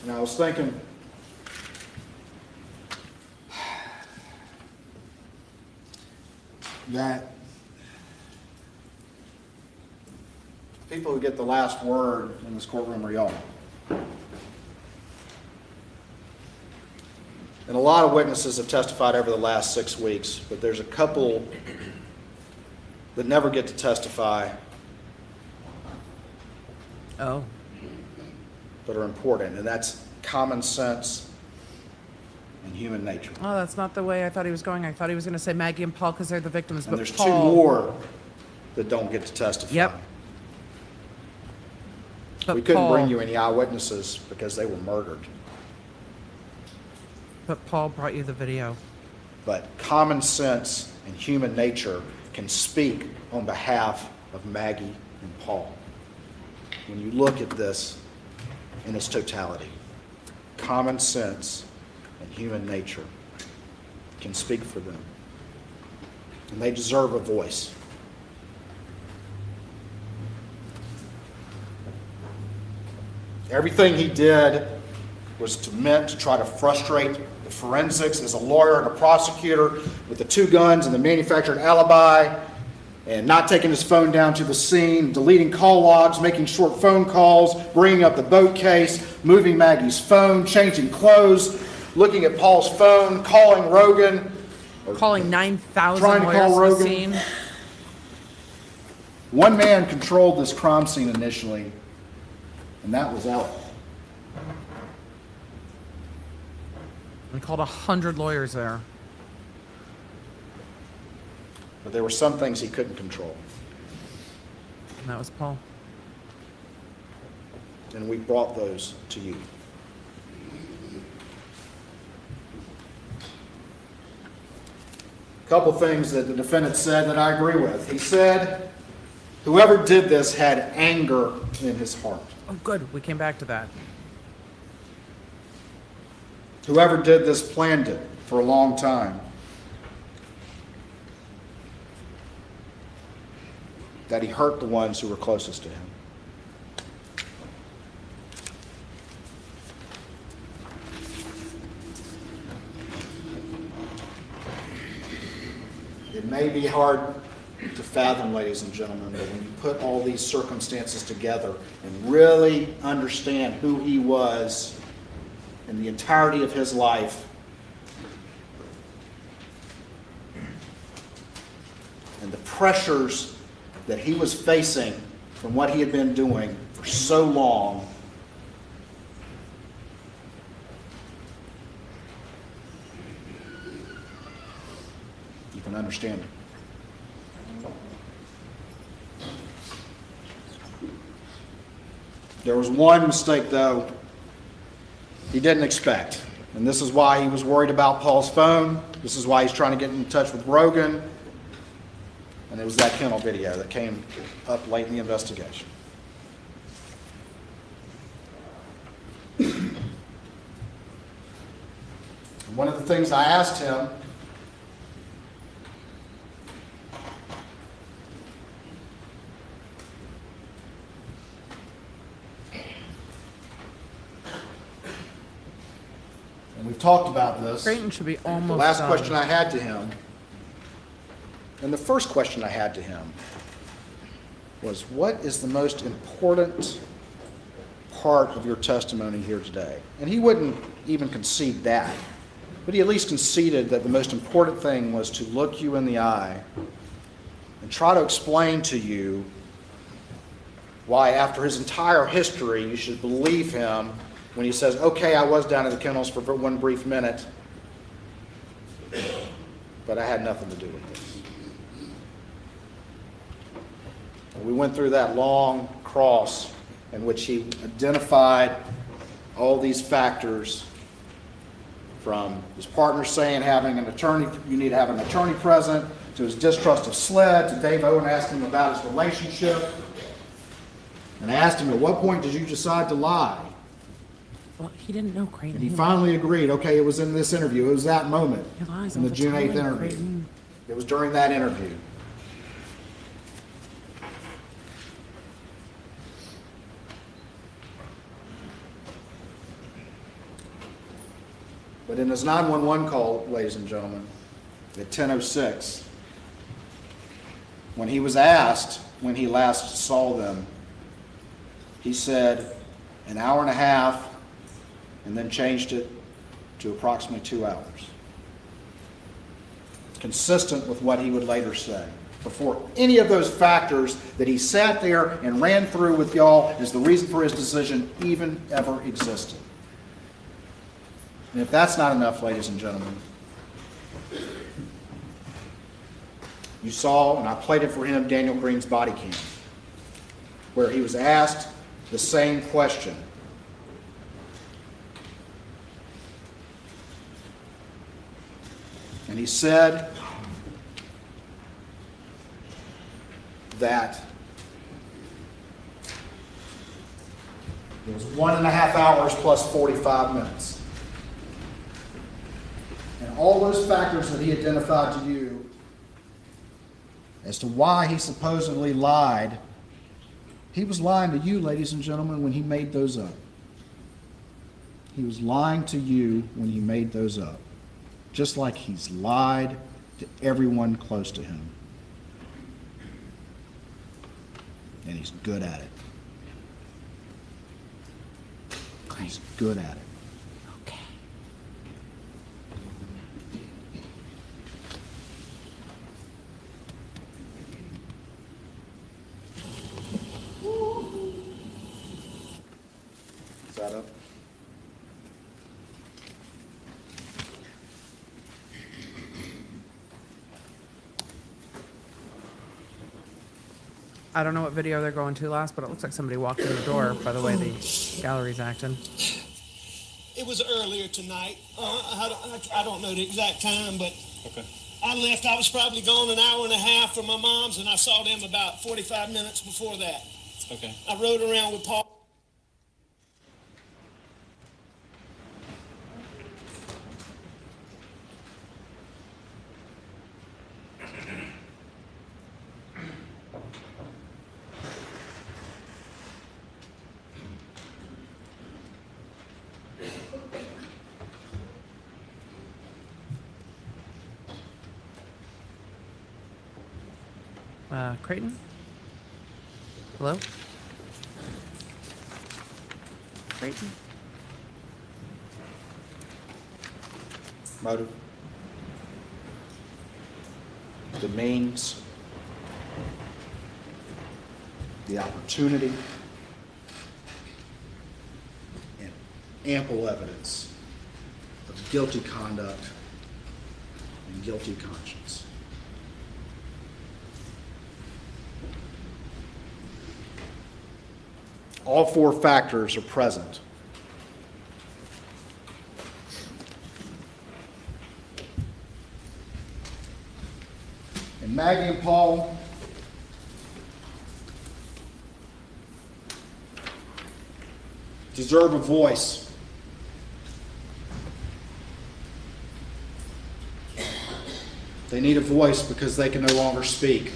And I was thinking, that people who get the last word in this courtroom are y'all. And a lot of witnesses have testified over the last 6 weeks, but there's a couple that never get to testify Oh. that are important, and that's common sense and human nature. Oh, that's not the way I thought he was going. I thought he was going to say Maggie and Paul because they're the victims. And But there's Paul, 2 more that don't get to testify. Yep. But We couldn't Paul, bring you any eyewitnesses because they were murdered. But Paul brought you the video. But common sense and human nature can speak on behalf of Maggie and Paul. When you look at this in its totality, common sense and human nature can speak for them. And they deserve a voice. Everything he did was meant to try to frustrate the forensics as a lawyer and a prosecutor with the 2 guns and the manufactured alibi, and not taking his phone down to the scene, deleting call logs, making short phone calls, bringing up the boat case, moving Maggie's phone, changing clothes, looking at Paul's phone, calling Rogan. Calling 9,000 Trying to call lawyers to the Rogan. scene. One man controlled this crime scene initially, and that was Alec. And called 100 lawyers there. But there were some things he couldn't control. And that was Paul. And we brought those to you. A couple things that the defendant said that I agree with. He said, whoever did this had anger in his heart. Oh, good. We came back to that. Whoever did this planned it for a long time. That he hurt the ones who were closest to him. It may be hard to fathom, ladies and gentlemen, but when you put all these circumstances together and really understand who he was in the entirety of his life, and the pressures that he was facing from what he had been doing for so long, you can understand it. There was one mistake, though, he didn't expect. And this is why he was worried about Paul's phone. This is why he's trying to get in touch with Rogan. And it was that kennel video that came up late in the investigation. And one of the things I asked him and we've talked about this. Creighton should be almost The last done. question I had to him, and the first question I had to him, was what is the most important part of your testimony here today? And he wouldn't even concede that. But he at least conceded that the most important thing was to look you in the eye and try to explain to you why, after his entire history, you should believe him when he says, okay, I was down at the kennels for one brief minute, but I had nothing to do with this. And we went through that long cross in which he identified all these factors, from his partner saying having an attorney, you need to have an attorney present, to his distrust of SLED, to Dave Owen asking him about his relationship. And I asked him, at what point did you decide to lie? Well, he didn't know Creighton. And he finally agreed, okay, it was in this interview. It was that moment He lies in all the the June 8th time, interview. Creighton. It was during that interview. But in his 911 call, ladies and gentlemen, at 10:06, when he was asked when he last saw them, he said an hour and a half, and then changed it to approximately 2 hours. Consistent with what he would later say. Before any of those factors that he sat there and ran through with y'all as the reason for his decision even ever existed. And if that's not enough, ladies and gentlemen, you saw, and I played it for him, Daniel Green's body cam, where he was asked the same question. And he said that it was 1.5 hours plus 45 minutes. And all those factors that he identified to you as to why he supposedly lied, he was lying to you, ladies and gentlemen, when he made those up. He was lying to you when he made those up. Just like he's lied to everyone close to him. And he's good at it. He's good at it. Okay. Is that up? I don't know what video they're going to last, but it looks like somebody walked in the door by the way the gallery's acting. It was earlier tonight. I don't know the exact time, but I left. I was probably gone an hour and a half from my mom's, and I saw them about 45 minutes before that. Okay. I rode around with Paul. Creighton? Hello? Creighton? Motive. The means. The opportunity. And ample evidence of guilty conduct and guilty conscience. All four factors are present. And Maggie and Paul deserve a voice. They need a voice because they can no longer speak.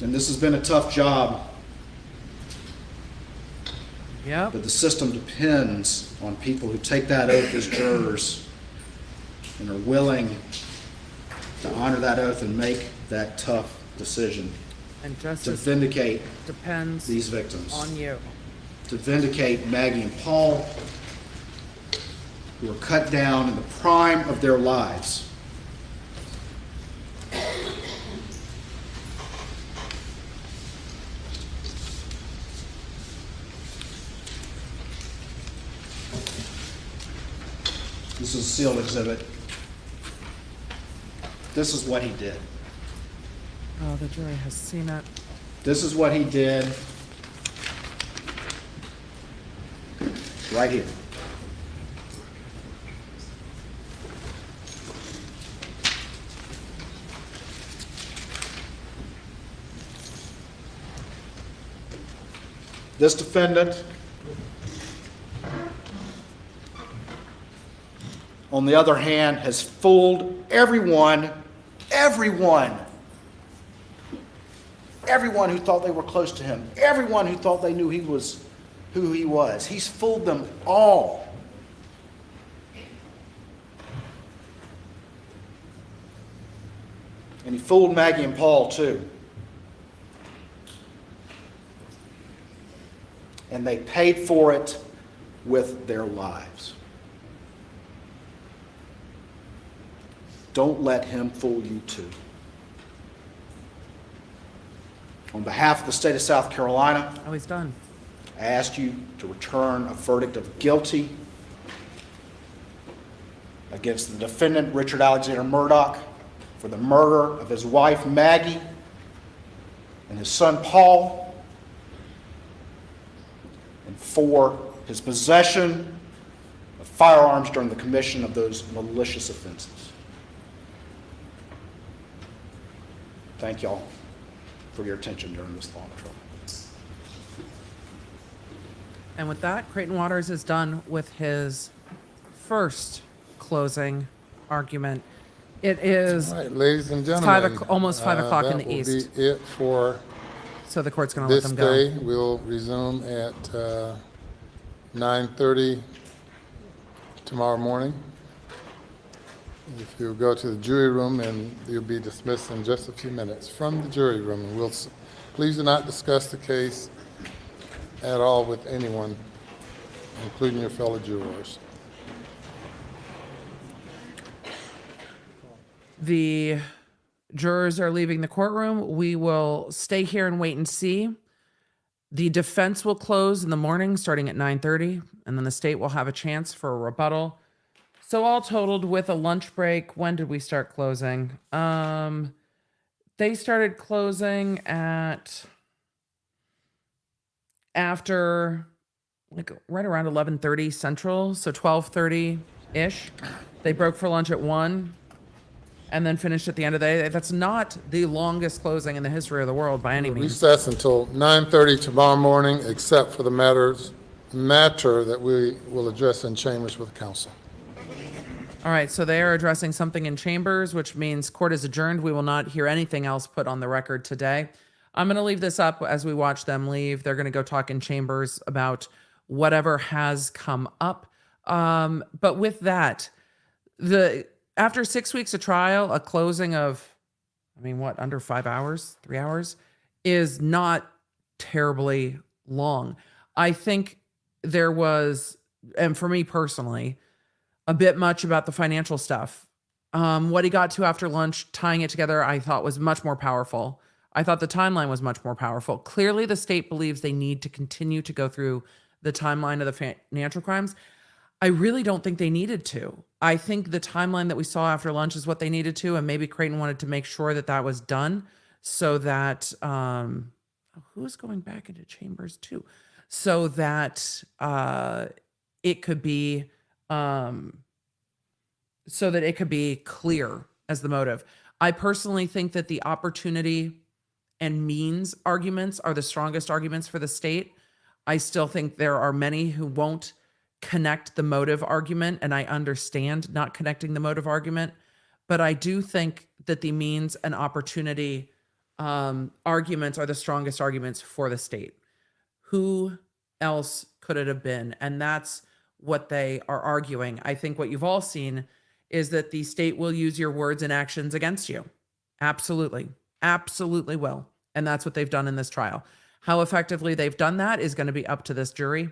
And this has been a tough job, Yep. but the system depends on people who take that oath as jurors and are willing to honor that oath and make that tough decision And to justice vindicate depends these victims, on you. to vindicate Maggie and Paul, who were cut down in the prime of their lives. This is a sealed exhibit. This is what he did. Oh, the jury has seen it. This is what he did right here. This defendant, on the other hand, has fooled everyone who thought they were close to him, everyone who thought they knew he was who he was. He's fooled them all. And he fooled Maggie and Paul too. And they paid for it with their lives. Don't let him fool you too. On behalf of the state of South Carolina, Oh, he's done. I ask you to return a verdict of guilty against the defendant, Richard Alexander Murdaugh, for the murder of his wife, Maggie, and his son, Paul, and for his possession of firearms during the commission of those malicious offenses. Thank y'all for your attention during this long trial. And with that, Creighton Waters is done with his first closing argument. It is All right, ladies and gentlemen. almost 5 o'clock in the east. That will be it for So the court's going to let this them go. day. We'll resume at 9:30 tomorrow morning. If you go to the jury room, and you'll be dismissed in just a few minutes from the jury room. And please do not discuss the case at all with anyone, including your fellow jurors. The jurors are leaving the courtroom. We will stay here and wait and see. The defense will close in the morning starting at 9:30, and then the state will have a chance for a rebuttal. So all totaled with a lunch break, when did we start closing? They started closing at after like right around 11:30 Central, so 12:30-ish. They broke for lunch at 1 and then finished at the end of the day. That's not the longest closing in the history of the world by any means. Recess until 9:30 tomorrow morning, except for the matter that we will address in chambers with counsel. All right, so they are addressing something in chambers, which means court is adjourned. We will not hear anything else put on the record today. I'm going to leave this up as we watch them leave. They're going to go talk in chambers about whatever has come up. But with that, after 6 weeks of trial, a closing of, under 5 hours, 3 hours, is not terribly long. I think there was, and for me personally, a bit much about the financial stuff. What he got to after lunch, tying it together, I thought was much more powerful. I thought the timeline was much more powerful. Clearly, the state believes they need to continue to go through the timeline of the financial crimes. I really don't think they needed to. I think the timeline that we saw after lunch is what they needed to, and maybe Creighton wanted to make sure that that was done so that who's going back into chambers too, so that it could be clear as the motive. I personally think that the opportunity and means arguments are the strongest arguments for the state. I still think there are many who won't connect the motive argument, and I understand not connecting the motive argument, but I do think that the means and opportunity arguments are the strongest arguments for the state. Who else could it have been? And that's what they are arguing. I think what you've all seen is that the state will use your words and actions against you. Absolutely. Absolutely will. And that's what they've done in this trial. How effectively they've done that is going to be up to this jury.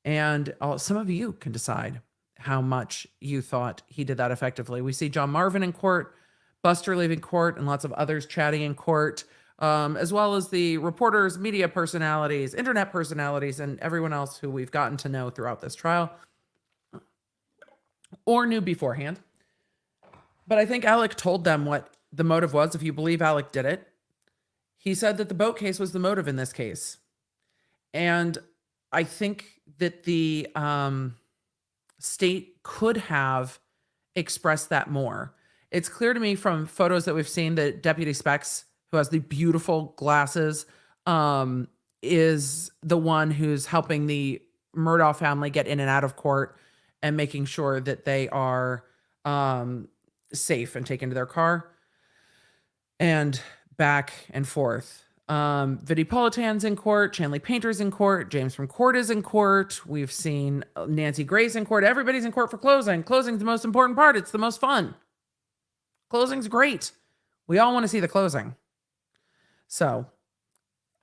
And some of you can decide. how much you thought he did that effectively. We see John Marvin in court, Buster leaving court, and lots of others chatting in court, as well as the reporters, media personalities, internet personalities, and everyone else who we've gotten to know throughout this trial or knew beforehand. But I think Alec told them what the motive was, if you believe Alec did it. He said that the boat case was the motive in this case. And I think that the state could have expressed that more. It's clear to me from photos that we've seen that Deputy Specs, who has the beautiful glasses, is the one who's helping the Murdaugh family get in and out of court and making sure that they are safe and taken to their car and back and forth. Vidi Politan's in court, Chanley Painter's in court, James from Court is in court. We've seen Nancy Grace in court. Everybody's in court for closing. Closing's the most important part. It's the most fun. Closing's great. We all want to see the closing. So,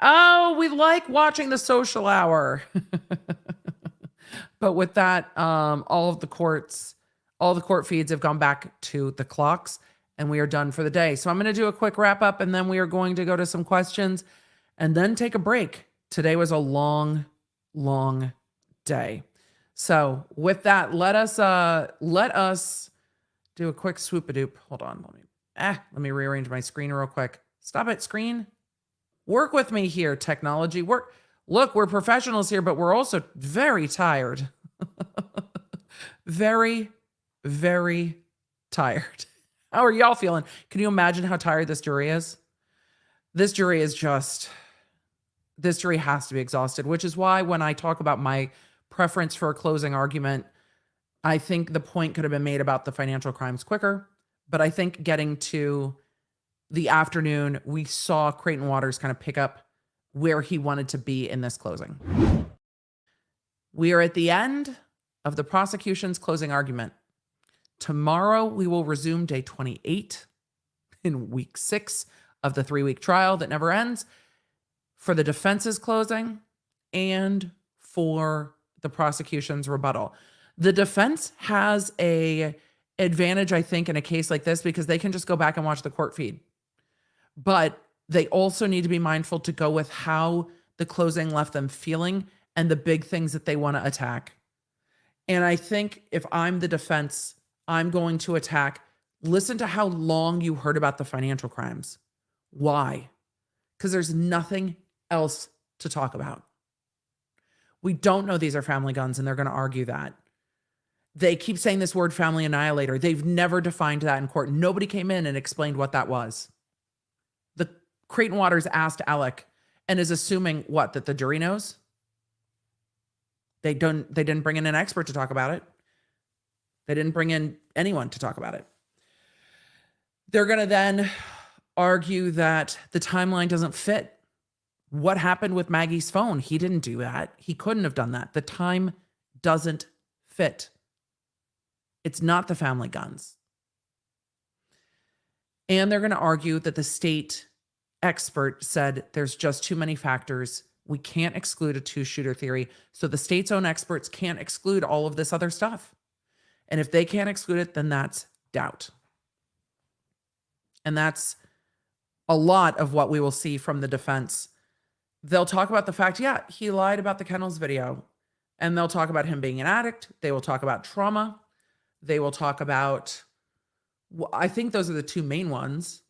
we like watching the social hour. But with that, all the court feeds have gone back to the clocks, and we are done for the day. So I'm going to do a quick wrap up, and then we are going to go to some questions and then take a break. Today was a long, long day. So with that, let us do a quick swoop-a-doop. Hold on. Let me rearrange my screen real quick. Stop it, screen. Work with me here, technology. Look, we're professionals here, but we're also very tired. Very, very tired. How are y'all feeling? Can you imagine how tired this jury is? This jury has to be exhausted, which is why when I talk about my preference for a closing argument, I think the point could have been made about the financial crimes quicker. But I think getting to the afternoon, we saw Creighton Waters kind of pick up where he wanted to be in this closing. We are at the end of the prosecution's closing argument. Tomorrow, we will resume day 28 in week 6 of the 3-week trial that never ends for the defense's closing and for the prosecution's rebuttal. The defense has an advantage, I think, in a case like this because they can just go back and watch the court feed. But they also need to be mindful to go with how the closing left them feeling and the big things that they want to attack. And I think if I'm the defense, I'm going to attack. Listen to how long you heard about the financial crimes. Why? Because there's nothing else to talk about. We don't know these are family guns, and they're going to argue that. They keep saying this word family annihilator. They've never defined that in court. Nobody came in and explained what that was. The Creighton Waters asked Alec and is assuming what? That the jury knows? They didn't bring in an expert to talk about it. They didn't bring in anyone to talk about it. They're going to then argue that the timeline doesn't fit. What happened with Maggie's phone? He didn't do that. He couldn't have done that. The time doesn't fit. It's not the family guns. And they're going to argue that the state expert said there's just too many factors. We can't exclude a two-shooter theory. So the state's own experts can't exclude all of this other stuff. And if they can't exclude it, then that's doubt. And that's a lot of what we will see from the defense. They'll talk about the fact, yeah, he lied about the kennels video. And they'll talk about him being an addict. They will talk about trauma. They will talk about, I think those are the two main ones.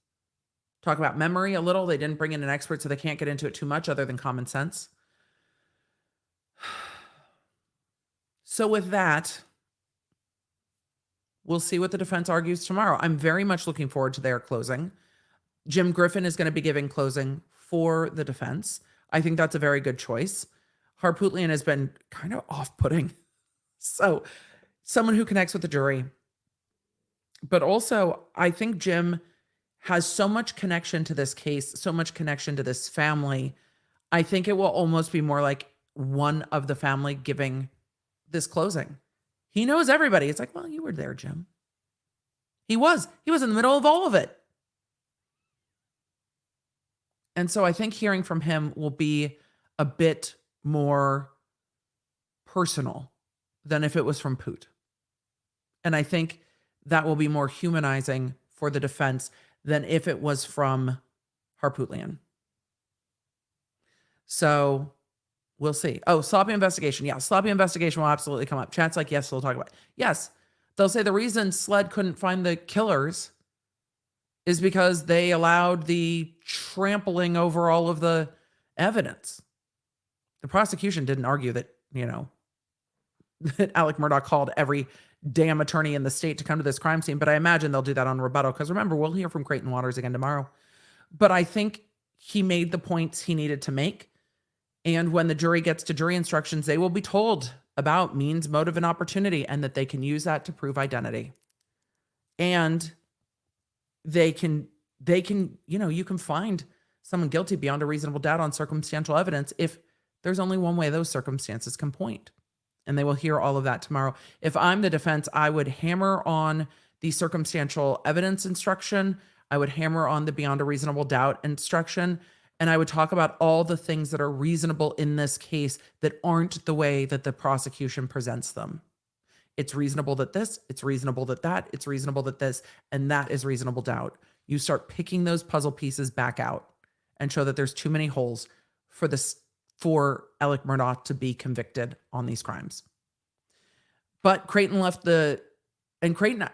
Talk about memory a little. They didn't bring in an expert, so they can't get into it too much other than common sense. So with that, we'll see what the defense argues tomorrow. I'm very much looking forward to their closing. Jim Griffin is going to be giving closing for the defense. I think that's a very good choice. Harpootlian has been kind of off-putting. So someone who connects with the jury. But also, I think Jim has so much connection to this case, so much connection to this family. I think it will almost be more like one of the family giving this closing. He knows everybody. It's like, well, you were there, Jim. He was in the middle of all of it. And so I think hearing from him will be a bit more personal than if it was from Poot. And I think that will be more humanizing for the defense than if it was from Harpootlian. So we'll see. Oh, sloppy investigation. Yeah, sloppy investigation will absolutely come up. Chat's like, yes, they'll talk about it. Yes, they'll say the reason SLED couldn't find the killers is because they allowed the trampling over all of the evidence. The prosecution didn't argue that, that Alec Murdaugh called every damn attorney in the state to come to this crime scene, but I imagine they'll do that on rebuttal, because remember, we'll hear from Creighton Waters again tomorrow. But I think he made the points he needed to make. And when the jury gets to jury instructions, they will be told about means, motive, and opportunity, and that they can use that to prove identity. And they can, you can find someone guilty beyond a reasonable doubt on circumstantial evidence if there's only one way those circumstances can point. And they will hear all of that tomorrow. If I'm the defense, I would hammer on the circumstantial evidence instruction. I would hammer on the beyond a reasonable doubt instruction. And I would talk about all the things that are reasonable in this case that aren't the way that the prosecution presents them. It's reasonable that this, it's reasonable that that, it's reasonable that this, and that is reasonable doubt. You start picking those puzzle pieces back out and show that there's too many holes for Alec Murdaugh to be convicted on these crimes. But Creighton Creighton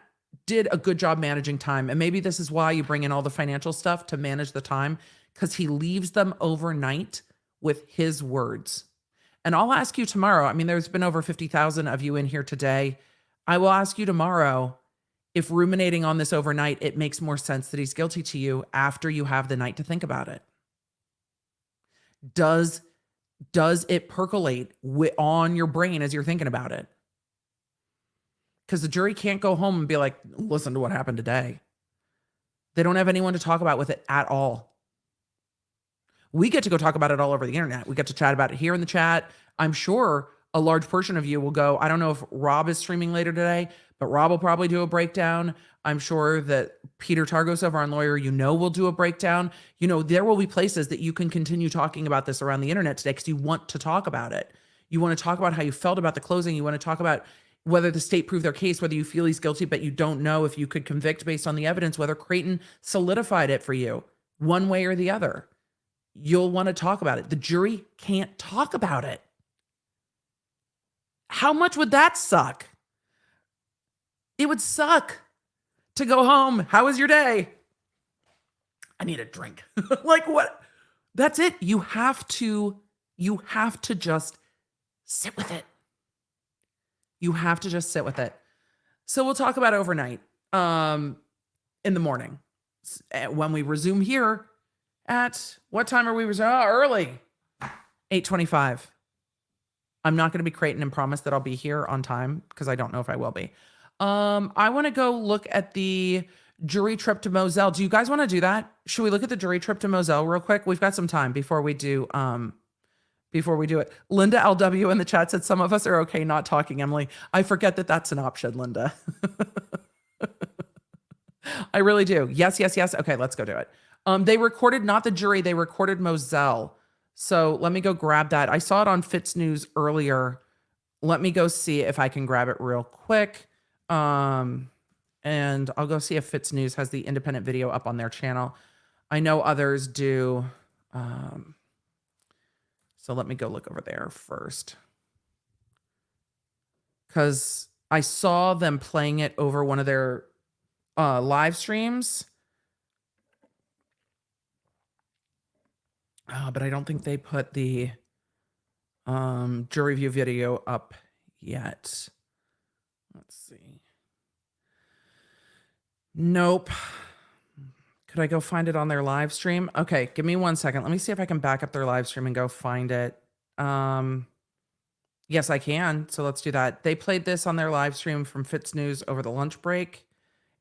did a good job managing time. And maybe this is why you bring in all the financial stuff to manage the time, because he leaves them overnight with his words. And I'll ask you tomorrow. I mean, there's been over 50,000 of you in here today. I will ask you tomorrow if ruminating on this overnight, it makes more sense that he's guilty to you after you have the night to think about it. Does it percolate on your brain as you're thinking about it? Because the jury can't go home and be like, listen to what happened today. They don't have anyone to talk about with it at all. We get to go talk about it all over the internet. We get to chat about it here in the chat. I'm sure a large portion of you will go, I don't know if Rob is streaming later today, but Rob will probably do a breakdown. I'm sure that Peter Targos, our lawyer, will do a breakdown. There will be places that you can continue talking about this around the internet today because you want to talk about it. You want to talk about how you felt about the closing. You want to talk about whether the state proved their case, whether you feel he's guilty, but you don't know if you could convict based on the evidence, whether Creighton solidified it for you one way or the other. You'll want to talk about it. The jury can't talk about it. How much would that suck? It would suck to go home. How was your day? I need a drink. Like what? That's it. You have to just sit with it. You have to just sit with it. So we'll talk about overnight in the morning when we resume here at what time are we resuming? Oh, early. 8:25. I'm not going to be Creighton and promise that I'll be here on time because I don't know if I will be. I want to go look at the jury trip to Moselle. Do you guys want to do that? Should we look at the jury trip to Moselle real quick? We've got some time before we do it. Linda LW in the chat said some of us are okay not talking, Emily. I forget that that's an option, Linda. I really do. Yes. Okay, let's go do it. They recorded not the jury, they recorded Moselle. So let me go grab that. I saw it on Fitz News earlier. Let me go see if I can grab it real quick. And I'll go see if Fitz News has the independent video up on their channel. I know others do. So let me go look over there first. Because I saw them playing it over one of their live streams. But I don't think they put the jury view video up yet. Let's see. Nope. Could I go find it on their live stream? Okay, give me 1 second. Let me see if I can back up their live stream and go find it. Yes, I can. So let's do that. They played this on their live stream from Fitz News over the lunch break.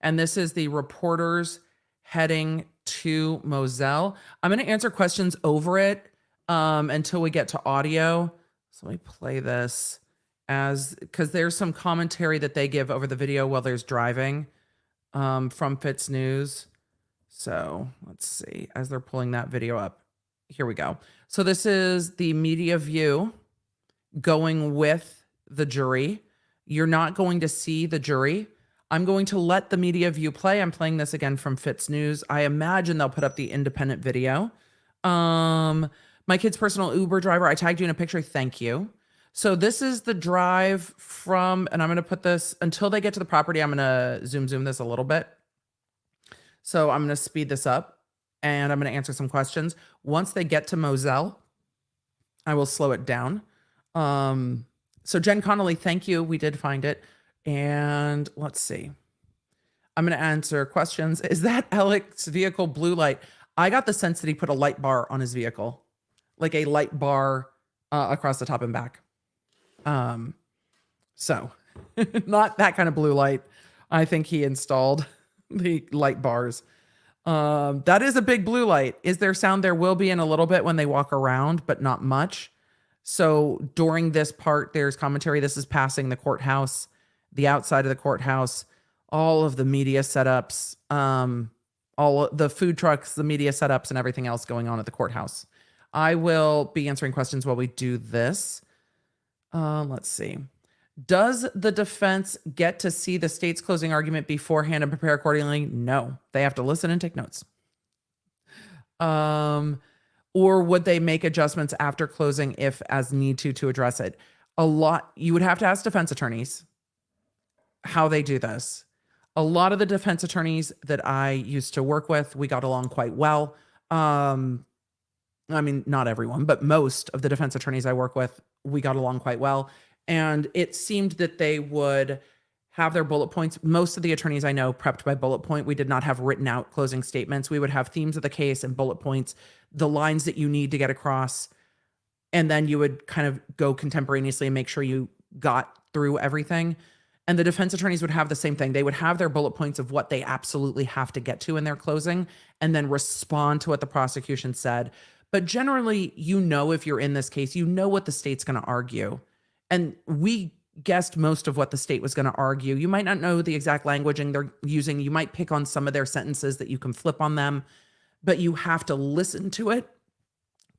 And this is the reporters heading to Moselle. I'm going to answer questions over it until we get to audio. So let me play this because there's some commentary that they give over the video while there's driving from Fitz News. So let's see, as they're pulling that video up, here we go. So this is the media view going with the jury. You're not going to see the jury. I'm going to let the media view play. I'm playing this again from Fitz News. I imagine they'll put up the independent video. My kid's personal Uber driver, I tagged you in a picture. Thank you. So this is the drive from, and I'm going to put this until they get to the property. I'm going to zoom this a little bit. So I'm going to speed this up and I'm going to answer some questions. Once they get to Moselle, I will slow it down. So Jen Connolly, thank you. We did find it. And let's see. I'm going to answer questions. Is that Alec's vehicle blue light? I got the sense that he put a light bar on his vehicle, like a light bar across the top and back. So not that kind of blue light. I think he installed the light bars. That is a big blue light. Is there sound? There will be in a little bit when they walk around, but not much. So during this part, there's commentary. This is passing the courthouse, the outside of the courthouse, all of the media setups, all of the food trucks, the media setups, and everything else going on at the courthouse. I will be answering questions while we do this. Let's see. Does the defense get to see the state's closing argument beforehand and prepare accordingly? No, they have to listen and take notes. Or would they make adjustments after closing if as need to address it? You would have to ask defense attorneys how they do this. A lot of the defense attorneys that I used to work with, we got along quite well. I mean, not everyone, but most of the defense attorneys I work with, we got along quite well. And it seemed that they would have their bullet points. Most of the attorneys I know prepped by bullet point. We did not have written out closing statements. We would have themes of the case and bullet points, the lines that you need to get across. And then you would kind of go contemporaneously and make sure you got through everything. And the defense attorneys would have the same thing. They would have their bullet points of what they absolutely have to get to in their closing and then respond to what the prosecution said. But generally, if you're in this case, you know what the state's going to argue. And we guessed most of what the state was going to argue. You might not know the exact languaging they're using. You might pick on some of their sentences that you can flip on them, but you have to listen to it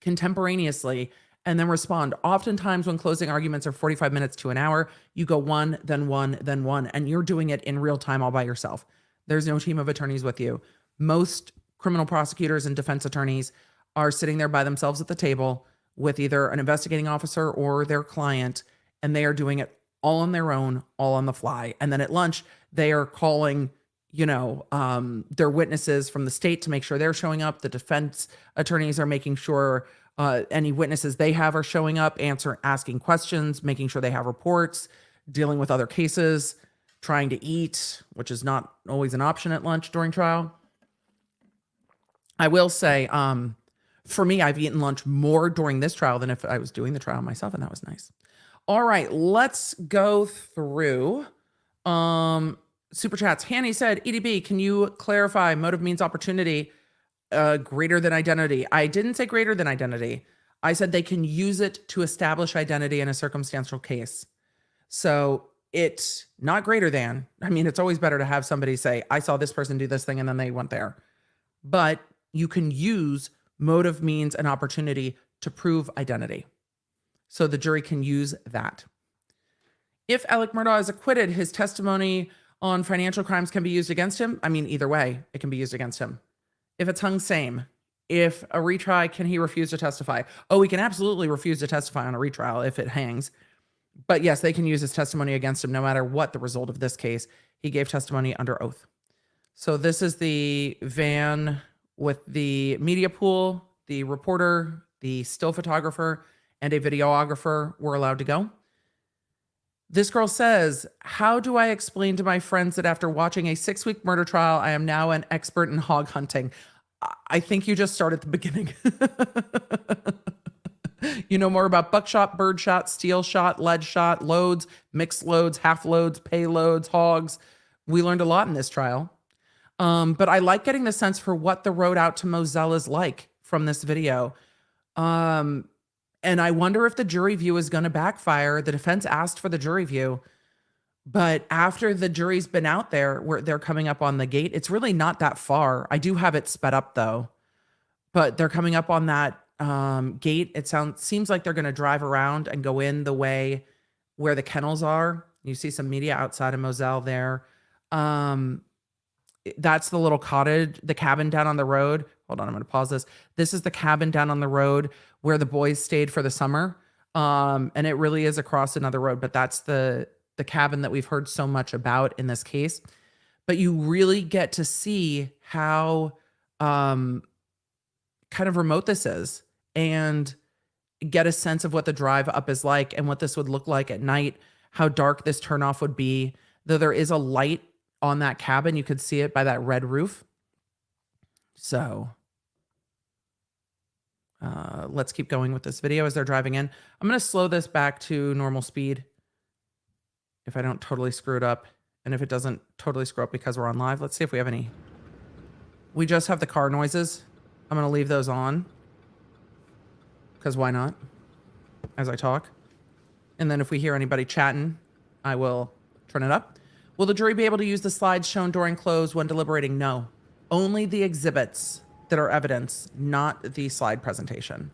contemporaneously and then respond. Oftentimes when closing arguments are 45 minutes to an hour, you go one, then one, then one, and you're doing it in real time all by yourself. There's no team of attorneys with you. Most criminal prosecutors and defense attorneys are sitting there by themselves at the table with either an investigating officer or their client, and they are doing it all on their own, all on the fly. And then at lunch, they are calling, their witnesses from the state to make sure they're showing up. The defense attorneys are making sure any witnesses they have are showing up, asking questions, making sure they have reports, dealing with other cases, trying to eat, which is not always an option at lunch during trial. I will say, for me, I've eaten lunch more during this trial than if I was doing the trial myself, and that was nice. All right, let's go through super chats. Hanny said, EDB, can you clarify motive means opportunity greater than identity? I didn't say greater than identity. I said they can use it to establish identity in a circumstantial case. So it's not greater than. I mean, it's always better to have somebody say, I saw this person do this thing and then they went there. But you can use motive means an opportunity to prove identity. So the jury can use that. If Alec Murdaugh is acquitted, his testimony on financial crimes can be used against him. I mean, either way, it can be used against him. If it's hung, same. If a retry, can he refuse to testify? Oh, he can absolutely refuse to testify on a retrial if it hangs. But yes, they can use his testimony against him no matter what the result of this case. He gave testimony under oath. So this is the van with the media pool, the reporter, the still photographer, and a videographer were allowed to go. This girl says, how do I explain to my friends that after watching a 6-week murder trial, I am now an expert in hog hunting? I think you just start at the beginning. You know more about buckshot, birdshot, steel shot, lead shot, loads, mixed loads, half loads, payloads, hogs. We learned a lot in this trial. But I like getting the sense for what the road out to Moselle is like from this video. And I wonder if the jury view is going to backfire. The defense asked for the jury view, but after the jury's been out there, where they're coming up on the gate, it's really not that far. I do have it sped up though, but they're coming up on that gate. It seems like they're going to drive around and go in the way where the kennels are. You see some media outside of Moselle there. That's the little cottage, the cabin down on the road. Hold on, I'm going to pause this. This is the cabin down on the road where the boys stayed for the summer. And it really is across another road, but that's the cabin that we've heard so much about in this case. But you really get to see how kind of remote this is and get a sense of what the drive up is like and what this would look like at night, how dark this turnoff would be. Though there is a light on that cabin, you could see it by that red roof. So let's keep going with this video as they're driving in. I'm going to slow this back to normal speed if I don't totally screw it up. And if it doesn't totally screw up because we're on live, let's see if we have any. We just have the car noises. I'm going to leave those on because why not, as I talk. And then if we hear anybody chatting, I will turn it up. Will the jury be able to use the slides shown during close when deliberating? No. Only the exhibits that are evidence, not the slide presentation.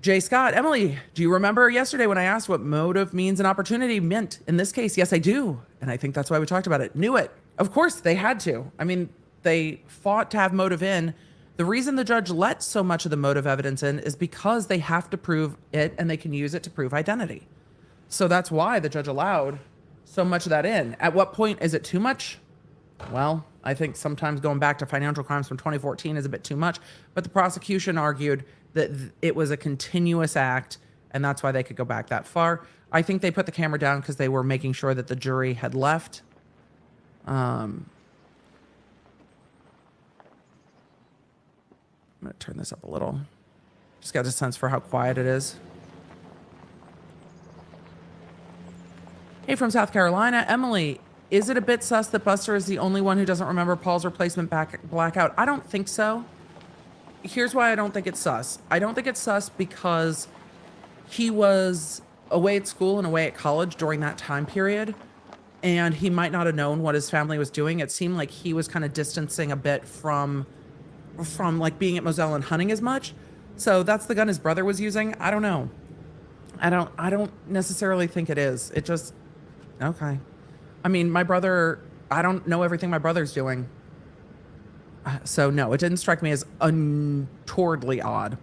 Jay Scott, Emily, do you remember yesterday when I asked what motive, means, and opportunity meant in this case? Yes, I do. And I think that's why we talked about it. Knew it. Of course, they had to. I mean, they fought to have motive in. The reason the judge let so much of the motive evidence in is because they have to prove it and they can use it to prove identity. So that's why the judge allowed so much of that in. At what point is it too much? Well, I think sometimes going back to financial crimes from 2014 is a bit too much, but the prosecution argued that it was a continuous act and that's why they could go back that far. I think they put the camera down because they were making sure that the jury had left. I'm going to turn this up a little. Just got a sense for how quiet it is. Hey, from South Carolina, Emily, is it a bit sus that Buster is the only one who doesn't remember Paul's replacement blackout? I don't think so. Here's why I don't think it's sus. I don't think it's sus because he was away at school and away at college during that time period, and he might not have known what his family was doing. It seemed like he was kind of distancing a bit from like being at Moselle and hunting as much. So that's the gun his brother was using. I don't know. I don't necessarily think it is. It just, okay. I mean, my brother, I don't know everything my brother's doing. So no, it didn't strike me as untowardly odd.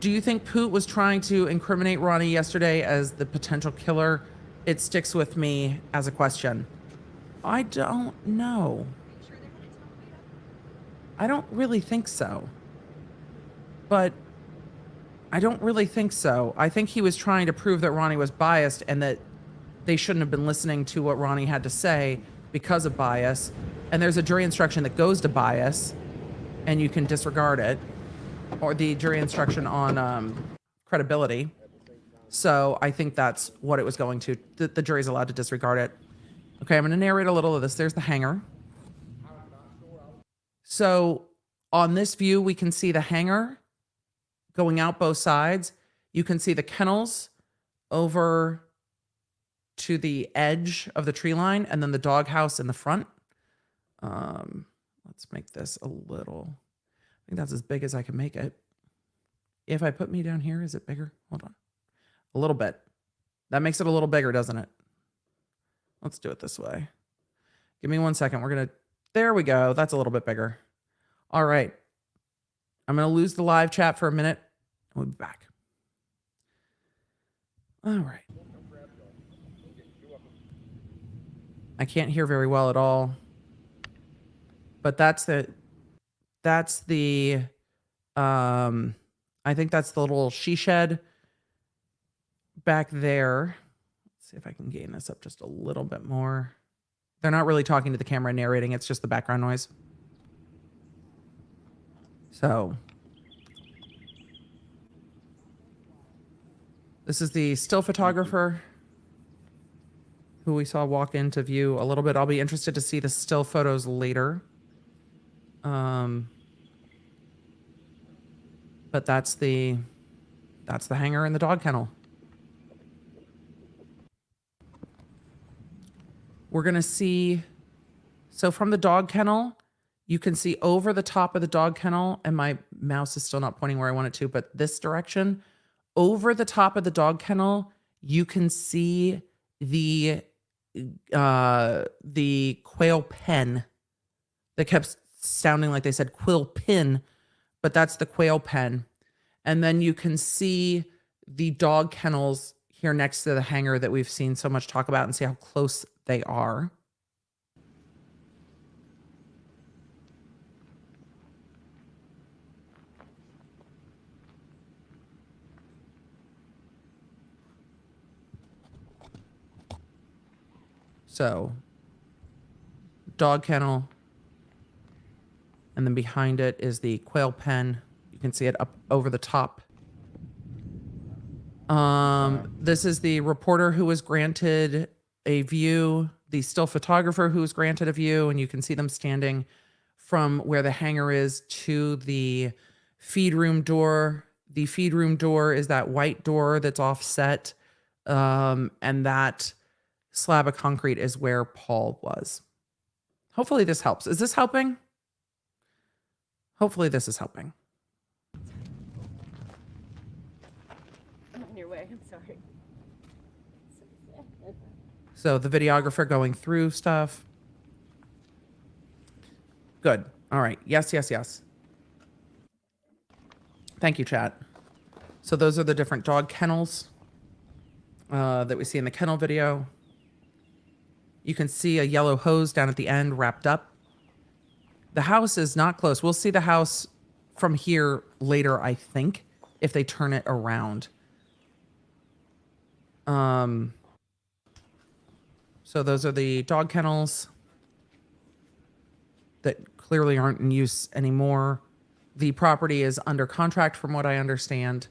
Do you think Poot was trying to incriminate Ronnie yesterday as the potential killer? It sticks with me as a question. I don't know. I don't really think so. But I don't really think so. I think he was trying to prove that Ronnie was biased and that they shouldn't have been listening to what Ronnie had to say because of bias. And there's a jury instruction that goes to bias and you can disregard it, or the jury instruction on credibility. So I think that's what it was going to. The jury's allowed to disregard it. Okay, I'm going to narrate a little of this. There's the hangar. So on this view, we can see the hangar going out both sides. You can see the kennels over to the edge of the tree line and then the doghouse in the front. Let's make this a little, I think that's as big as I can make it. If I put me down here, is it bigger? Hold on. A little bit. That makes it a little bigger, doesn't it? Let's do it this way. Give me 1 second. We're going to, there we go. That's a little bit bigger. All right. I'm going to lose the live chat for a minute. We'll be back. All right. I can't hear very well at all. But that's the I think that's the little she shed back there. Let's see if I can gain this up just a little bit more. They're not really talking to the camera narrating. It's just the background noise. So this is the still photographer who we saw walk into view a little bit. I'll be interested to see the still photos later. But that's the hangar and the dog kennel. We're going to see, so from the dog kennel, you can see over the top of the dog kennel, and my mouse is still not pointing where I want it to, but this direction, over the top of the dog kennel, you can see the the quail pen that kept sounding like they said quill pin, but that's the quail pen. And then you can see the dog kennels here next to the hangar that we've seen so much talk about, and see how close they are. So, dog kennel, and then behind it is the quail pen. You can see it up over the top. This is the reporter who was granted a view, the still photographer who was granted a view, and you can see them standing from where the hangar is to the feed room door. The feed room door is that white door that's offset, and that slab of concrete is where Paul was. Hopefully this helps. Is this helping? Hopefully this is helping. I'm on your way. I'm sorry. So the videographer going through stuff. Good. All right. Yes, yes, yes. Thank you, chat. So those are the different dog kennels that we see in the kennel video. You can see a yellow hose down at the end wrapped up. The house is not close. We'll see the house from here later, I think, if they turn it around. So those are the dog kennels that clearly aren't in use anymore. The property is under contract from what I understand.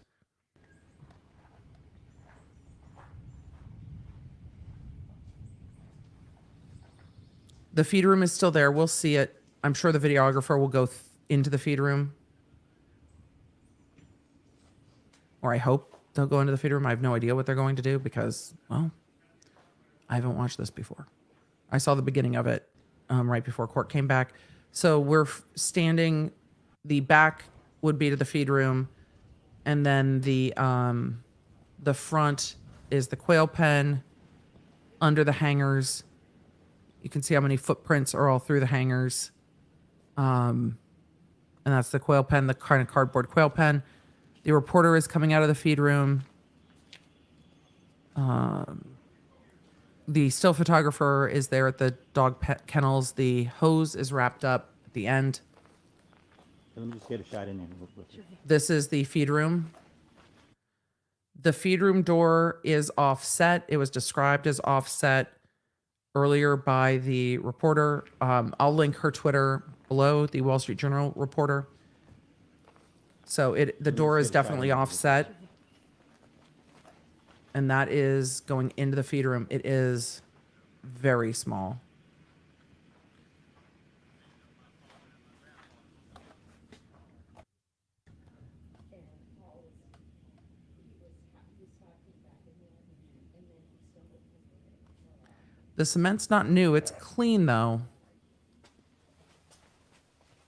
The feed room is still there. We'll see it. I'm sure the videographer will go into the feed room. Or I hope they'll go into the feed room. I have no idea what they're going to do because, well, I haven't watched this before. I saw the beginning of it right before court came back. So we're standing, the back would be to the feed room. And then the front is the quail pen under the hangars. You can see how many footprints are all through the hangars. And that's the quail pen, the kind of cardboard quail pen. The reporter is coming out of the feed room. The still photographer is there at the dog kennels. The hose is wrapped up at the end. Let me just get a shot in there. This is the feed room. The feed room door is offset. It was described as offset earlier by the reporter. I'll link her Twitter below, the Wall Street Journal reporter. So the door is definitely offset. And that is going into the feed room. It is very small. The cement's not new. It's clean, though.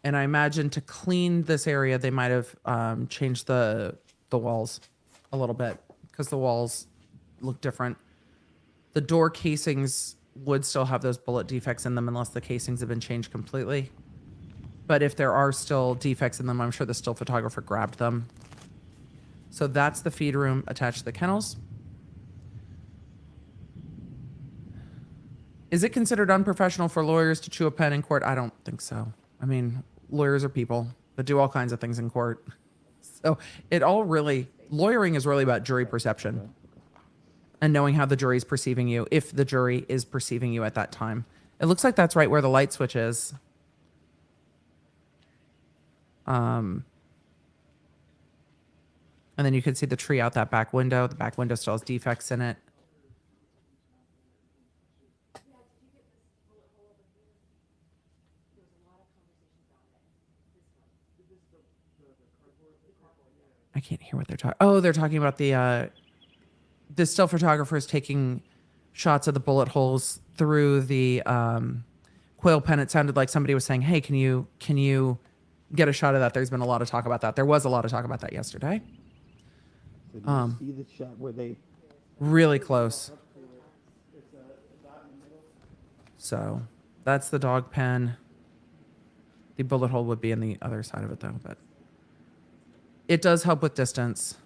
And I imagine to clean this area, they might have changed the walls a little bit because the walls look different. The door casings would still have those bullet defects in them unless the casings have been changed completely. But if there are still defects in them, I'm sure the still photographer grabbed them. So that's the feed room attached to the kennels. Is it considered unprofessional for lawyers to chew a pen in court? I don't think so. I mean, lawyers are people that do all kinds of things in court. So it all really, lawyering is really about jury perception and knowing how the jury is perceiving you, if the jury is perceiving you at that time. It looks like that's right where the light switch is. And then you can see the tree out that back window. The back window still has defects in it. I can't hear what they're talking. Oh, they're talking about the still photographers taking shots of the bullet holes through the quail pen. It sounded like somebody was saying, "Hey, can you get a shot of that?" There's been a lot of talk about that. There was a lot of talk about that yesterday. So do you see the shot where they Really close. So that's the dog pen. The bullet hole would be in the other side of it though, but it does help with distance.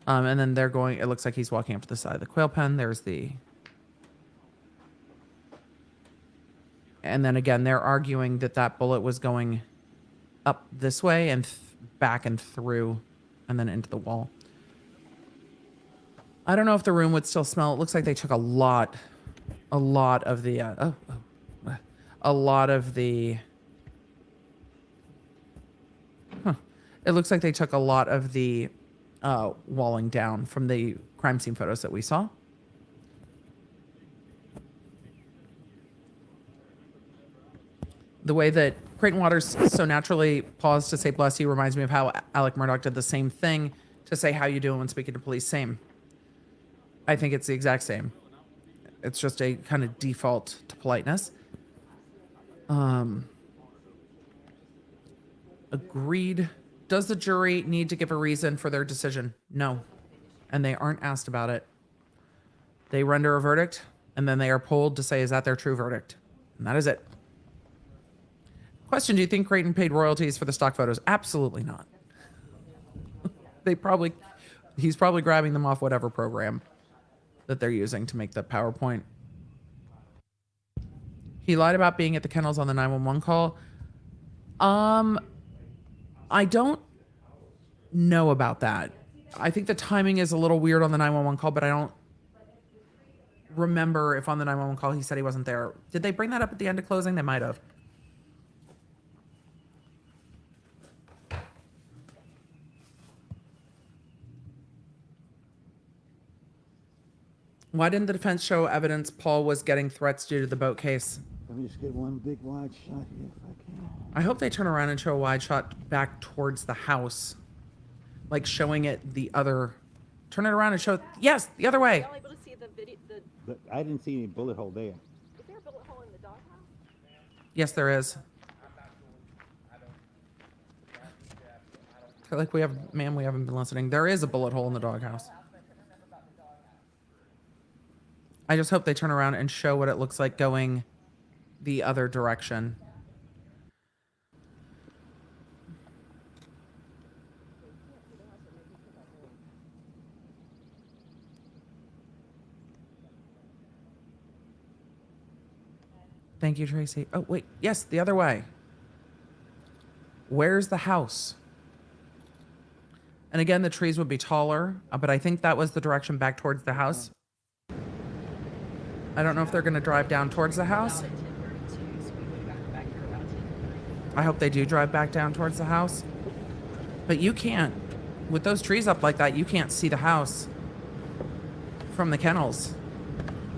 And then they're going, it looks like he's walking up to the side of the quail pen. There's the, and then again, they're arguing that that bullet was going up this way and back and through and then into the wall. I don't know if the room would still smell. It looks like they took a lot of the, a lot of the, it looks like they took a lot of the walling down from the crime scene photos that we saw. The way that Creighton Waters so naturally paused to say bless you reminds me of how Alec Murdaugh did the same thing to say how you doing when speaking to police. Same. I think it's the exact same. It's just a kind of default to politeness. Agreed. Does the jury need to give a reason for their decision? No. And they aren't asked about it. They render a verdict, and then they are polled to say, is that their true verdict? And that is it. Question, do you think Creighton paid royalties for the stock photos? Absolutely not. He's probably grabbing them off whatever program that they're using to make the PowerPoint. He lied about being at the kennels on the 911 call. I don't know about that. I think the timing is a little weird on the 911 call, but I don't remember if on the 911 call he said he wasn't there. Did they bring that up at the end of closing? They might have. Why didn't the defense show evidence Paul was getting threats due to the boat case? Let me just get one big wide shot here if I can. I hope they turn around and show a wide shot back towards the house. Like showing it the other... Turn it around and show... Yes, the other way. Are you able to see the video? But I didn't see any bullet hole there. Is there a bullet hole in the doghouse? Yes, there is. I feel like we haven't been listening. There is a bullet hole in the doghouse. I just hope they turn around and show what it looks like going the other direction. Thank you, Tracy. Oh, wait. Yes, the other way. Where's the house? And again, the trees would be taller, but I think that was the direction back towards the house. I don't know if they're going to drive down towards the house. I hope they do drive back down towards the house. But you can't. With those trees up like that, you can't see the house from the kennels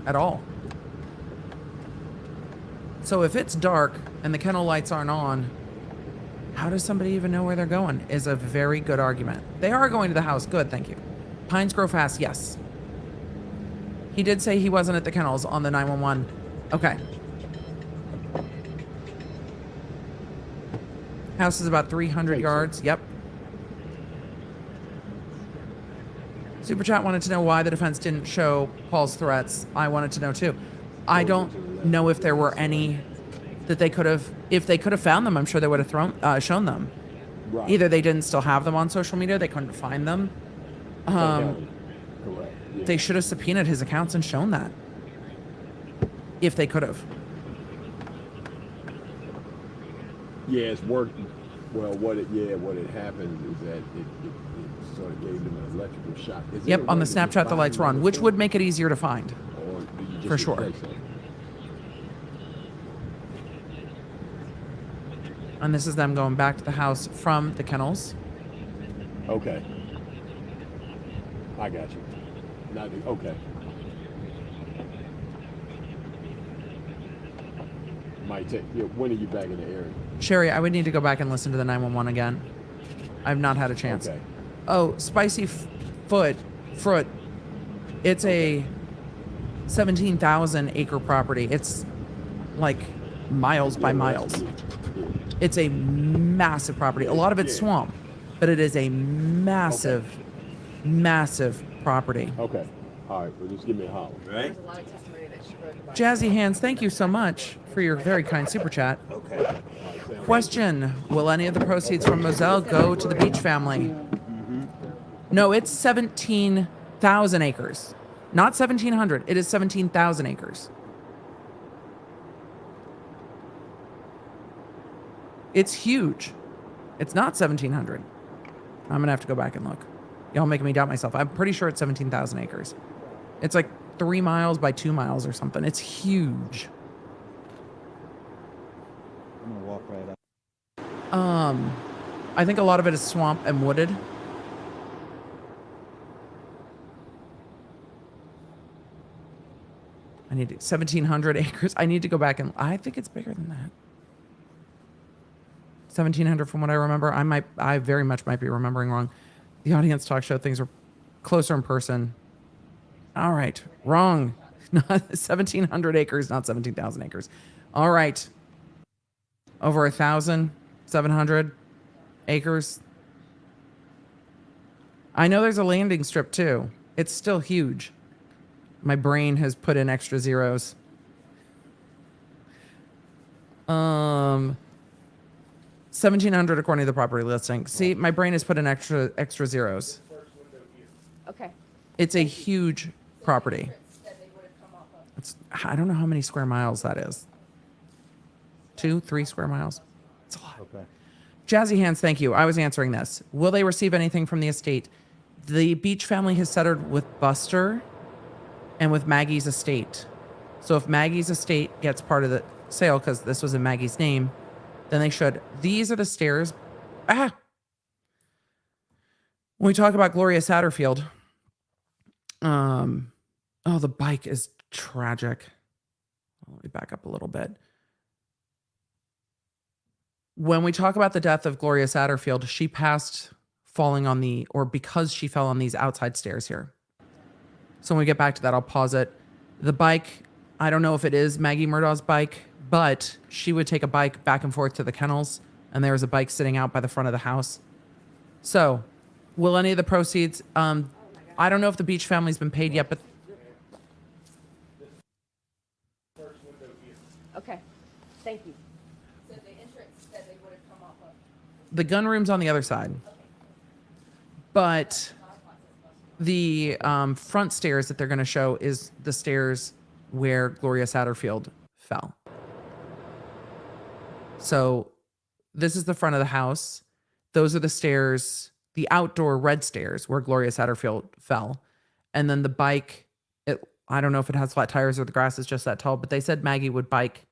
at all. So if it's dark and the kennel lights aren't on, how does somebody even know where they're going? Is a very good argument. They are going to the house. Good, thank you. Pines grow fast, yes. He did say he wasn't at the kennels on the 911. Okay. House is about 300 yards. Yep. Super Chat wanted to know why the defense didn't show Paul's threats. I wanted to know too. I don't know if there were any that they could have, if they could have found them, I'm sure they would have shown them. Right. Either they didn't still have them on social media, they couldn't find them. Correct. Yeah. They should have subpoenaed his accounts and shown that. If they could have. Yeah, it's worked. Well, what had happened is that it sort of gave them an electrical shock. Yep, on the Snapchat the lights were on, which would make it easier to find. Or do you just for sure. replace it? And this is them going back to the house from the kennels. Okay. I got you. Okay. Might take. When are you back in the area? Sherry, I would need to go back and listen to the 911 again. I've not had a chance. Okay. Oh, Spicy Fruit. It's a 17,000 acre property. It's like miles by miles. It's a massive property. A lot of it's swamp, but it is a massive, massive property. Okay. All right, well, just give me a holler. Right? Jazzy Hands, thank you so much for your very kind super chat. Okay. Question: will any of the proceeds from Moselle go to the Beach family? No, it's 17,000 acres. Not 1,700. It is 17,000 acres. It's huge. It's not 1,700. I'm going to have to go back and look. Y'all making me doubt myself. I'm pretty sure it's 17,000 acres. It's like 3 miles by 2 miles or something. It's huge. I'm gonna walk right up. I think a lot of it is swamp and wooded. I need 1,700 acres. I need to go back and I think it's bigger than that. 1,700 from what I remember. I very much might be remembering wrong. The audience talk show things are closer in person. All right, wrong. Not 1,700 acres, not 17,000 acres. All right, over 1,700 acres. I know there's a landing strip too. It's still huge. My brain has put in extra zeros. 1,700 according to the property listing. See, my brain has put in extra zeros. Okay. It's a huge property. I don't know how many square miles that is. 2, 3 square miles. It's a lot. Okay. Jazzy Hands, thank you. I was answering this. Will they receive anything from the estate? The Beach family has settled with Buster and with Maggie's estate. So if Maggie's estate gets part of the sale, because this was in Maggie's name, then they should. These are the stairs. When we talk about Gloria Satterfield, the bike is tragic. Let me back up a little bit. When we talk about the death of Gloria Satterfield, she passed because she fell on these outside stairs here. So when we get back to that, I'll pause it. The bike, I don't know if it is Maggie Murdaugh's bike, but she would take a bike back and forth to the kennels, and there was a bike sitting out by the front of the house. So, will any of the proceeds, I don't know if the Beach family's been paid yet, but Okay. Thank you. the gun room's on the other side. But the front stairs that they're going to show is the stairs where Gloria Satterfield fell. So this is the front of the house. Those are the stairs, the outdoor red stairs where Gloria Satterfield fell. And then the bike, I don't know if it has flat tires or the grass is just that tall, but they said Maggie would bike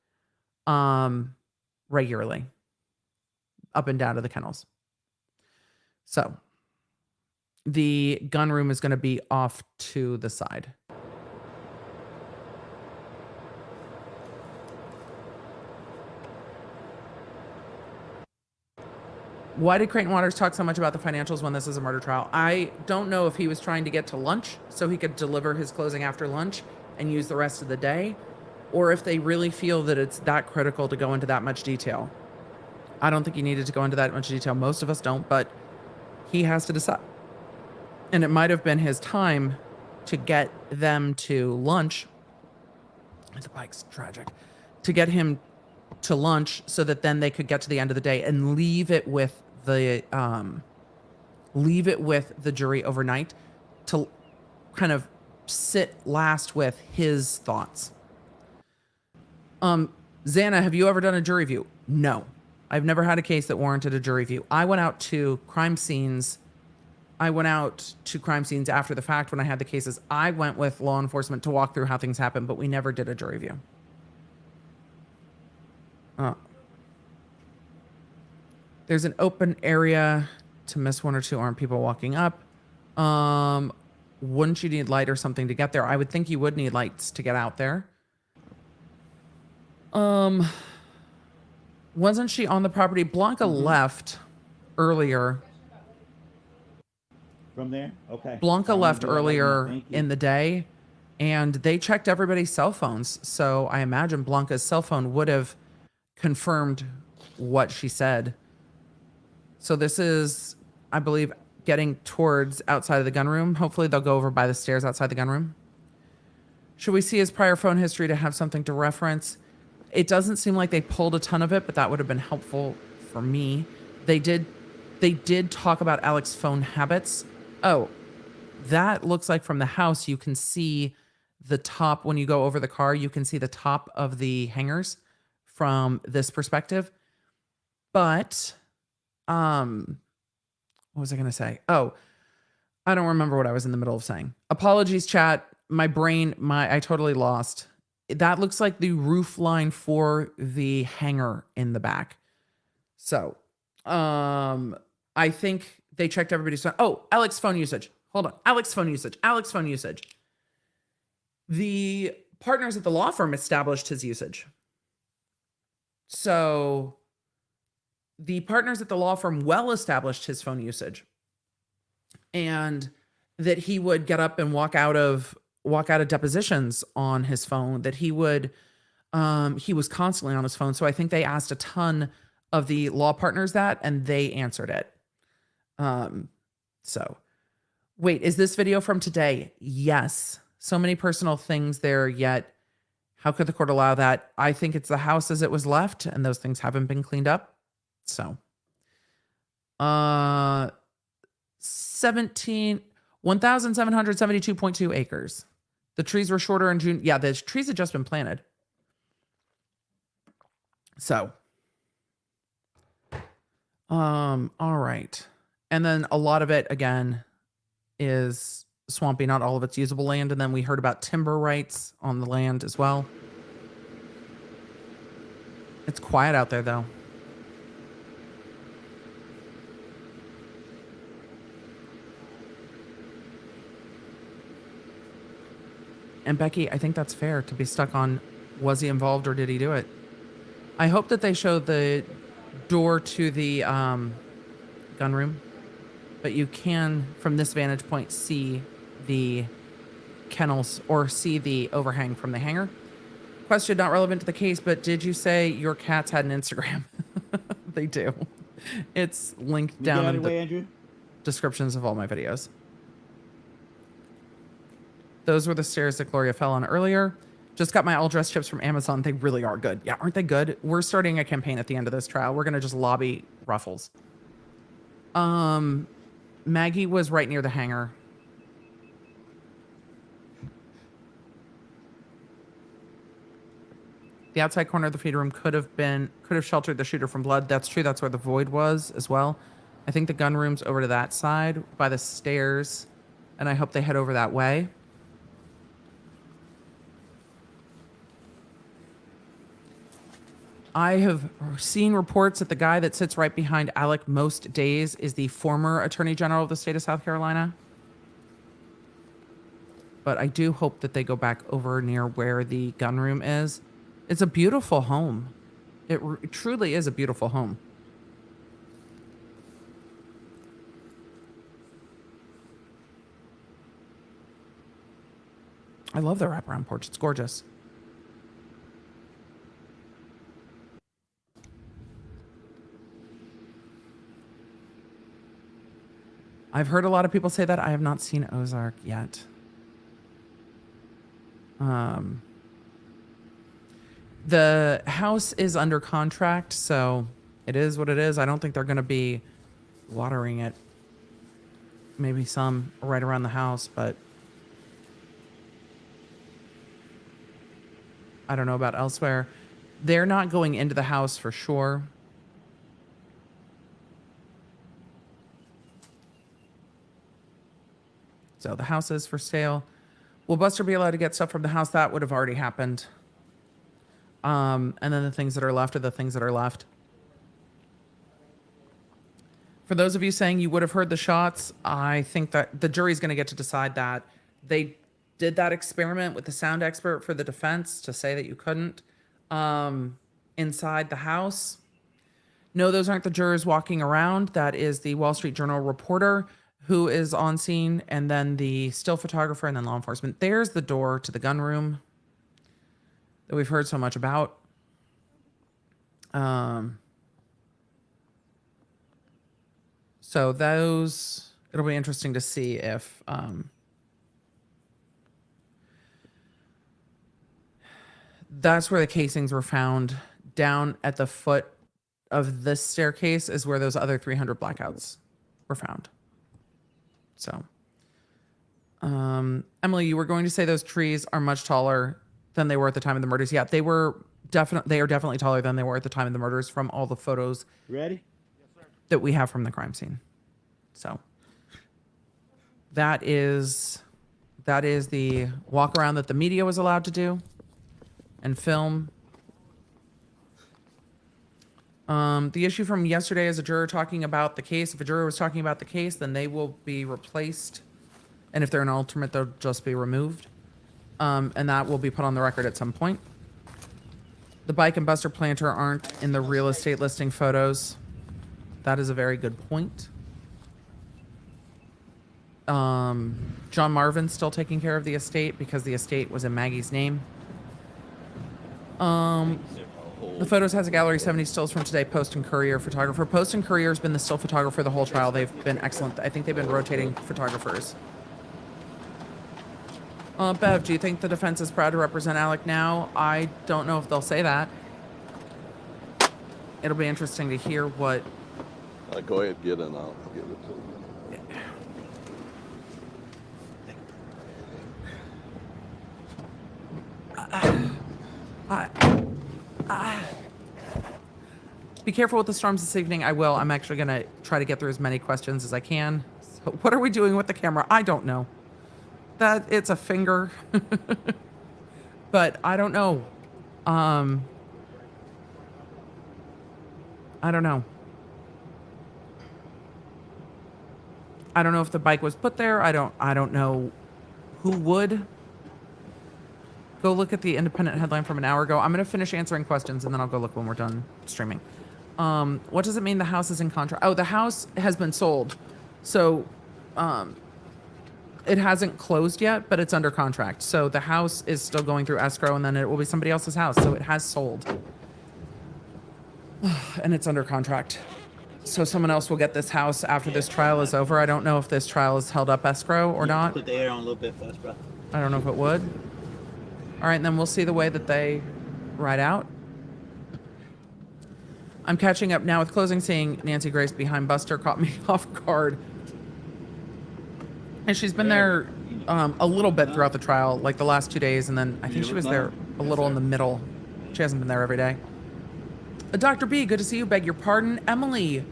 regularly up and down to the kennels. So the gun room is going to be off to the side. Why did Creighton Waters talk so much about the financials when this is a murder trial? I don't know if he was trying to get to lunch so he could deliver his closing after lunch and use the rest of the day, or if they really feel that it's that critical to go into that much detail. I don't think he needed to go into that much detail. Most of us don't, but he has to decide. And it might have been his time to get them to lunch. The bike's tragic. To get him to lunch so that then they could get to the end of the day and leave it with the jury overnight to kind of sit last with his thoughts. Xana, have you ever done a jury view? No. I've never had a case that warranted a jury view. I went out to crime scenes after the fact when I had the cases. I went with law enforcement to walk through how things happen, but we never did a jury view. There's an open area to miss one or two armed people walking up. Wouldn't you need light or something to get there? I would think you would need lights to get out there. Wasn't she on the property? Blanca left earlier. From there? Okay. Blanca I'm gonna left do that right now. earlier Thank you. in the day, and they checked everybody's cell phones. So I imagine Blanca's cell phone would have confirmed what she said. So this is, I believe, getting towards outside of the gun room. Hopefully they'll go over by the stairs outside the gun room. Should we see his prior phone history to have something to reference? It doesn't seem like they pulled a ton of it, but that would have been helpful for me. They did talk about Alex's phone habits. Oh, that looks like from the house you can see the top when you go over the car, you can see the top of the hangers from this perspective. But what was I going to say? Oh, I don't remember what I was in the middle of saying. Apologies, chat. My brain, I totally lost. That looks like the roof line for the hanger in the back. So, I think they checked everybody's phone. Oh, Alex's phone usage. Hold on. Alex's phone usage. The partners at the law firm established his usage. So, the partners at the law firm well established his phone usage. And that he would get up and walk out of depositions on his phone, that he was constantly on his phone. So I think they asked a ton of the law partners that, and they answered it. So wait, is this video from today? Yes. So many personal things there, yet how could the court allow that? I think it's the house as it was left, and those things haven't been cleaned up. So 1,772.2 acres. The trees were shorter in June. Yeah, the trees had just been planted. So, all right. And then a lot of it, again, is swampy. Not all of it's usable land. And then we heard about timber rights on the land as well. It's quiet out there, though. And Becky, I think that's fair to be stuck on, was he involved or did he do it? I hope that they show the door to the gun room, but you can, from this vantage point, see the kennels or see the overhang from the hangar. Question not relevant to the case, but did you say your cats had an Instagram? They do. It's linked down in the Andrew? descriptions of all my videos. Those were the stairs that Gloria fell on earlier. Just got my all-dress chips from Amazon. They really are good. Yeah, aren't they good? We're starting a campaign at the end of this trial. We're going to just lobby Ruffles. Maggie was right near the hangar. The outside corner of the feed room could have sheltered the shooter from blood. That's true. That's where the void was as well. I think the gun room's over to that side by the stairs, and I hope they head over that way. I have seen reports that the guy that sits right behind Alec most days is the former Attorney General of the state of South Carolina. But I do hope that they go back over near where the gun room is. It's a beautiful home. It truly is a beautiful home. I love the wraparound porch. It's gorgeous. I've heard a lot of people say that. I have not seen Ozark yet. The house is under contract, so it is what it is. I don't think they're going to be watering it. Maybe some right around the house, but I don't know about elsewhere. They're not going into the house for sure. So the house is for sale. Will Buster be allowed to get stuff from the house? That would have already happened. And then the things that are left are the things that are left. For those of you saying you would have heard the shots, I think that the jury's going to get to decide that. They did that experiment with the sound expert for the defense to say that you couldn't inside the house. No, those aren't the jurors walking around. That is the Wall Street Journal reporter who is on scene, and then the still photographer, and then law enforcement. There's the door to the gun room that we've heard so much about. So those, it'll be interesting to see if That's where the casings were found. Down at the foot of this staircase is where those other 300 blackouts were found. So, Emily, you were going to say those trees are much taller than they were at the time of the murders. Yeah, they are definitely taller than they were at the time of the murders from all the photos Ready? that we have from the crime scene. So that is the walk around that the media was allowed to do and film. The issue from yesterday is a juror talking about the case. If a juror was talking about the case, then they will be replaced. And if they're an alternate, they'll just be removed. And that will be put on the record at some point. The bike and Buster Planter aren't in the real estate listing photos. That is a very good point. John Marvin's still taking care of the estate because the estate was in Maggie's name. The photos has a gallery 70 stills from today. Post and Courier photographer. Post and Courier has been the still photographer the whole trial. They've been excellent. I think they've been rotating photographers. Bev, do you think the defense is proud to represent Alec now? I don't know if they'll say that. It'll be interesting to hear what... Go ahead, get it, I'll give it to you. Be careful with the storms this evening. I will. I'm actually going to try to get through as many questions as I can. So what are we doing with the camera? I don't know. That it's a finger. But I don't know. I don't know. I don't know if the bike was put there. I don't know who would. Go look at the Independent headline from an hour ago. I'm going to finish answering questions and then I'll go look when we're done streaming. What does it mean the house is in contract? Oh, the house has been sold. So it hasn't closed yet, but it's under contract. So the house is still going through escrow and then it will be somebody else's house. So it has sold. And it's under contract. So someone else will get this house after this trial is over. I don't know if this trial is held up escrow or not. Put the air on a little bit for us, bro. I don't know if it would. All right, and then we'll see the way that they ride out. I'm catching up now with closing, seeing Nancy Grace behind Buster caught me off guard. And she's been there a little bit throughout the trial, like the last 2 days, and then I think she was there a little in the middle. She hasn't been there every day. Dr. B, good to see you. Beg your pardon. Emily,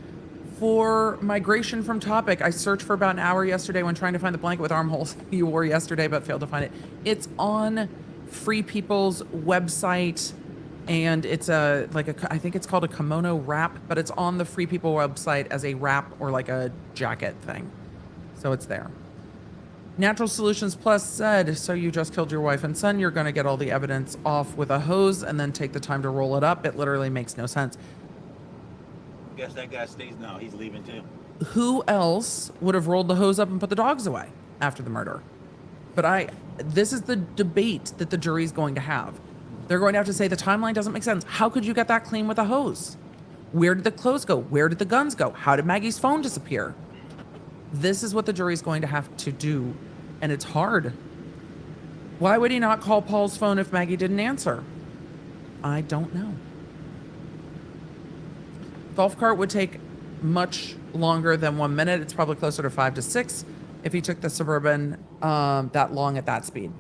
for migration from topic, I searched for about an hour yesterday when trying to find the blanket with armholes you wore yesterday, but failed to find it. It's on Free People's website, and it's I think it's called a kimono wrap, but it's on the Free People website as a wrap or like a jacket thing. So it's there. Natural Solutions Plus said, so you just killed your wife and son, you're going to get all the evidence off with a hose and then take the time to roll it up. It literally makes no sense. Guess that guy stays now. He's leaving too. Who else would have rolled the hose up and put the dogs away after the murder? But this is the debate that the jury's going to have. They're going to have to say the timeline doesn't make sense. How could you get that clean with a hose? Where did the clothes go? Where did the guns go? How did Maggie's phone disappear? This is what the jury's going to have to do, and it's hard. Why would he not call Paul's phone if Maggie didn't answer? I don't know. Golf cart would take much longer than 1 minute. It's probably closer to 5 to 6 if he took the Suburban that long at that speed.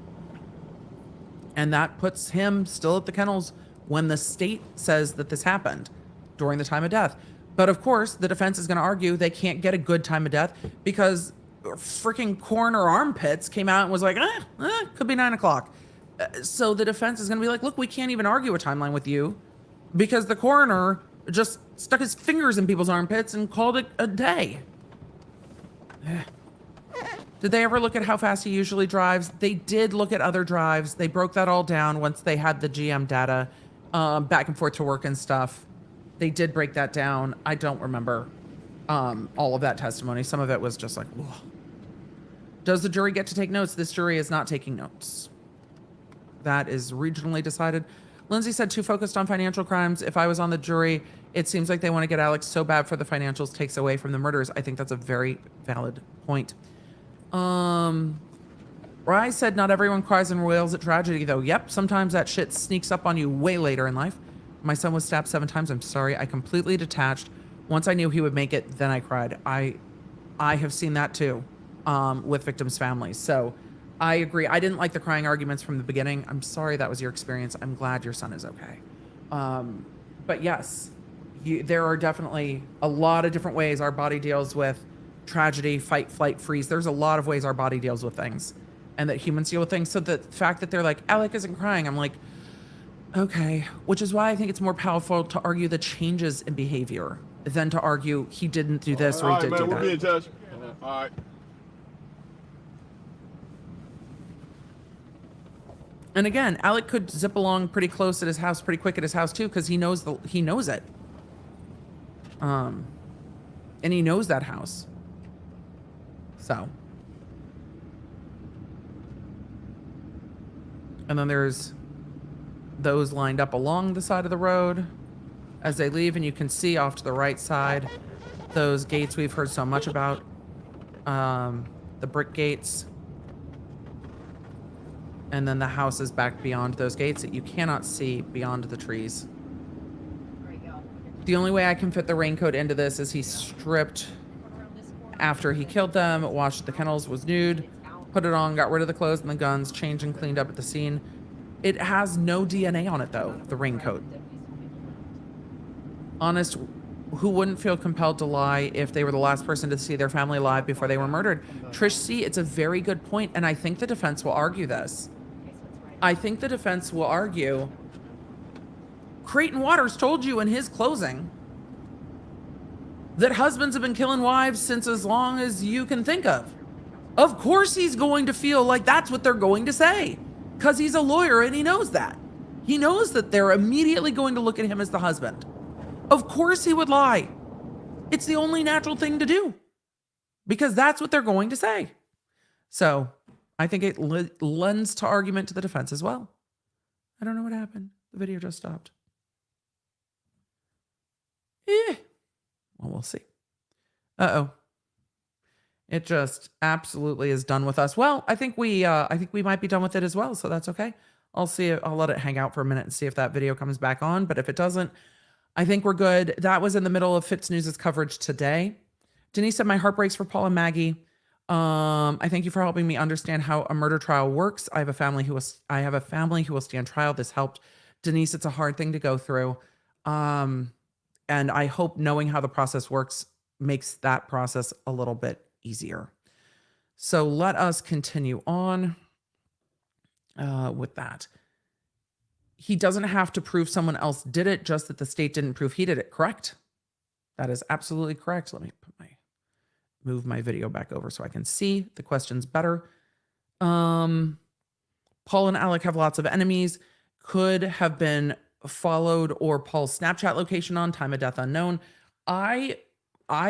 And that puts him still at the kennels when the state says that this happened during the time of death. But of course, the defense is going to argue they can't get a good time of death because freaking coroner armpits came out and was like, could be 9 o'clock. So the defense is going to be like, look, we can't even argue a timeline with you because the coroner just stuck his fingers in people's armpits and called it a day. Did they ever look at how fast he usually drives? They did look at other drives. They broke that all down once they had the GM data back and forth to work and stuff. They did break that down. I don't remember all of that testimony. Some of it was just like, whoa. Does the jury get to take notes? This jury is not taking notes. That is regionally decided. Lindsay said, too focused on financial crimes. If I was on the jury, it seems like they want to get Alex so bad for the financials takes away from the murders. I think that's a very valid point. Rye said not everyone cries and wails at tragedy, though. Yep, sometimes that shit sneaks up on you way later in life. My son was stabbed 7 times. I'm sorry. I completely detached. Once I knew he would make it, then I cried. I have seen that too, with victims' families. So I agree. I didn't like the crying arguments from the beginning. I'm sorry that was your experience. I'm glad your son is okay. But yes, there are definitely a lot of different ways our body deals with tragedy, fight, flight, freeze. There's a lot of ways our body deals with things and that humans deal with things. So the fact that they're like, Alec isn't crying, I'm like, okay. Which is why I think it's more powerful to argue the changes in behavior than to argue he didn't do this or he did do that. We'll be in touch. All right. And again, Alec could zip along pretty close at his house, pretty quick at his house too, because he knows it. And he knows that house. So. And then there's those lined up along the side of the road as they leave, and you can see off to the right side those gates we've heard so much about. The brick gates. And then the house is back beyond those gates that you cannot see beyond the trees. The only way I can fit the raincoat into this is he stripped after he killed them, washed the kennels, was nude, put it on, got rid of the clothes and the guns, changed and cleaned up at the scene. It has no DNA on it though, the raincoat. Honest, who wouldn't feel compelled to lie if they were the last person to see their family alive before they were murdered? Trish C, it's a very good point, and I think the defense will argue this. I think the defense will argue, Creighton Waters told you in his closing that husbands have been killing wives since as long as you can think of. Of course he's going to feel like that's what they're going to say, because he's a lawyer and he knows that. He knows that they're immediately going to look at him as the husband. Of course he would lie. It's the only natural thing to do, because that's what they're going to say. So I think it lends to argument to the defense as well. I don't know what happened. The video just stopped. Well, we'll see. Uh-oh. It just absolutely is done with us. Well, I think we might be done with it as well, so that's okay. I'll see it. I'll let it hang out for a minute and see if that video comes back on. But if it doesn't, I think we're good. That was in the middle of Fitz News' coverage today. Denise said, my heart breaks for Paul and Maggie. I thank you for helping me understand how a murder trial works. I have a family who will stand trial. This helped. Denise, it's a hard thing to go through. And I hope knowing how the process works makes that process a little bit easier. So let us continue on with that. He doesn't have to prove someone else did it, just that the state didn't prove he did it. Correct? That is absolutely correct. Let me move my video back over so I can see the questions better. Paul and Alec have lots of enemies. Could have been followed, or Paul's Snapchat location on, time of death unknown. I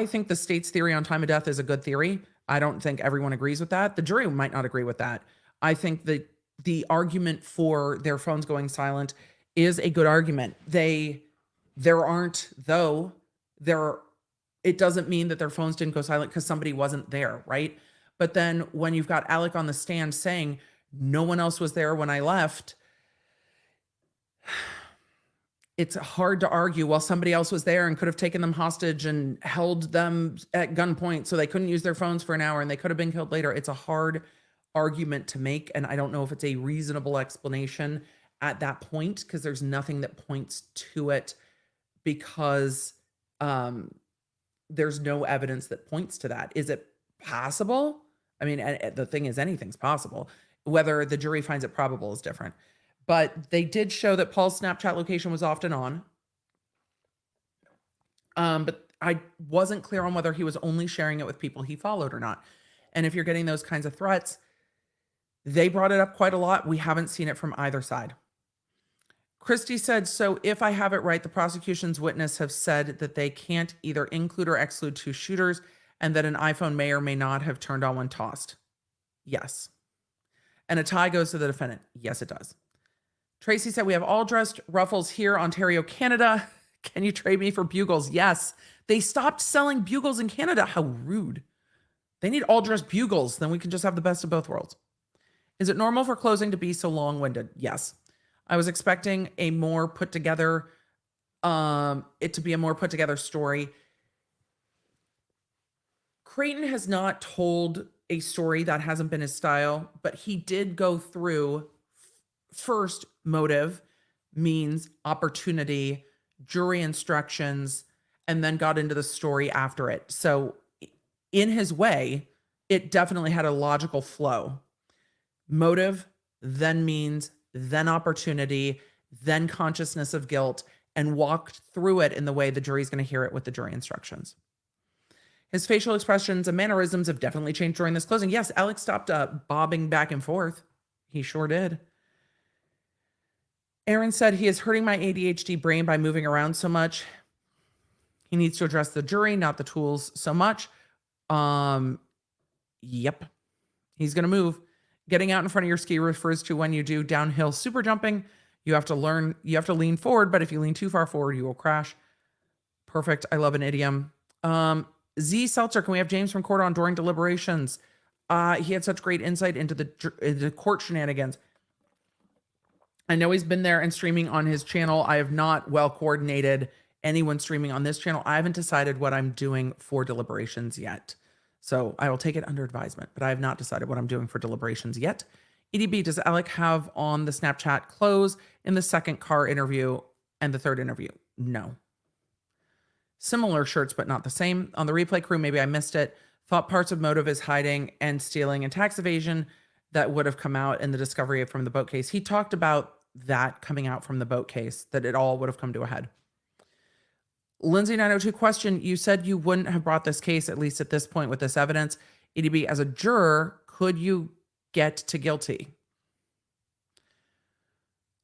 think the state's theory on time of death is a good theory. I don't think everyone agrees with that. The jury might not agree with that. I think that the argument for their phones going silent is a good argument. It doesn't mean that their phones didn't go silent because somebody wasn't there, right? But then when you've got Alec on the stand saying, no one else was there when I left, it's hard to argue, well, somebody else was there and could have taken them hostage and held them at gunpoint so they couldn't use their phones for an hour and they could have been killed later. It's a hard argument to make, and I don't know if it's a reasonable explanation at that point, because there's nothing that points to it, because there's no evidence that points to that. Is it possible? I mean, the thing is, anything's possible. Whether the jury finds it probable is different. But they did show that Paul's Snapchat location was often on. But I wasn't clear on whether he was only sharing it with people he followed or not. And if you're getting those kinds of threats, they brought it up quite a lot. We haven't seen it from either side. Christy said, so if I have it right, the prosecution's witness have said that they can't either include or exclude 2 shooters, and that an iPhone may or may not have turned on when tossed. Yes. And a tie goes to the defendant. Yes, it does. Tracy said, we have all dressed ruffles here, Ontario, Canada. Can you trade me for bugles? Yes. They stopped selling bugles in Canada. How rude. They need all dressed bugles. Then we can just have the best of both worlds. Is it normal for closing to be so long-winded? Yes. I was expecting a more put together, it to be a more put together story. Creighton has not told a story that hasn't been his style, but he did go through first motive, means, opportunity, jury instructions, and then got into the story after it. So in his way, it definitely had a logical flow. Motive, then means, then opportunity, then consciousness of guilt, and walked through it in the way the jury's going to hear it with the jury instructions. His facial expressions and mannerisms have definitely changed during this closing. Yes, Alex stopped bobbing back and forth. He sure did. Aaron said he is hurting my ADHD brain by moving around so much. He needs to address the jury, not the tools so much. Yep. He's going to move. Getting out in front of your ski refers to when you do downhill super jumping. You have to lean forward, but if you lean too far forward, you will crash. Perfect. I love an idiom. Z Seltzer, can we have James from court on during deliberations? He had such great insight into the court shenanigans. I know he's been there and streaming on his channel. I have not well coordinated anyone streaming on this channel. I haven't decided what I'm doing for deliberations yet. So I will take it under advisement, but I have not decided what I'm doing for deliberations yet. EDB, does Alec have on the Snapchat close in the second car interview and the third interview? No. Similar shirts, but not the same. On the replay crew, maybe I missed it. Thought parts of motive is hiding and stealing and tax evasion that would have come out in the discovery from the boat case. He talked about that coming out from the boat case, that it all would have come to a head. Lindsay 902 question, you said you wouldn't have brought this case, at least at this point with this evidence. EDB, as a juror, could you get to guilty?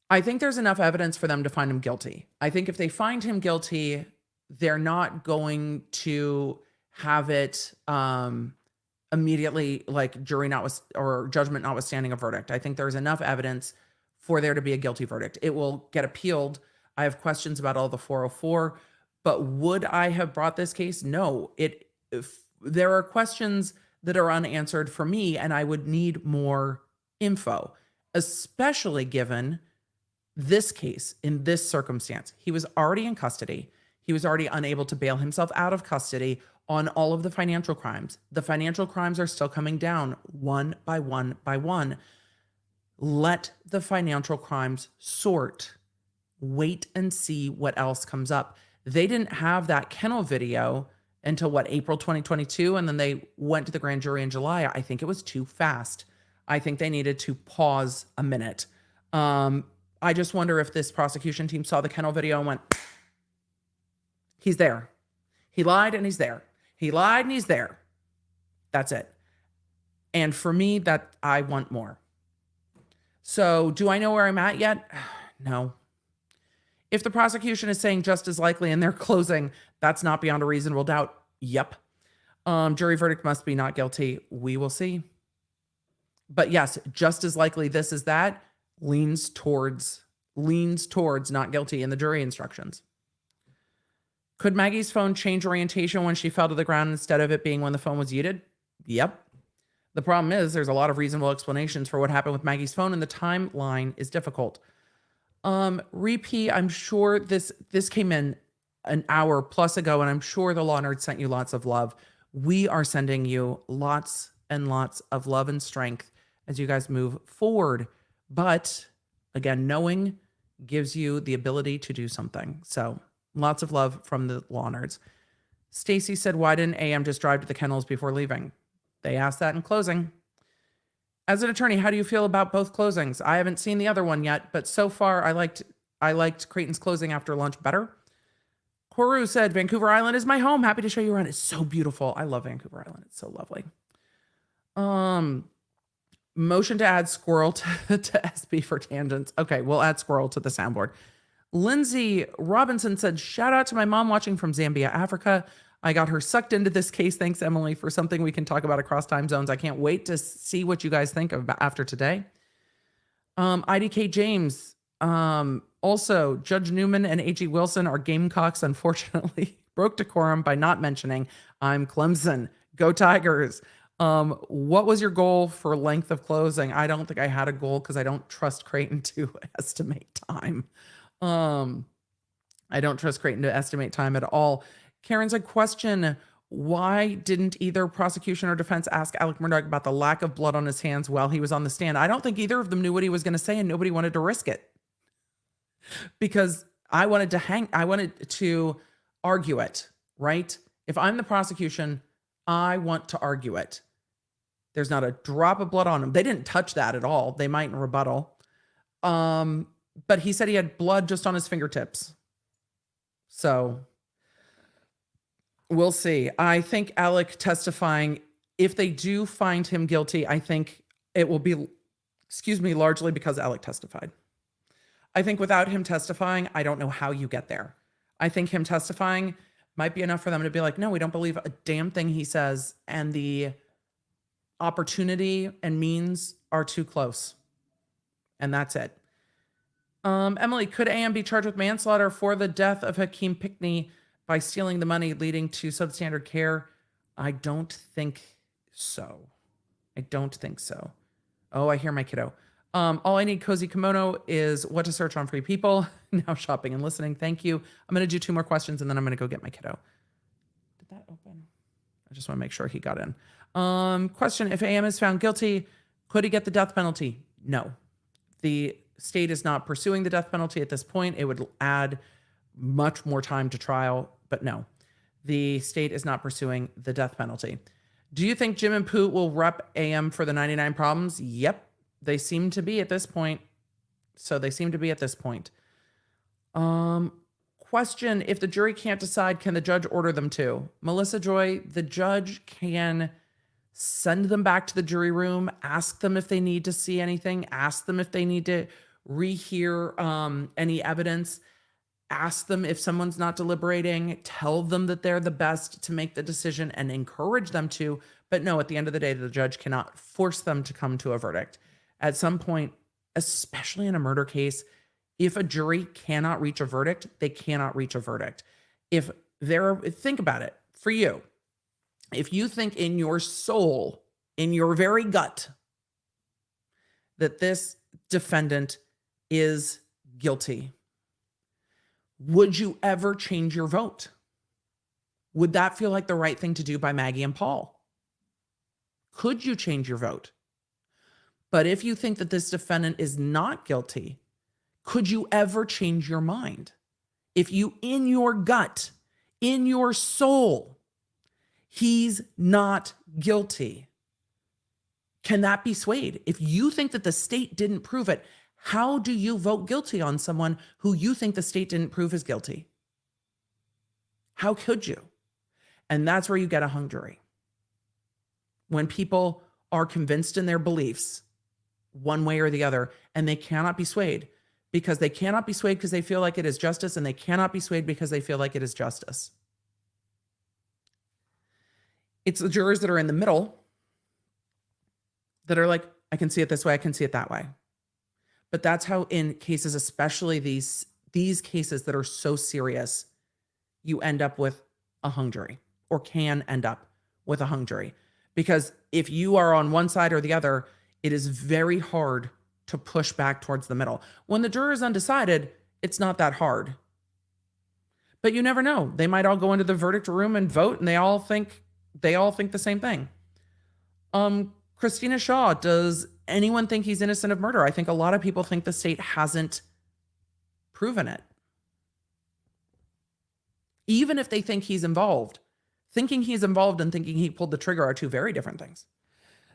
I think there's enough evidence for them to find him guilty. I think if they find him guilty, they're not going to have it immediately like or judgment notwithstanding a verdict. I think there's enough evidence for there to be a guilty verdict. It will get appealed. I have questions about all the 404, but would I have brought this case? No. There are questions that are unanswered for me, and I would need more info, especially given this case in this circumstance. He was already in custody. He was already unable to bail himself out of custody on all of the financial crimes. The financial crimes are still coming down one by one by one. Let the financial crimes sort. Wait and see what else comes up. They didn't have that kennel video until April 2022, and then they went to the grand jury in July. I think it was too fast. I think they needed to pause a minute. I just wonder if this prosecution team saw the kennel video and went, he's there. He lied and he's there. He lied and he's there. That's it. And for me, that I want more. So do I know where I'm at yet? No. If the prosecution is saying just as likely in their closing, that's not beyond a reasonable doubt. Yep. Jury verdict must be not guilty. We will see. But yes, just as likely this is that, leans towards not guilty in the jury instructions. Could Maggie's phone change orientation when she fell to the ground instead of it being when the phone was yeeted? Yep. The problem is there's a lot of reasonable explanations for what happened with Maggie's phone, and the timeline is difficult. Repeat, I'm sure this came in an hour plus ago, and I'm sure the Law Nerd sent you lots of love. We are sending you lots and lots of love and strength as you guys move forward. But again, knowing gives you the ability to do something. So lots of love from the Law Nerds. Stacy said, why didn't AM just drive to the kennels before leaving? They asked that in closing. As an attorney, how do you feel about both closings? I haven't seen the other one yet, but so far I liked Creighton's closing after lunch better. Koru said, Vancouver Island is my home. Happy to show you around. It's so beautiful. I love Vancouver Island. It's so lovely. Motion to add squirrel to SB for tangents. Okay, we'll add squirrel to the soundboard. Lindsay Robinson said, shout out to my mom watching from Zambia, Africa. I got her sucked into this case. Thanks, Emily, for something we can talk about across time zones. I can't wait to see what you guys think of after today. IDK James. Also, Judge Newman and A.G. Wilson are Gamecocks, unfortunately. Broke decorum by not mentioning I'm Clemson. Go Tigers. What was your goal for length of closing? I don't think I had a goal because I don't trust Creighton to estimate time. I don't trust Creighton to estimate time at all. Karen's a question. Why didn't either prosecution or defense ask Alec Murdaugh about the lack of blood on his hands while he was on the stand? I don't think either of them knew what he was going to say, and nobody wanted to risk it because I wanted to argue it, right? If I'm the prosecution, I want to argue it. There's not a drop of blood on him. They didn't touch that at all. They might in rebuttal. But he said he had blood just on his fingertips. So we'll see. I think Alec testifying, if they do find him guilty, I think it will be, largely because Alec testified. I think without him testifying, I don't know how you get there. I think him testifying might be enough for them to be like, no, we don't believe a damn thing he says. And the opportunity and means are too close. And that's it. Emily, could AM be charged with manslaughter for the death of Hakeem Pickney by stealing the money leading to substandard care? I don't think so. Oh, I hear my kiddo. All I need, Cozy Kimono, is what to search on Free People. Now shopping and listening. Thank you. I'm going to do 2 more questions and then I'm going to go get my kiddo. Did that open? I just want to make sure he got in. Question, if AM is found guilty, could he get the death penalty? No. The state is not pursuing the death penalty at this point. It would add much more time to trial, but no. The state is not pursuing the death penalty. Do you think Jim and Poot will rep AM for the 99 problems? Yep. They seem to be at this point. Question, if the jury can't decide, can the judge order them to? Melissa Joy, the judge can send them back to the jury room, ask them if they need to see anything, ask them if they need to rehear any evidence, ask them if someone's not deliberating, tell them that they're the best to make the decision and encourage them to. But no, at the end of the day, the judge cannot force them to come to a verdict. At some point, especially in a murder case, if a jury cannot reach a verdict, they cannot reach a verdict. Think about it for you. If you think in your soul, in your very gut, that this defendant is guilty, would you ever change your vote? Would that feel like the right thing to do by Maggie and Paul? Could you change your vote? But if you think that this defendant is not guilty, could you ever change your mind? If you, in your gut, in your soul, he's not guilty, can that be swayed? If you think that the state didn't prove it, how do you vote guilty on someone who you think the state didn't prove is guilty? How could you? And that's where you get a hung jury. When people are convinced in their beliefs, one way or the other, and they cannot be swayed because they feel like it is justice, and they cannot be swayed because they feel like it is justice. It's the jurors that are in the middle that are like, I can see it this way, I can see it that way. But that's how in cases, especially these cases that are so serious, you end up with a hung jury, or can end up with a hung jury. Because if you are on one side or the other, it is very hard to push back towards the middle. When the juror is undecided, it's not that hard. But you never know. They might all go into the verdict room and vote, and they all think the same thing. Christina Shaw, does anyone think he's innocent of murder? I think a lot of people think the state hasn't proven it. Even if they think he's involved, thinking he's involved and thinking he pulled the trigger are two very different things.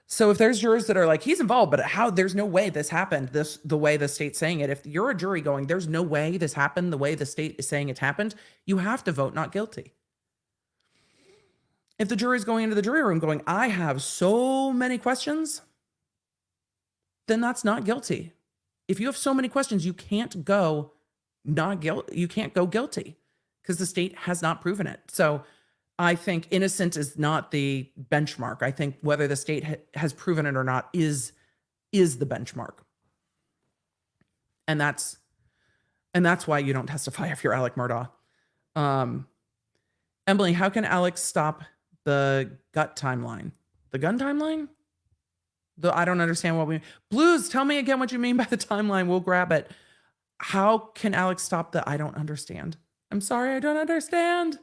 So if there's jurors that are like, he's involved, but how, there's no way this happened, the way the state's saying it. If you're a jury going, there's no way this happened the way the state is saying it happened, you have to vote not guilty. If the jury's going into the jury room going, I have so many questions, then that's not guilty. If you have so many questions, you can't go not guilty. You can't go guilty because the state has not proven it. So I think innocent is not the benchmark. I think whether the state has proven it or not is the benchmark. And that's why you don't testify if you're Alec Murdaugh. Emily, how can Alex stop the gut timeline? The gun timeline? I don't understand what we... Blues, tell me again what you mean by the timeline. We'll grab it. How can Alex stop the... I don't understand. I'm sorry, I don't understand.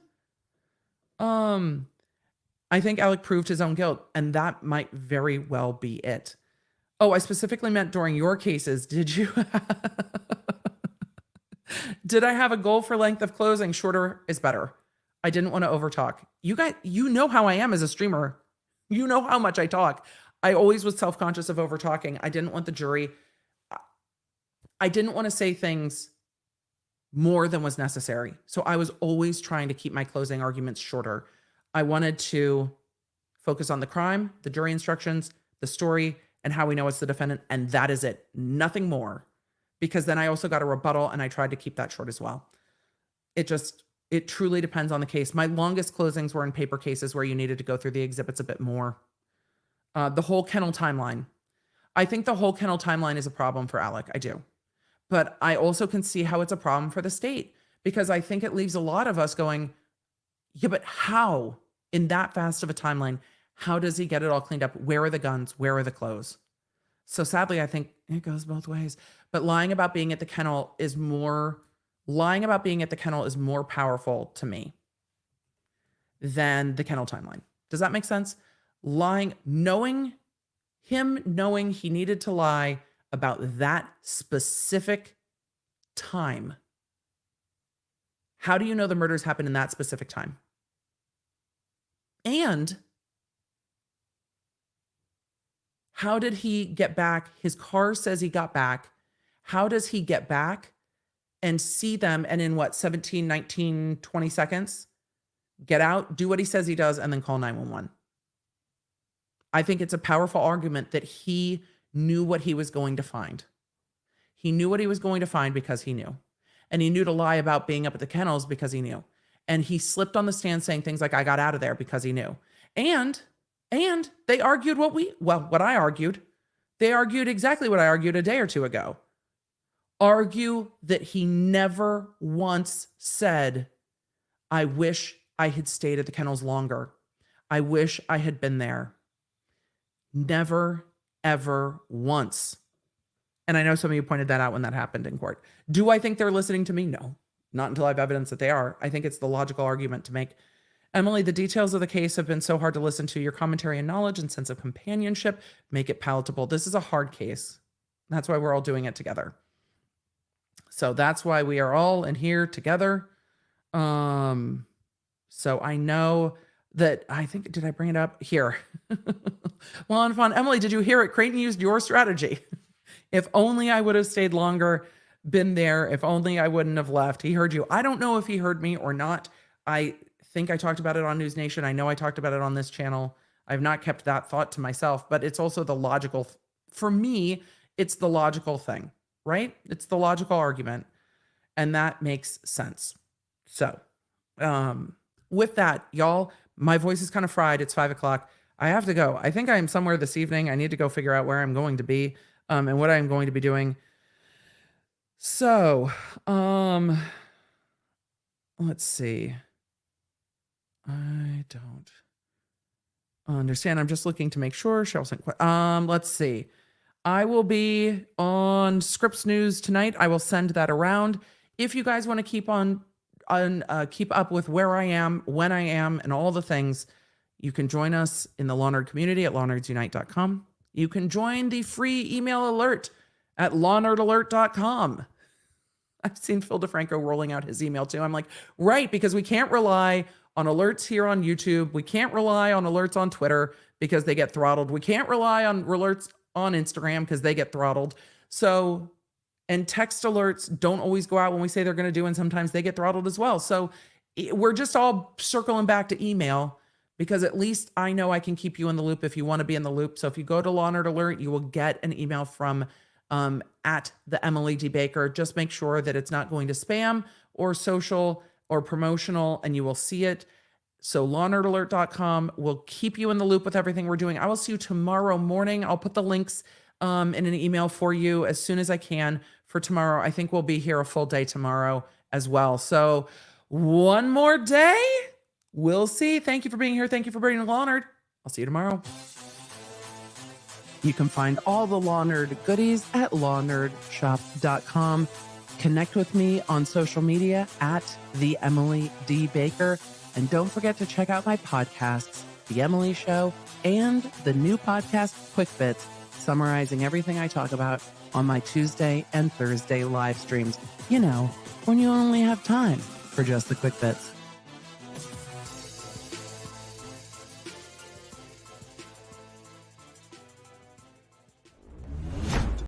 I think Alec proved his own guilt, and that might very well be it. Oh, I specifically meant during your cases. Did you... Did I have a goal for length of closing? Shorter is better. I didn't want to overtalk. You guys, you know how I am as a streamer. You know how much I talk. I always was self-conscious of overtalking. I didn't want the jury. I didn't want to say things more than was necessary. So I was always trying to keep my closing arguments shorter. I wanted to focus on the crime, the jury instructions, the story, and how we know it's the defendant. And that is it. Nothing more. Because then I also got a rebuttal and I tried to keep that short as well. It truly depends on the case. My longest closings were in paper cases where you needed to go through the exhibits a bit more. The whole kennel timeline. I think the whole kennel timeline is a problem for Alec. I do. But I also can see how it's a problem for the state, because I think it leaves a lot of us going, yeah, but how in that fast of a timeline, how does he get it all cleaned up? Where are the guns? Where are the clothes? So sadly, I think it goes both ways. But lying about being at the kennel is more powerful to me than the kennel timeline. Does that make sense? Knowing he needed to lie about that specific time. How do you know the murders happened in that specific time? And how did he get back? His car says he got back. How does he get back and see them and in 17, 19, 20 seconds, get out, do what he says he does, and then call 911? I think it's a powerful argument that he knew what he was going to find. He knew what he was going to find because he knew. And he knew to lie about being up at the kennels because he knew. And he slipped on the stand saying things like, I got out of there because he knew. And they argued what I argued. They argued exactly what I argued a day or two ago. Argue that he never once said, I wish I had stayed at the kennels longer. I wish I had been there. Never, ever once. And I know some of you pointed that out when that happened in court. Do I think they're listening to me? No, not until I have evidence that they are. I think it's the logical argument to make. Emily, the details of the case have been so hard to listen to. Your commentary and knowledge and sense of companionship make it palatable. This is a hard case. That's why we're all doing it together. So that's why we are all in here together. So I know that, did I bring it up? Here. Well, and fun. Emily, did you hear it? Creighton used your strategy. If only I would have stayed longer, been there. If only I wouldn't have left. He heard you. I don't know if he heard me or not. I think I talked about it on News Nation. I know I talked about it on this channel. I've not kept that thought to myself, but it's also the logical, for me, it's the logical thing, right? It's the logical argument. And that makes sense. So, with that, y'all, my voice is kind of fried. It's 5 o'clock. I have to go. I think I am somewhere this evening. I need to go figure out where I'm going to be, and what I'm going to be doing. So, let's see. I don't understand. I'm just looking to make sure. Let's see. I will be on Scripps News tonight. I will send that around. If you guys want to keep up with where I am, when I am, and all the things, you can join us in the Law Nerd community at lawnerdsunite.com. You can join the free email alert at lawnerdalert.com. I've seen Phil DeFranco rolling out his email too. I'm like, right, because we can't rely on alerts here on YouTube. We can't rely on alerts on Twitter because they get throttled. We can't rely on alerts on Instagram because they get throttled. So, and text alerts don't always go out when we say they're going to do, and sometimes they get throttled as well. So we're just all circling back to email, because at least I know I can keep you in the loop if you want to be in the loop. So if you go to Law Nerd Alert, you will get an email from at the Emily D. Baker. Just make sure that it's not going to spam or social or promotional, and you will see it. So lawnerdalert.com will keep you in the loop with everything we're doing. I will see you tomorrow morning. I'll put the links in an email for you as soon as I can for tomorrow. I think we'll be here a full day tomorrow as well. So one more day. We'll see. Thank you for being here. Thank you for being Law Nerd. I'll see you tomorrow. You can find all the Law Nerd goodies at lawnerdshop.com. Connect with me on social media at the Emily D. Baker. And don't forget to check out my podcasts, The Emily Show, and the new podcast, Quick Bits, summarizing everything I talk about on my Tuesday and Thursday live streams. You know, when you only have time for just the quick bits.